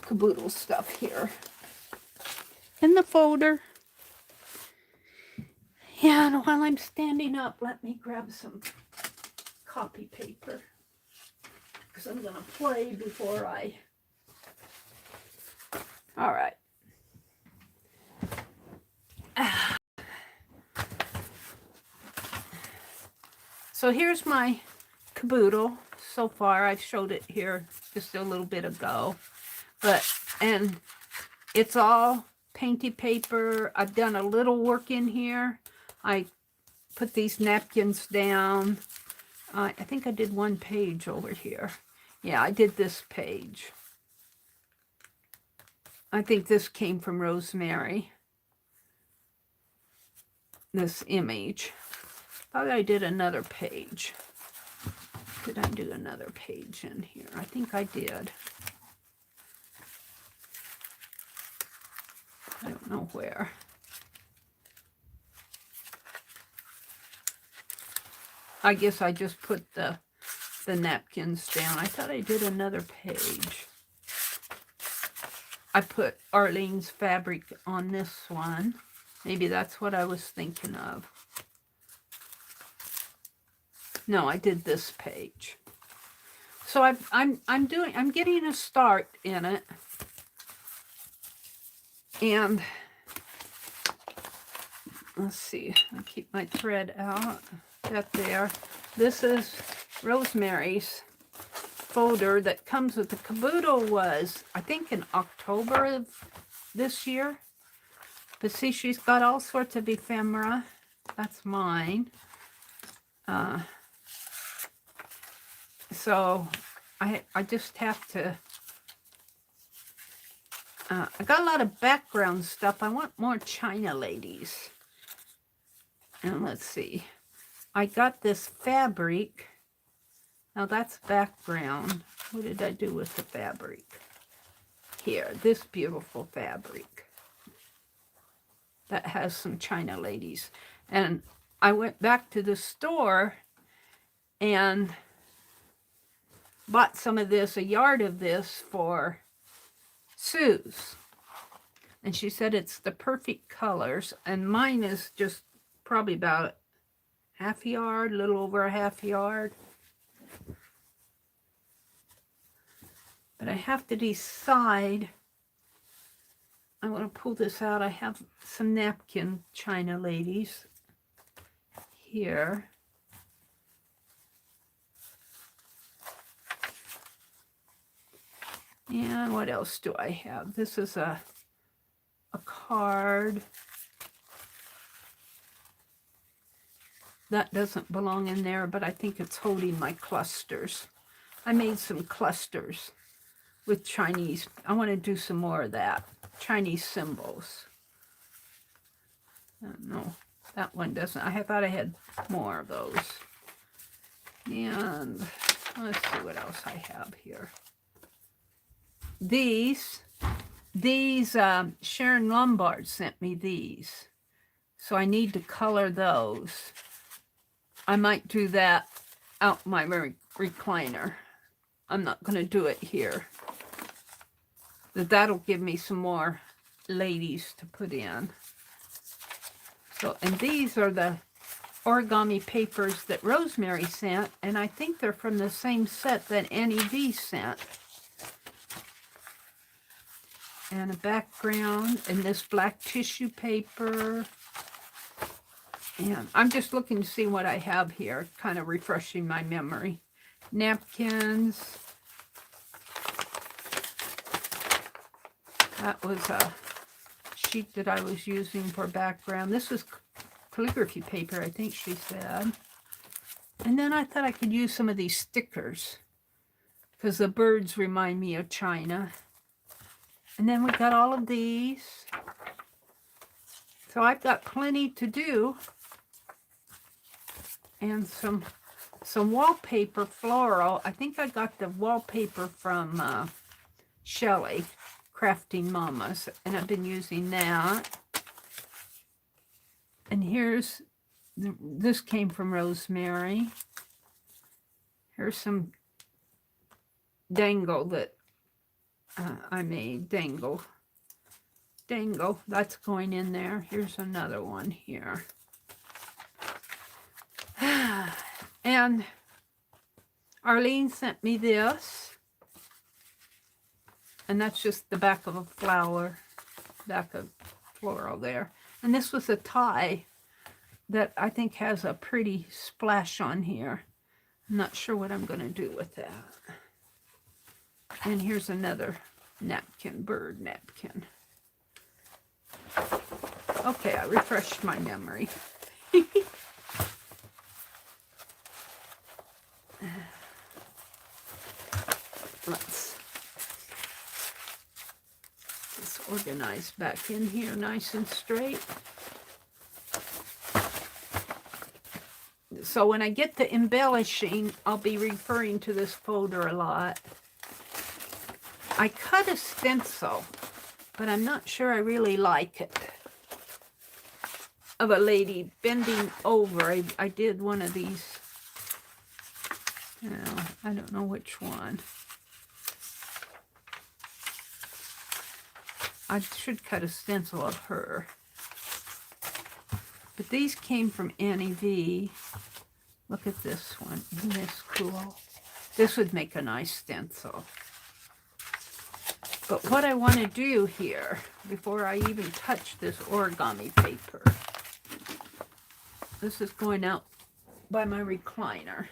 caboodle stuff here in the folder. And while I'm standing up, let me grab some copy paper, because I'm going to play before I... All right. So here's my caboodle. So far, I've showed it here just a little bit ago. And it's all painted paper. I've done a little work in here. I put these napkins down. I think I did one page over here. Yeah, I did this page. I think this came from Rosemary. This image. Thought I did another page. Did I do another page in here? I think I did. I don't know where. I guess I just put the napkins down. I thought I did another page. I put Arlene's fabric on this one. Maybe that's what I was thinking of. No, I did this page. So I'm getting a start in it. And let's see, I'll keep my thread out. That there. This is Rosemary's folder that comes with the caboodle was, I think, in October of this year. But see, she's got all sorts of ephemera. That's mine. So I just have to, I got a lot of background stuff. I want more China ladies. And let's see. I got this fabric. Now that's background. What did I do with the fabric? Here, this beautiful fabric that has some China ladies. And I went back to the store and bought some of this, a yard of this for Sue's. And she said it's the perfect colors. And mine is just probably about half a yard, a little over a half yard. But I have to decide. I want to pull this out. I have some napkin China ladies here. And what else do I have? This is a card. That doesn't belong in there, but I think it's holding my clusters. I made some clusters with Chinese. I want to do some more of that. Chinese symbols. No, that one doesn't. I thought I had more of those. And let's see what else I have here. These Sharon Lombard sent me these. So I need to color those. I might do that out my recliner. I'm not going to do it here. But that'll give me some more ladies to put in. So, and these are the origami papers that Rosemary sent, and I think they're from the same set that Annie V sent. And a background, and this black tissue paper. And I'm just looking to see what I have here, kind of refreshing my memory. Napkins. That was a sheet that I was using for background. This was calligraphy paper, I think she said. And then I thought I could use some of these stickers because the birds remind me of China. And then we got all of these. So I've got plenty to do. And some wallpaper floral. I think I got the wallpaper from Shelley, Crafting Mamas, and I've been using that. And here's, this came from Rosemary. Here's some dangle that I made. Dangle, that's going in there. Here's another one here. And Arlene sent me this. And that's just the back of a flower, back of floral there. And this was a tie that I think has a pretty splash on here. I'm not sure what I'm going to do with that. And here's another napkin, bird napkin. Okay, I refreshed my memory. Let's organize back in here nice and straight. So when I get to embellishing, I'll be referring to this folder a lot. I cut a stencil, but I'm not sure I really like it. Of a lady bending over. I did one of these. I don't know which one. I should cut a stencil of her. But these came from Annie V. Look at this one. Isn't this cool? This would make a nice stencil. But what I want to do here, before I even touch this origami paper, this is going out by my recliner.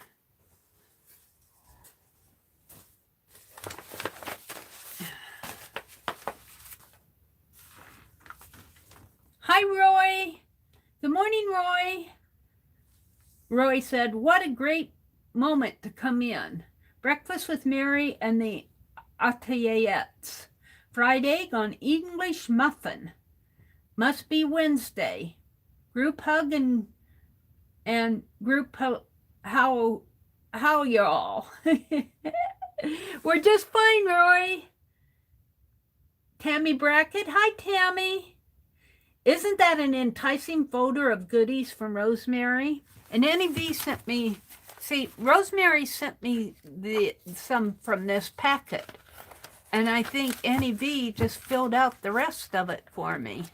Hi, Roy. Good morning, Roy. Roy said, what a great moment to come in. Breakfast with Meri and the Atelierettes. Fried egg on English muffin. Must be Wednesday. Group hug and group how y'all? We're just fine, Roy. Tammy Brackett. Hi, Tammy. Isn't that an enticing folder of goodies from Rosemary? And Annie V sent me, see, Rosemary sent me some from this packet. And I think Annie V just filled out the rest of it for me.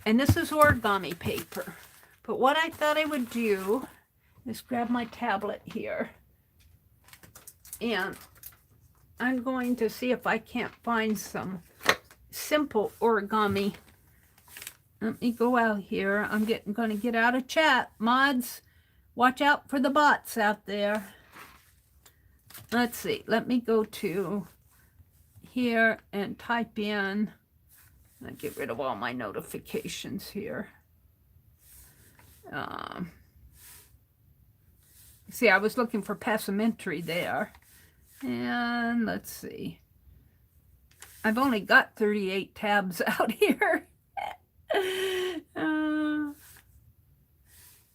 And this is origami paper. But what I thought I would do is grab my tablet here. And I'm going to see if I can't find some simple origami. Let me go out here. I'm going to get out of chat. Mods, watch out for the bots out there. Let's see. Let me go to here and type in. I'll get rid of all my notifications here. See, I was looking for passementary there. And let's see. I've only got 38 tabs out here. Oh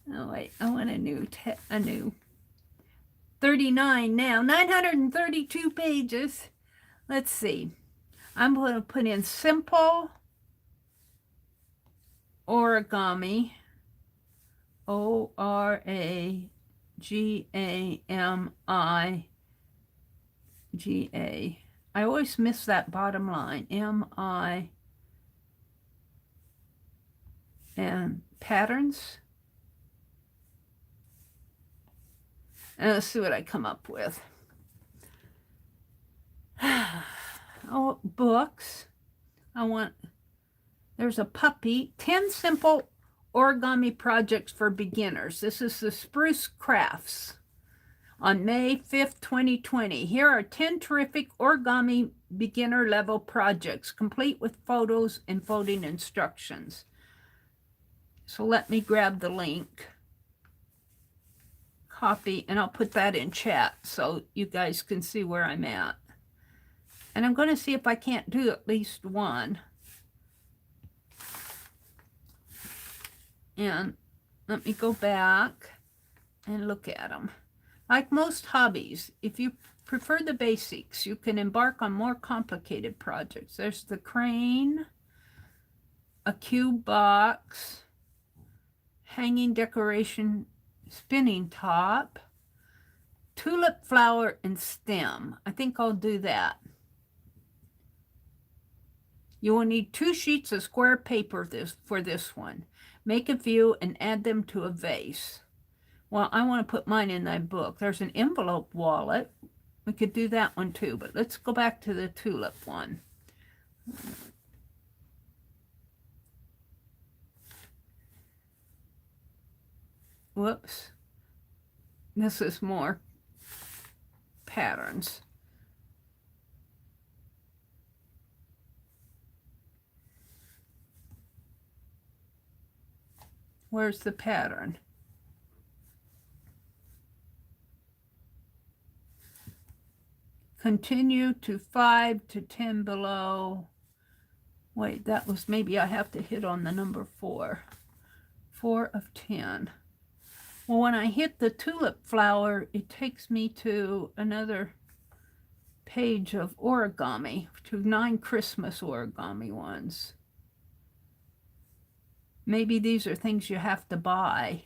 wait, I want a new 39 now. 932 pages. Let's see. I'm going to put in simple origami. ORAGAMIGA. I always miss that bottom line. MI and patterns. And let's see what I come up with. Oh, books. There's a puppy. 10 simple origami projects for beginners. This is the Spruce Crafts on May 5th, 2020. Here are 10 terrific origami beginner level projects, complete with photos and folding instructions. So let me grab the link, copy, and I'll put that in chat so you guys can see where I'm at. And I'm going to see if I can't do at least one. And let me go back and look at them. Like most hobbies, if you prefer the basics, you can embark on more complicated projects. There's the crane, a cube box, hanging decoration, spinning top, tulip flower and stem. I think I'll do that. You will need 2 sheets of square paper for this one. Make a few and add them to a vase. Well, I want to put mine in that book. There's an envelope wallet. We could do that one too, but let's go back to the tulip one. Whoops. This is more patterns. Where's the pattern? Continue to 5 to 10 below. Wait, that was, maybe I have to hit on the number 4. 4 of 10. Well, when I hit the tulip flower, it takes me to another page of origami, to 9 Christmas origami ones. Maybe these are things you have to buy.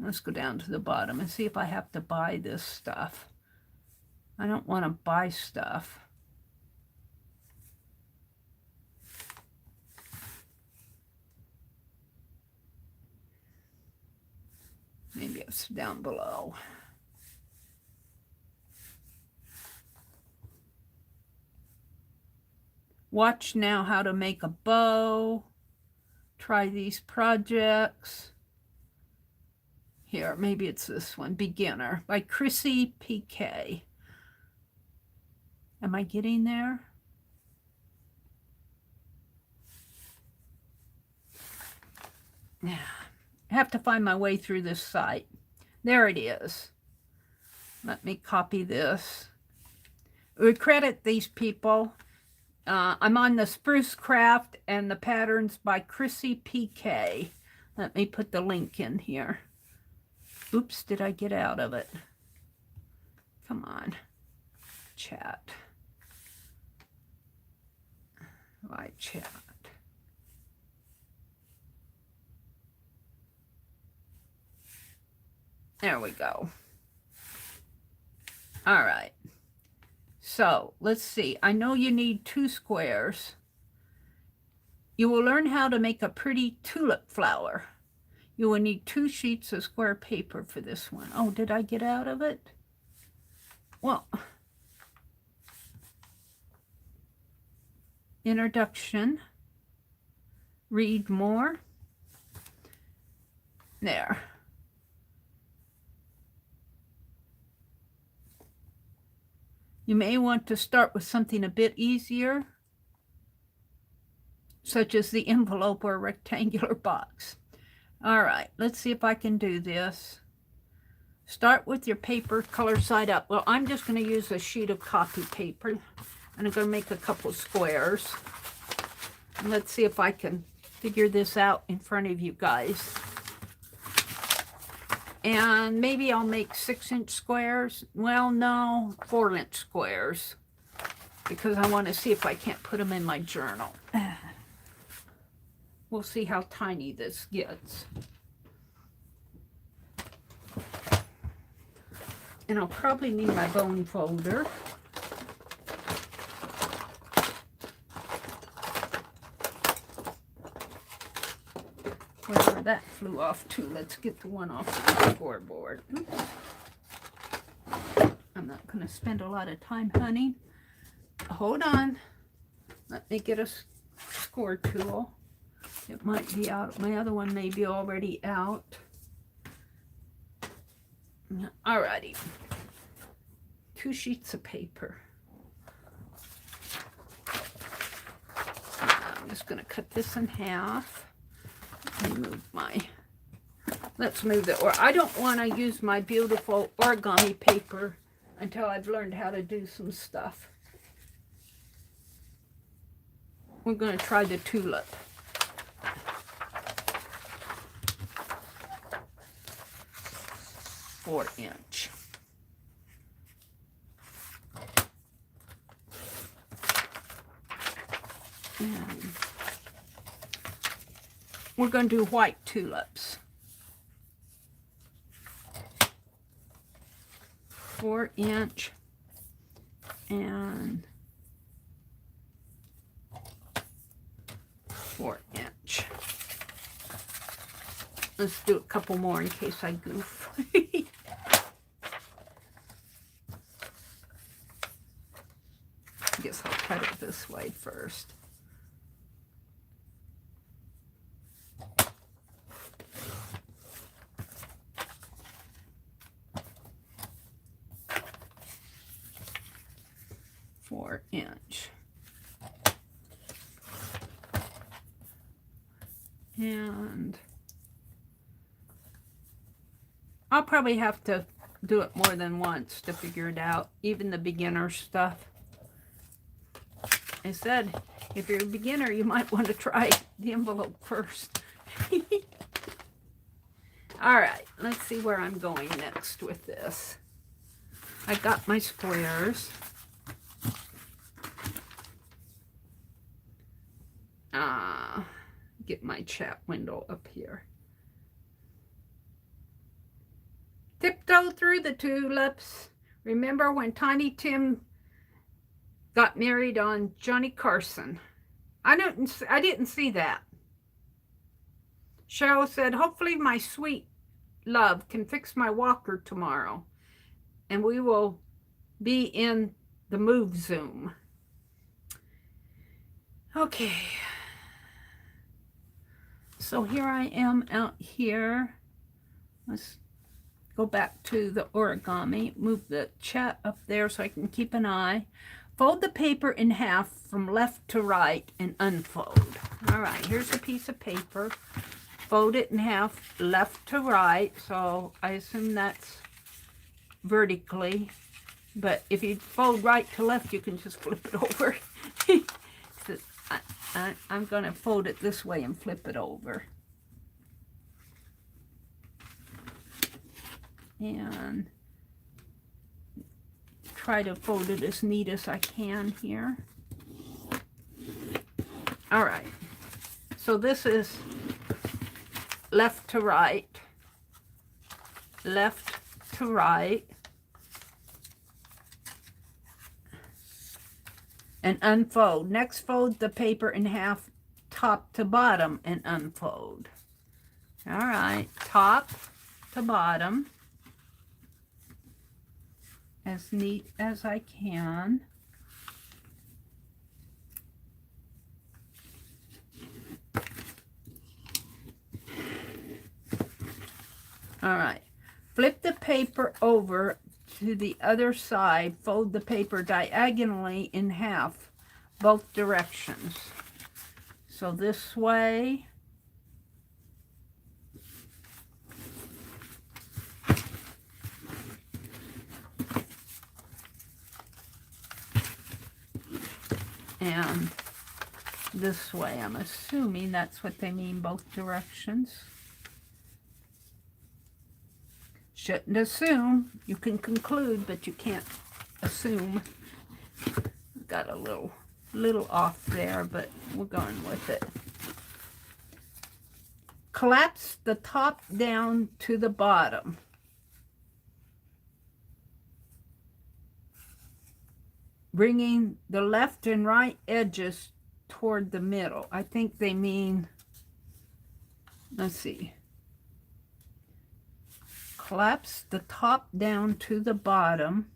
Let's go down to the bottom and see if I have to buy this stuff. I don't want to buy stuff. Maybe it's down below. Watch now how to make a bow. Try these projects. Here, maybe it's this one, Beginner, by Chrissy PK. Am I getting there? Yeah, I have to find my way through this site. There it is. Let me copy this. We credit these people. I'm on the Spruce Craft and the patterns by Chrissy PK. Let me put the link in here. Oops, did I get out of it? Come on, chat. Live chat. There we go. All right. So let's see. I know you need 2 squares. You will learn how to make a pretty tulip flower. You will need 2 sheets of square paper for this one. Oh, did I get out of it? Well, introduction. Read more. There. You may want to start with something a bit easier, such as the envelope or rectangular box. All right, let's see if I can do this. Start with your paper color side up. Well, I'm just going to use a sheet of copy paper, and I'm going to make a couple squares. And let's see if I can figure this out in front of you guys. And maybe I'll make 6-inch squares. Well, no, 4-inch squares, because I want to see if I can't put them in my journal. We'll see how tiny this gets. And I'll probably need my bone folder. Wherever that flew off to, let's get the one off the scoreboard. Oops. I'm not going to spend a lot of time hunting. Hold on. Let me get a score tool. It might be out. My other one may be already out. Alrighty. 2 sheets of paper. I'm just going to cut this in half. Let's move the, or I don't want to use my beautiful origami paper until I've learned how to do some stuff. We're going to try the tulip. Four-inch. And we're going to do white tulips. 4-inch and 4-inch. Let's do a couple more in case I goof. I guess I'll cut it this way first. Inch. And I'll probably have to do it more than once to figure it out, even the beginner stuff. I said, if you're a beginner, you might want to try the envelope first. All right, let's see where I'm going next with this. I got my squares. Get my chat window up here. Tiptoe through the tulips. Remember when Tiny Tim got married on Johnny Carson? I didn't see that. Cheryl said, hopefully my sweet love can fix my walker tomorrow, and we will be in the Move Zoom. Okay. So here I am out here. Let's go back to the origami. Move the chat up there so I can keep an eye. Fold the paper in half from left to right and unfold. All right, here's a piece of paper. Fold it in half left to right. So I assume that's vertically. But if you fold right to left, you can just flip it over. So I'm going to fold it this way and flip it over. And try to fold it as neat as I can here. All right. So this is left to right, left to right, and unfold. Next, fold the paper in half top to bottom and unfold. All right, top to bottom, as neat as I can. All right, flip the paper over to the other side, fold the paper diagonally in half, both directions. So this way, and this way. I'm assuming that's what they mean, both directions. Shouldn't assume. You can conclude, but you can't assume. Got a little off there, but we're going with it. Collapse the top down to the bottom. Bringing the left and right edges toward the middle. I think they mean, let's see. Collapse the top down to the bottom.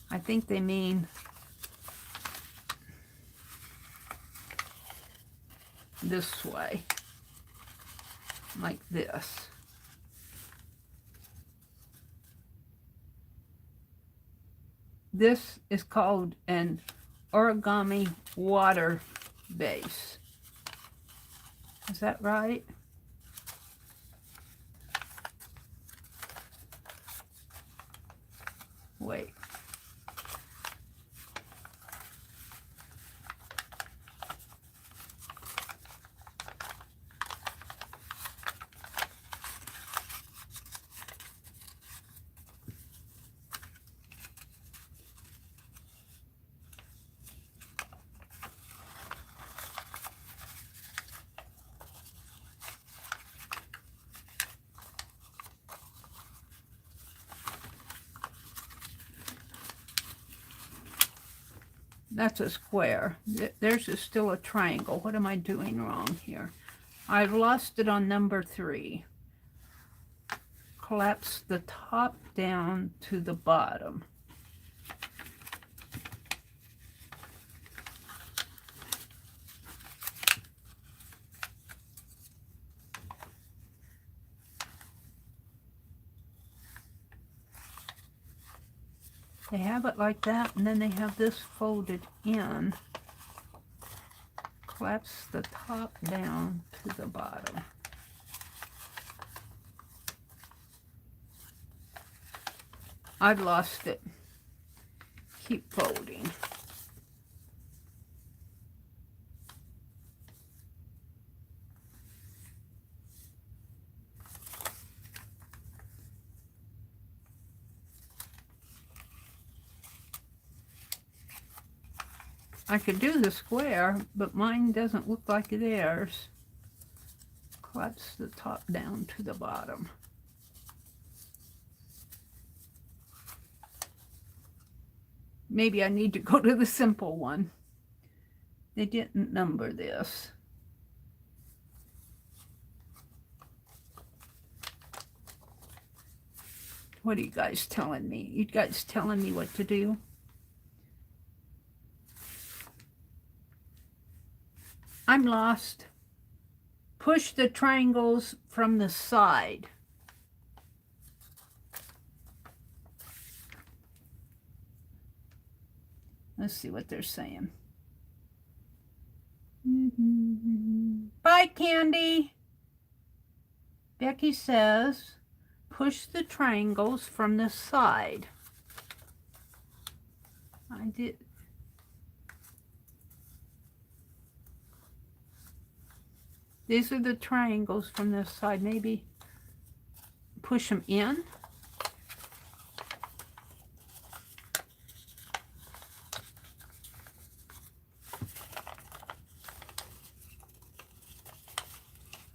I think they mean this way, like this. This is called an origami water base. Is that right? Wait. That's a square. There's still a triangle. What am I doing wrong here? I've lost it on number 3. Collapse the top down to the bottom. They have it like that, and then they have this folded in. Collapse the top down to the bottom. I've lost it. Keep folding. I could do the square, but mine doesn't look like theirs. Collapse the top down to the bottom. Maybe I need to go to the simple one. They didn't number this. What are you guys telling me? You guys telling me what to do? I'm lost. Push the triangles from the side. Let's see what they're saying. Bye, Candy. Becky says, push the triangles from the side. I did. These are the triangles from this side. Maybe push them in.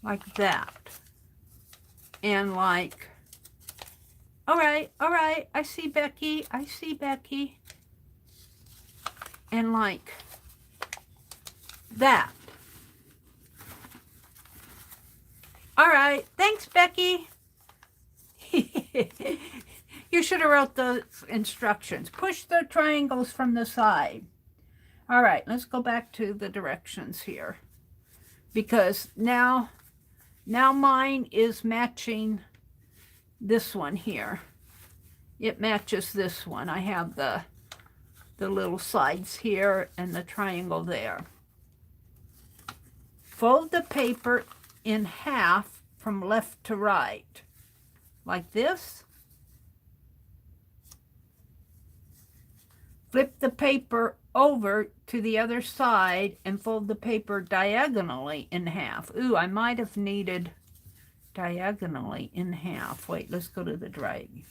Like that. And like, all right, I see Becky, I see Becky. And like that. All right, thanks, Becky. You should have wrote the instructions. Push the triangles from the side. All right, let's go back to the directions here. Because now mine is matching this one here. It matches this one. I have the little sides here and the triangle there. Fold the paper in half from left to right, like this. Flip the paper over to the other side and fold the paper diagonally in half. Ooh, I might have needed diagonally in half. Wait, let's go to the drag.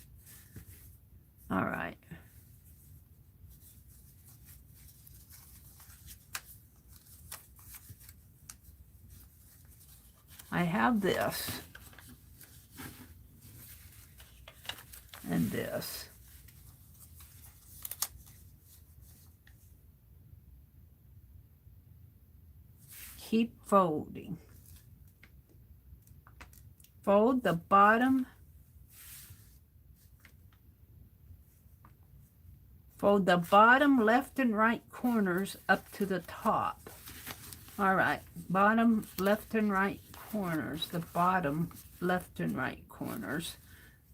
All right. I have this and this. Keep folding. Fold the bottom. Fold the bottom left and right corners up to the top. All right, bottom left and right corners, the bottom left and right corners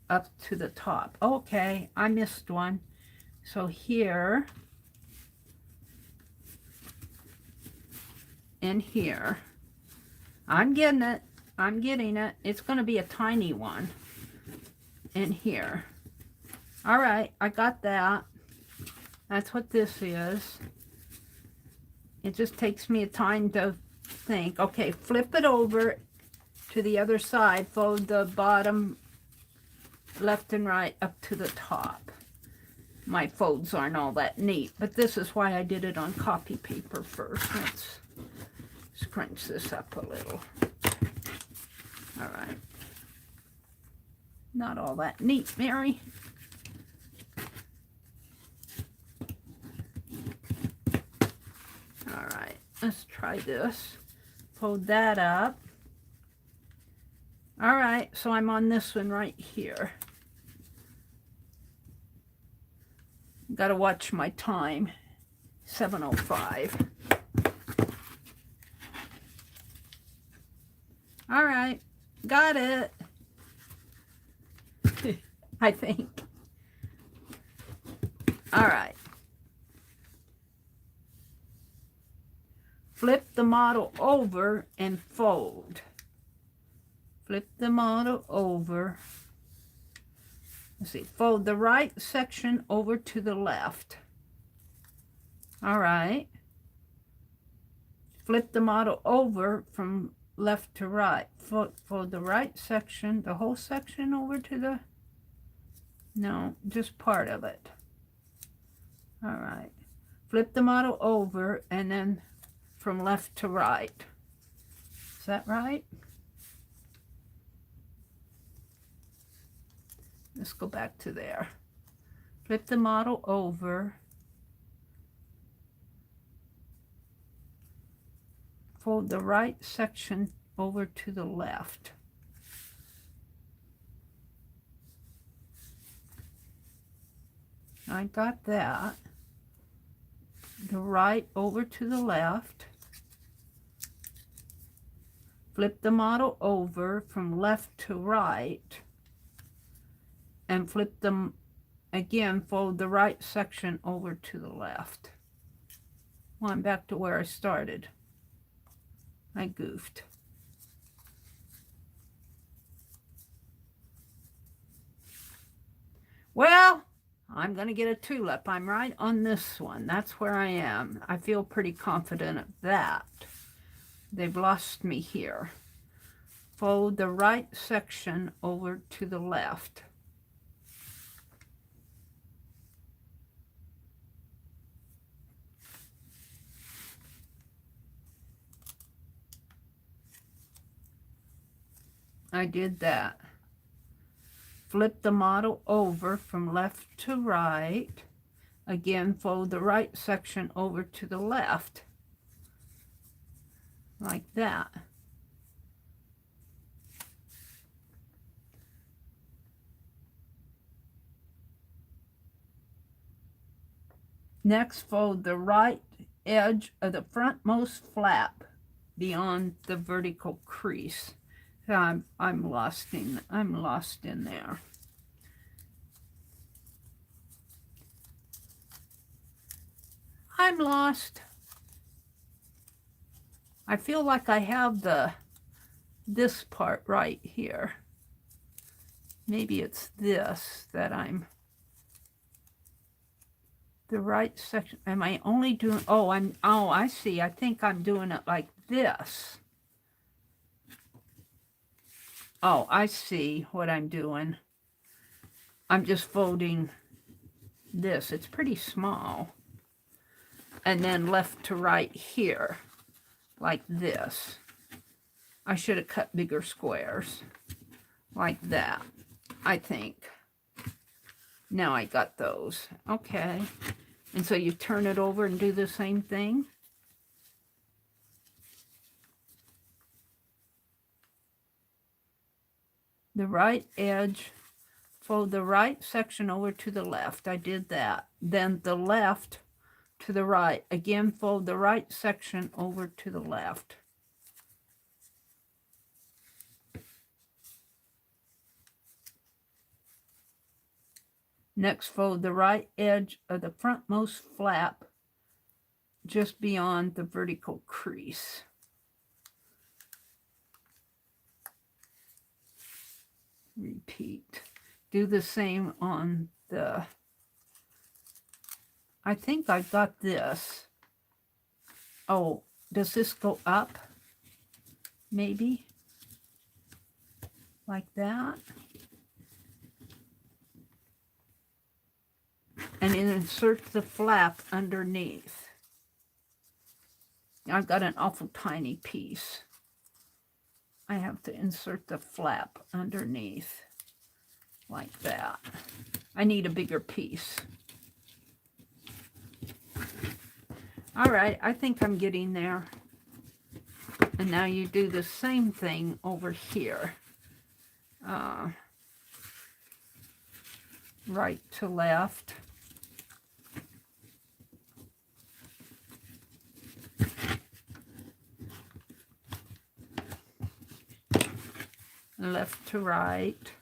up to the top. Okay, I missed one. So here and here. I'm getting it. I'm getting it. It's going to be a tiny one in here. All right, I got that. That's what this is. It just takes me a time to think. Okay, flip it over to the other side. Fold the bottom left and right up to the top. My folds aren't all that neat, but this is why I did it on copy paper first. Let's scrunch this up a little. All right. Not all that neat, Mary. All right, let's try this. Fold that up. All right, so I'm on this one right here. Got to watch my time. 7:05. All right, got it. I think. All right. Flip the model over and fold. Flip the model over. Let's see, fold the right section over to the left. All right. Flip the model over from left to right. Fold the right section, the whole section over to the, no, just part of it. All right. Flip the model over and then from left to right. Is that right? Let's go back to there. Flip the model over. Fold the right section over to the left. I got that. The right over to the left. Flip the model over from left to right and flip them again, fold the right section over to the left. Well, I'm back to where I started. I goofed. Well, I'm going to get a tulip. I'm right on this one. That's where I am. I feel pretty confident of that. They've lost me here. Fold the right section over to the left. I did that. Flip the model over from left to right. Again, fold the right section over to the left. Like that. Next, fold the right edge of the frontmost flap beyond the vertical crease. I'm lost in there. I'm lost. I feel like I have this part right here. Maybe it's this that I'm the right section. Am I only doing, oh, I see. I think I'm doing it like this. Oh, I see what I'm doing. I'm just folding this. It's pretty small. And then left to right here, like this. I should have cut bigger squares, like that, I think. Now I got those. Okay. And so you turn it over and do the same thing. The right edge, fold the right section over to the left. I did that. Then the left to the right. Again, fold the right section over to the left. Next, fold the right edge of the frontmost flap just beyond the vertical crease. Repeat. Do the same on the, I think I've got this. Oh, does this go up? Maybe? Like that? And then insert the flap underneath. I've got an awful tiny piece. I have to insert the flap underneath like that. I need a bigger piece. All right, I think I'm getting there. And now you do the same thing over here. Right to left. Left to right.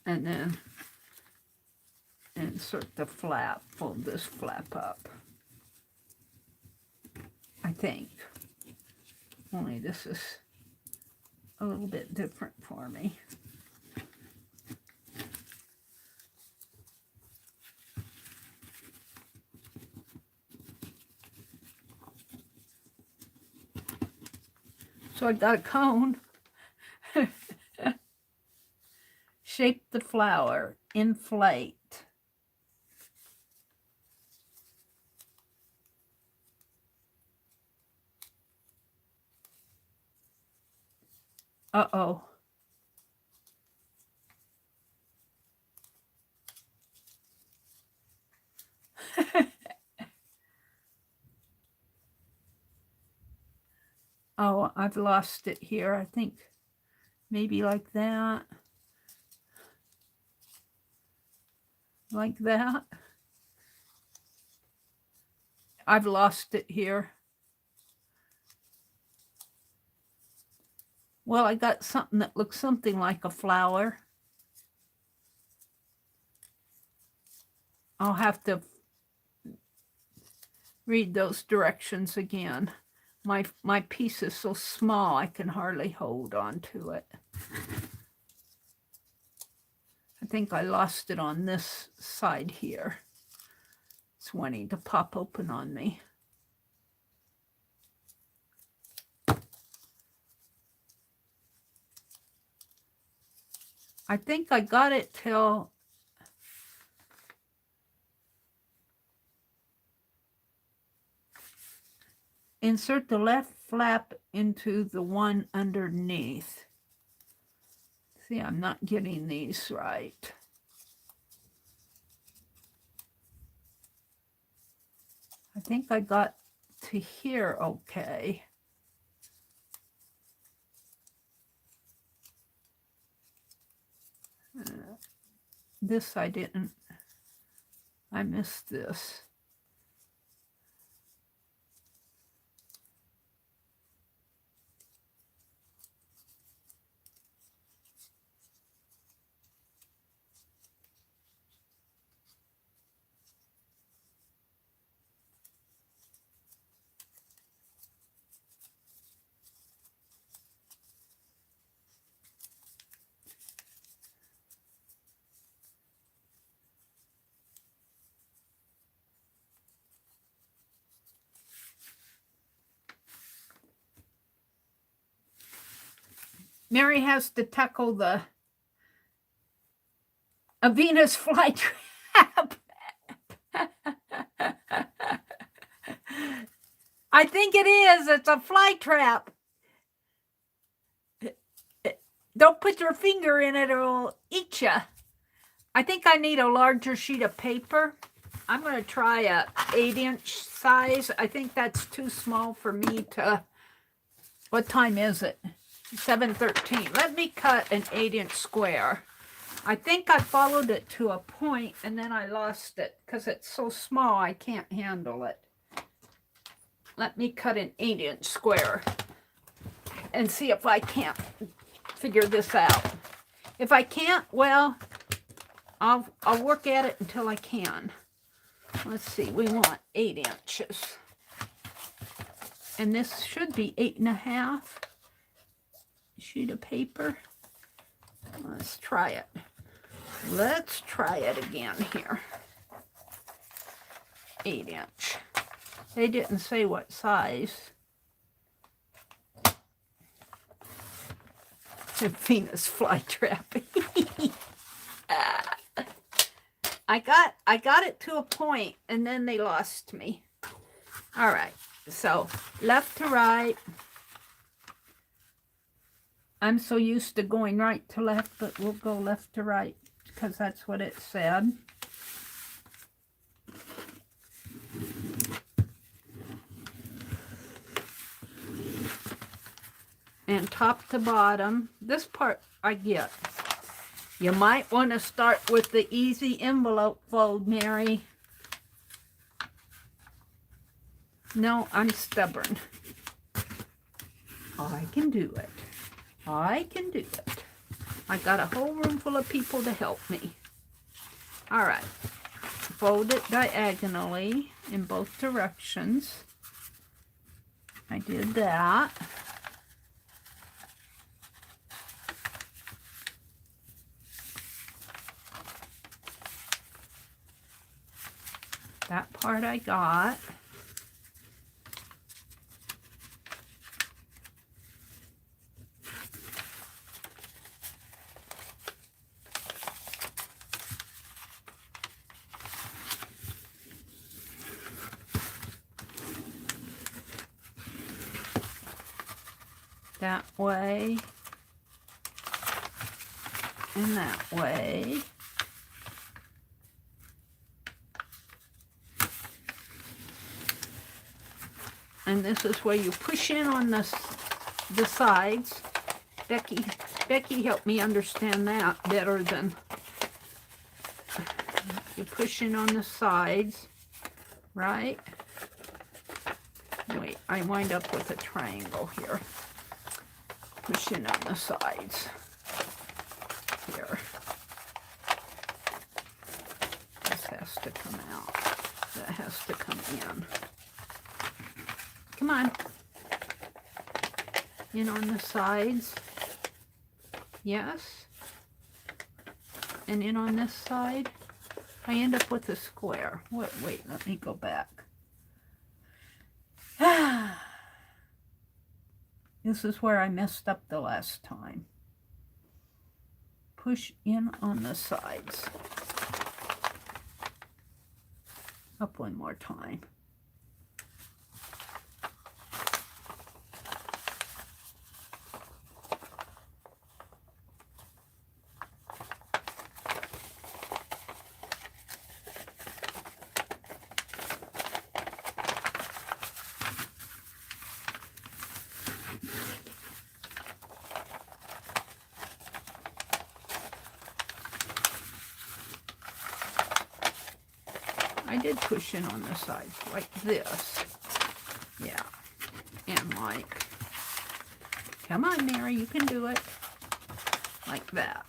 And then insert the flap, fold this flap up. I think. Only this is a little bit different for me. So I got a cone. Shape the flower, inflate. Uh-oh. Oh, I've lost it here. I think maybe like that. Like that. I've lost it here. Well, I got something that looks something like a flower. I'll have to read those directions again. My piece is so small I can hardly hold on to it. I think I lost it on this side here. It's wanting to pop open on me. I think I got it till insert the left flap into the one underneath. See, I'm not getting these right. I think I got to here okay. This I didn't. I missed this. Meri has to tackle a Venus flytrap. I think it is. It's a fly trap. Don't put your finger in it or it'll eat you. I think I need a larger sheet of paper. I'm going to try a 8-inch size. I think that's too small for me to... What time is it? 7:13. Let me cut an 8-inch square. I think I followed it to a point and then I lost it because it's so small I can't handle it. Let me cut an 8-inch square and see if I can't figure this out. If I can't, well, I'll work at it until I can. Let's see, we want 8 inches. And this should be 8.5. Sheet of paper. Let's try it. Let's try it again here. 8-inch. They didn't say what size. The Venus flytrap. I got it to a point and then they lost me. All right, so left to right. I'm so used to going right to left, but we'll go left to right because that's what it said. And top to bottom. This part I get. You might want to start with the easy envelope fold, Meri. No, I'm stubborn. I can do it. I can do it. I got a whole room full of people to help me. All right. Fold it diagonally in both directions. I did that. That part I got. That way and that way. And this is where you push in on the sides. Becky helped me understand that better than you push in on the sides, right? Wait, I wind up with a triangle here. Push in on the sides. Here. This has to come out. That has to come in. Come on. In on the sides. Yes. And in on this side. I end up with a square. Wait, let me go back. This is where I messed up the last time. Push in on the sides. Up one more time. I did push in on the sides like this. Yeah. And like, come on, Mary, you can do it. Like that.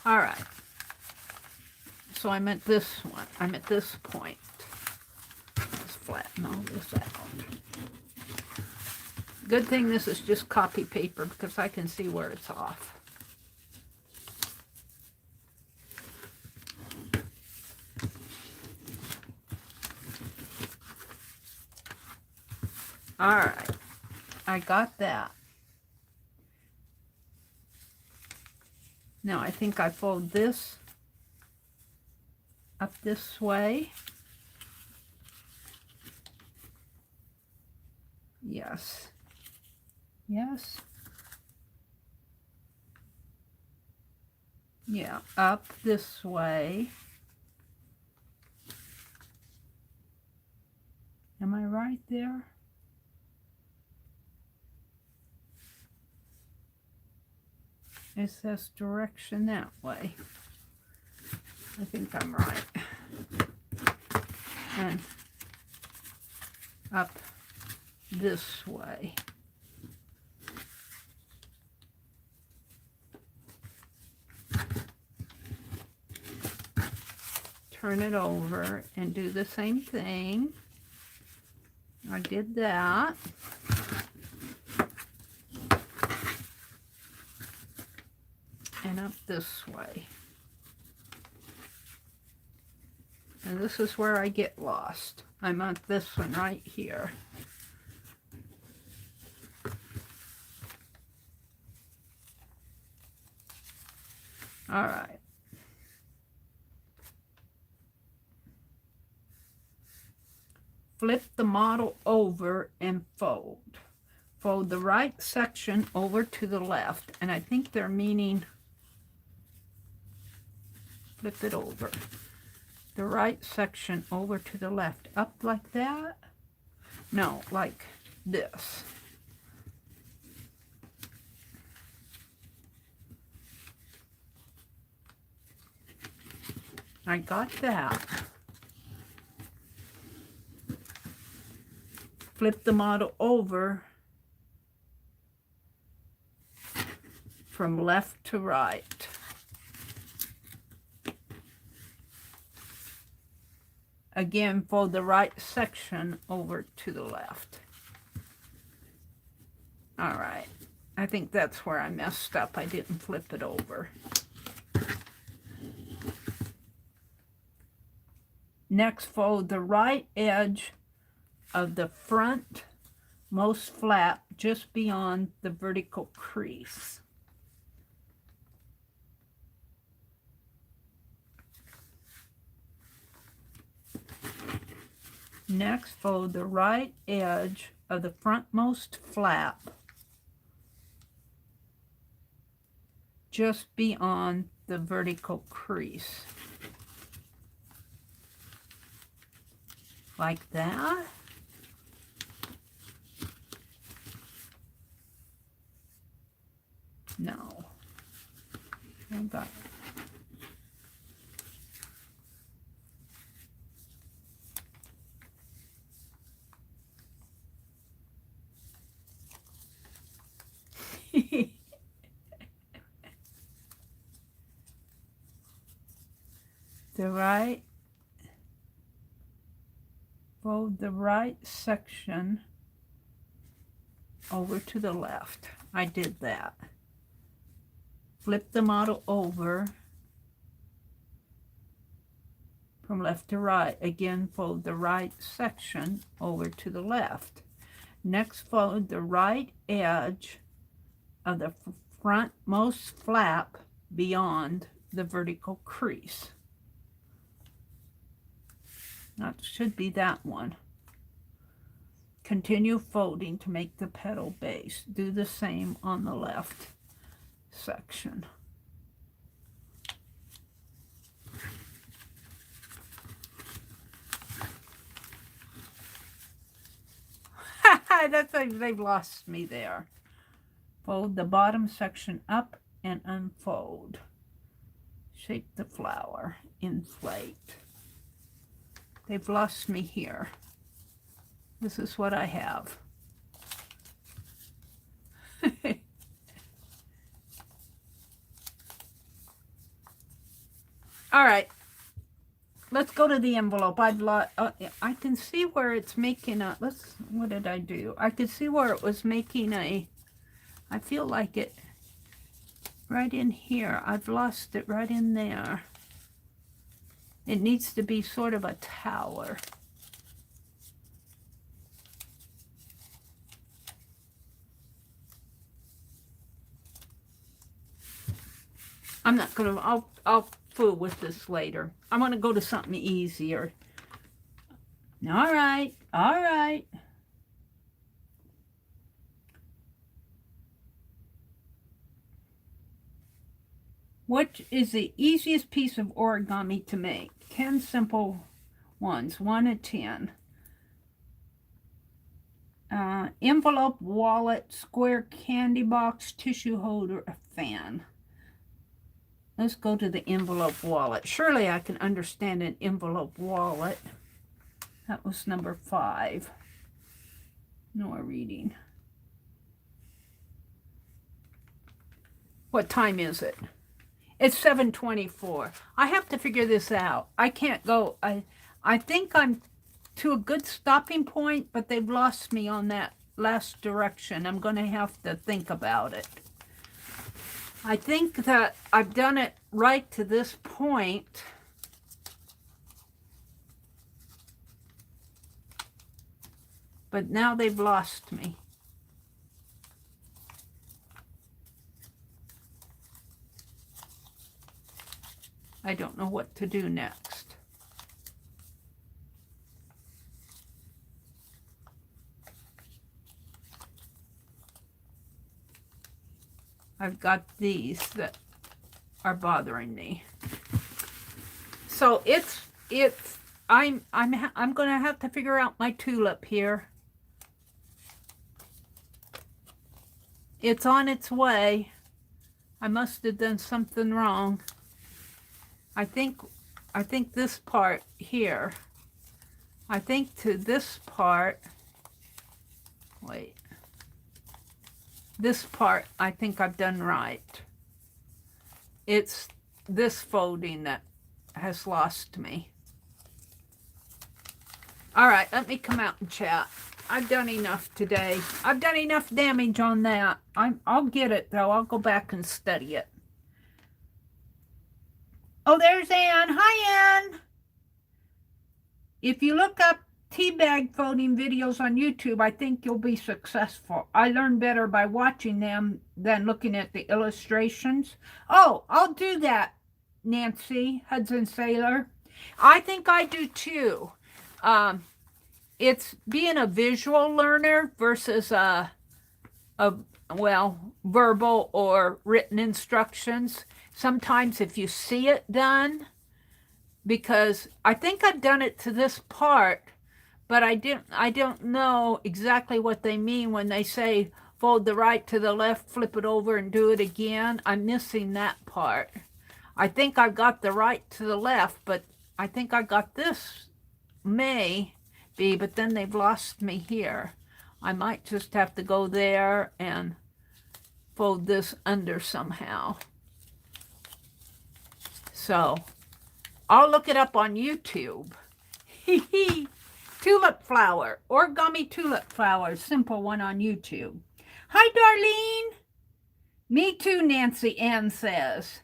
All right. So I'm at this one. I'm at this point. Let's flatten all this out. Good thing this is just copy paper because I can see where it's off. All right, I got that. Now I think I fold this up this way. Yes. Yes. Yeah, up this way. Am I right there? It says direction that way. I think I'm right. And up this way. Turn it over and do the same thing. I did that. And up this way. And this is where I get lost. I'm on this one right here. All right. Flip the model over and fold. Fold the right section over to the left. And I think they're meaning flip it over. The right section over to the left. Up like that? No, like this. I got that. Flip the model over from left to right. Again, fold the right section over to the left. All right. I think that's where I messed up. I didn't flip it over. Next, fold the right edge of the front most flap just beyond the vertical crease. Next, fold the right edge of the frontmost flap just beyond the vertical crease. Like that. No. I got it. fold the right section over to the left. I did that. Flip the model over from left to right. Again, fold the right section over to the left. Next, fold the right edge of the frontmost flap beyond the vertical crease. That should be that one. Continue folding to make the petal base. Do the same on the left section. That's like they've lost me there. Fold the bottom section up and unfold. Shape the flower. Inflate. They've lost me here. This is what I have. All right. Let's go to the envelope. I can see where it's making a, what did I do? I could see where it was making a, I feel like it right in here. I've lost it right in there. It needs to be sort of a tower. I'm not gonna, I'll fool with this later. I'm gonna go to something easier. All right, all right. What is the easiest piece of origami to make? 10 simple ones, 1 to 10. Envelope, wallet, square candy box, tissue holder, a fan. Let's go to the envelope wallet. Surely I can understand an envelope wallet. That was number 5. No more reading. What time is it? It's 7:24. I have to figure this out. I can't go. I think I'm to a good stopping point, but they've lost me on that last direction. I'm going to have to think about it. I think that I've done it right to this point. But now they've lost me. I don't know what to do next. I've got these that are bothering me. So I'm going to have to figure out my tulip here. It's on its way. I must have done something wrong. I think this part here. I think to this part. Wait. This part, I think I've done right. It's this folding that has lost me. All right, let me come out and chat. I've done enough today. I've done enough damage on that. I'll get it, though. I'll go back and study it. Oh, there's Ann. Hi, Ann. If you look up tea bag folding videos on YouTube, I think you'll be successful. I learn better by watching them than looking at the illustrations. Oh, I'll do that, Nancy, Hudson Sailor. I think I do too. It's being a visual learner versus verbal or written instructions. Sometimes if you see it done, because I think I've done it to this part, but I don't know exactly what they mean when they say fold the right to the left, flip it over and do it again. I'm missing that part. I think I've got the right to the left, but I think I got this may be, but then they've lost me here. I might just have to go there and fold this under somehow. So I'll look it up on YouTube. Tulip flower, origami tulip flower, simple one on YouTube. Hi, Darlene. Me too, Nancy Ann says.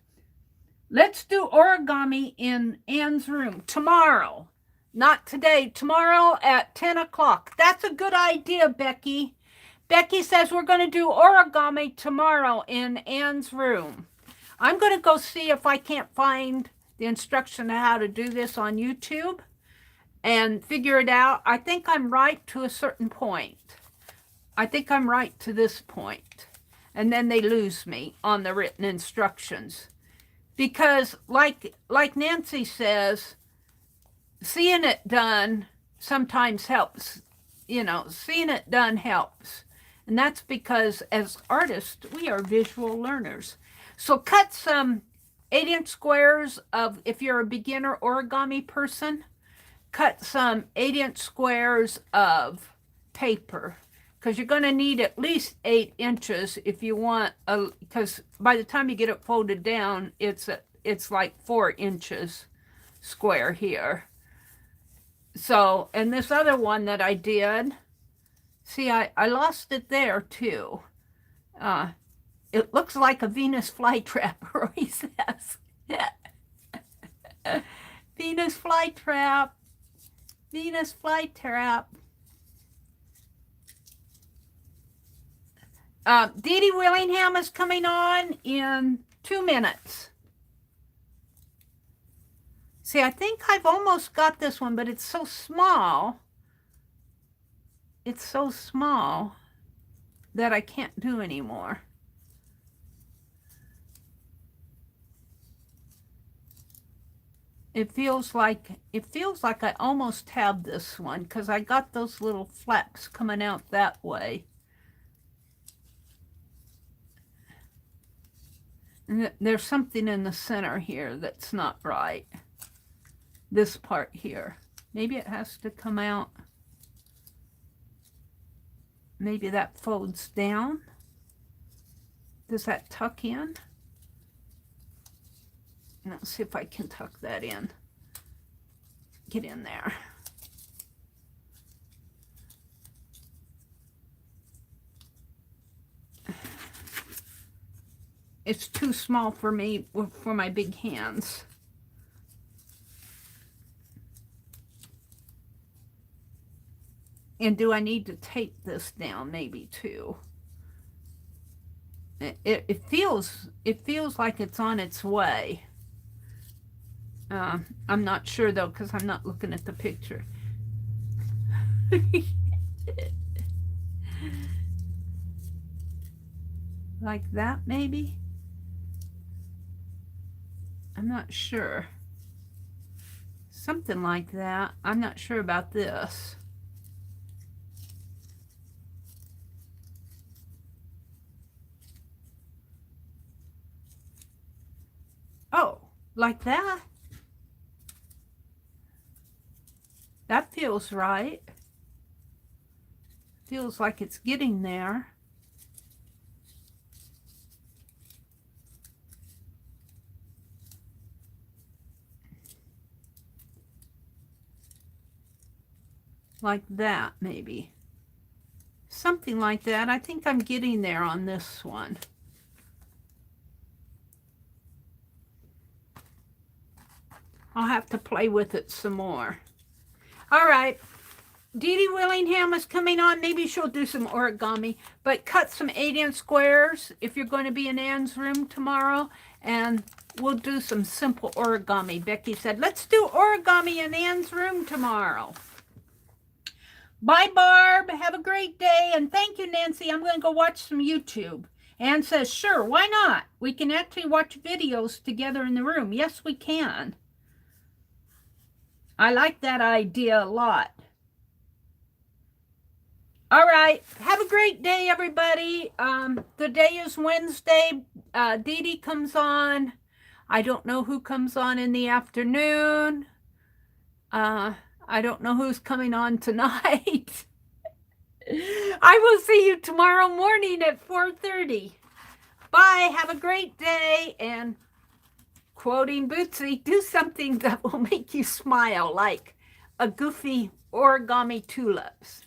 Let's do origami in Ann's room tomorrow. Not today, tomorrow at 10 o'clock. That's a good idea, Becky. Becky says we're going to do origami tomorrow in Ann's room. I'm going to go see if I can't find the instruction on how to do this on YouTube and figure it out. I think I'm right to a certain point. I think I'm right to this point. And then they lose me on the written instructions. Because like Nancy says, seeing it done sometimes helps. You know, seeing it done helps. And that's because as artists, we are visual learners. So cut some 8-inch squares of, if you're a beginner origami person, cut some 8-inch squares of paper, because you're going to need at least 8 inches if you want a, because by the time you get it folded down, it's like 4 inches square here. So, and this other one that I did, see, I lost it there too. It looks like a Venus flytrap, Roy says. Venus flytrap. Venus flytrap. Dee Dee Willingham is coming on in 2 minutes. See, I think I've almost got this one, but it's so small. It's so small that I can't do anymore. It feels like I almost have this one because I got those little flaps coming out that way. And there's something in the center here that's not right. This part here. Maybe it has to come out. Maybe that folds down. Does that tuck in? Let's see if I can tuck that in. Get in there. It's too small for me, for my big hands. And do I need to tape this down maybe too? It feels like it's on its way. I'm not sure though, because I'm not looking at the picture. Like that maybe? I'm not sure. Something like that. I'm not sure about this. Oh, like that? That feels right. Feels like it's getting there. Like that, maybe. Something like that. I think I'm getting there on this one. I'll have to play with it some more. All right. Dee Dee Willingham is coming on. Maybe she'll do some origami, but cut some 8-inch squares if you're going to be in Ann's room tomorrow, and we'll do some simple origami. Becky said, let's do origami in Ann's room tomorrow. Bye, Barb. Have a great day, and thank you, Nancy. I'm going to go watch some YouTube. Ann says, sure, why not? We can actually watch videos together in the room. Yes, we can. I like that idea a lot. All right. Have a great day, everybody. The day is Wednesday. Dee Dee comes on. I don't know who comes on in the afternoon. I don't know who's coming on tonight. I will see you tomorrow morning at 4:30. Bye. Have a great day and quoting Bootsy, do something that will make you smile, like a goofy origami tulips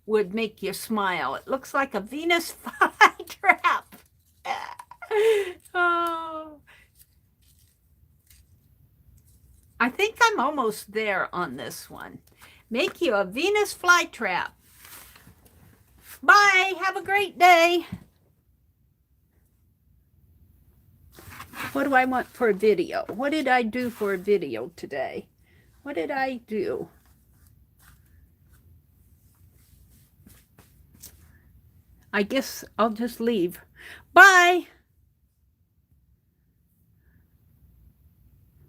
would make you smile. It looks like a Venus flytrap. Oh, I think I'm almost there on this one. Make you a Venus flytrap. Bye. Have a great day. What do I want for a video? What did I do for a video today? What did I do? I guess I'll just leave. Bye.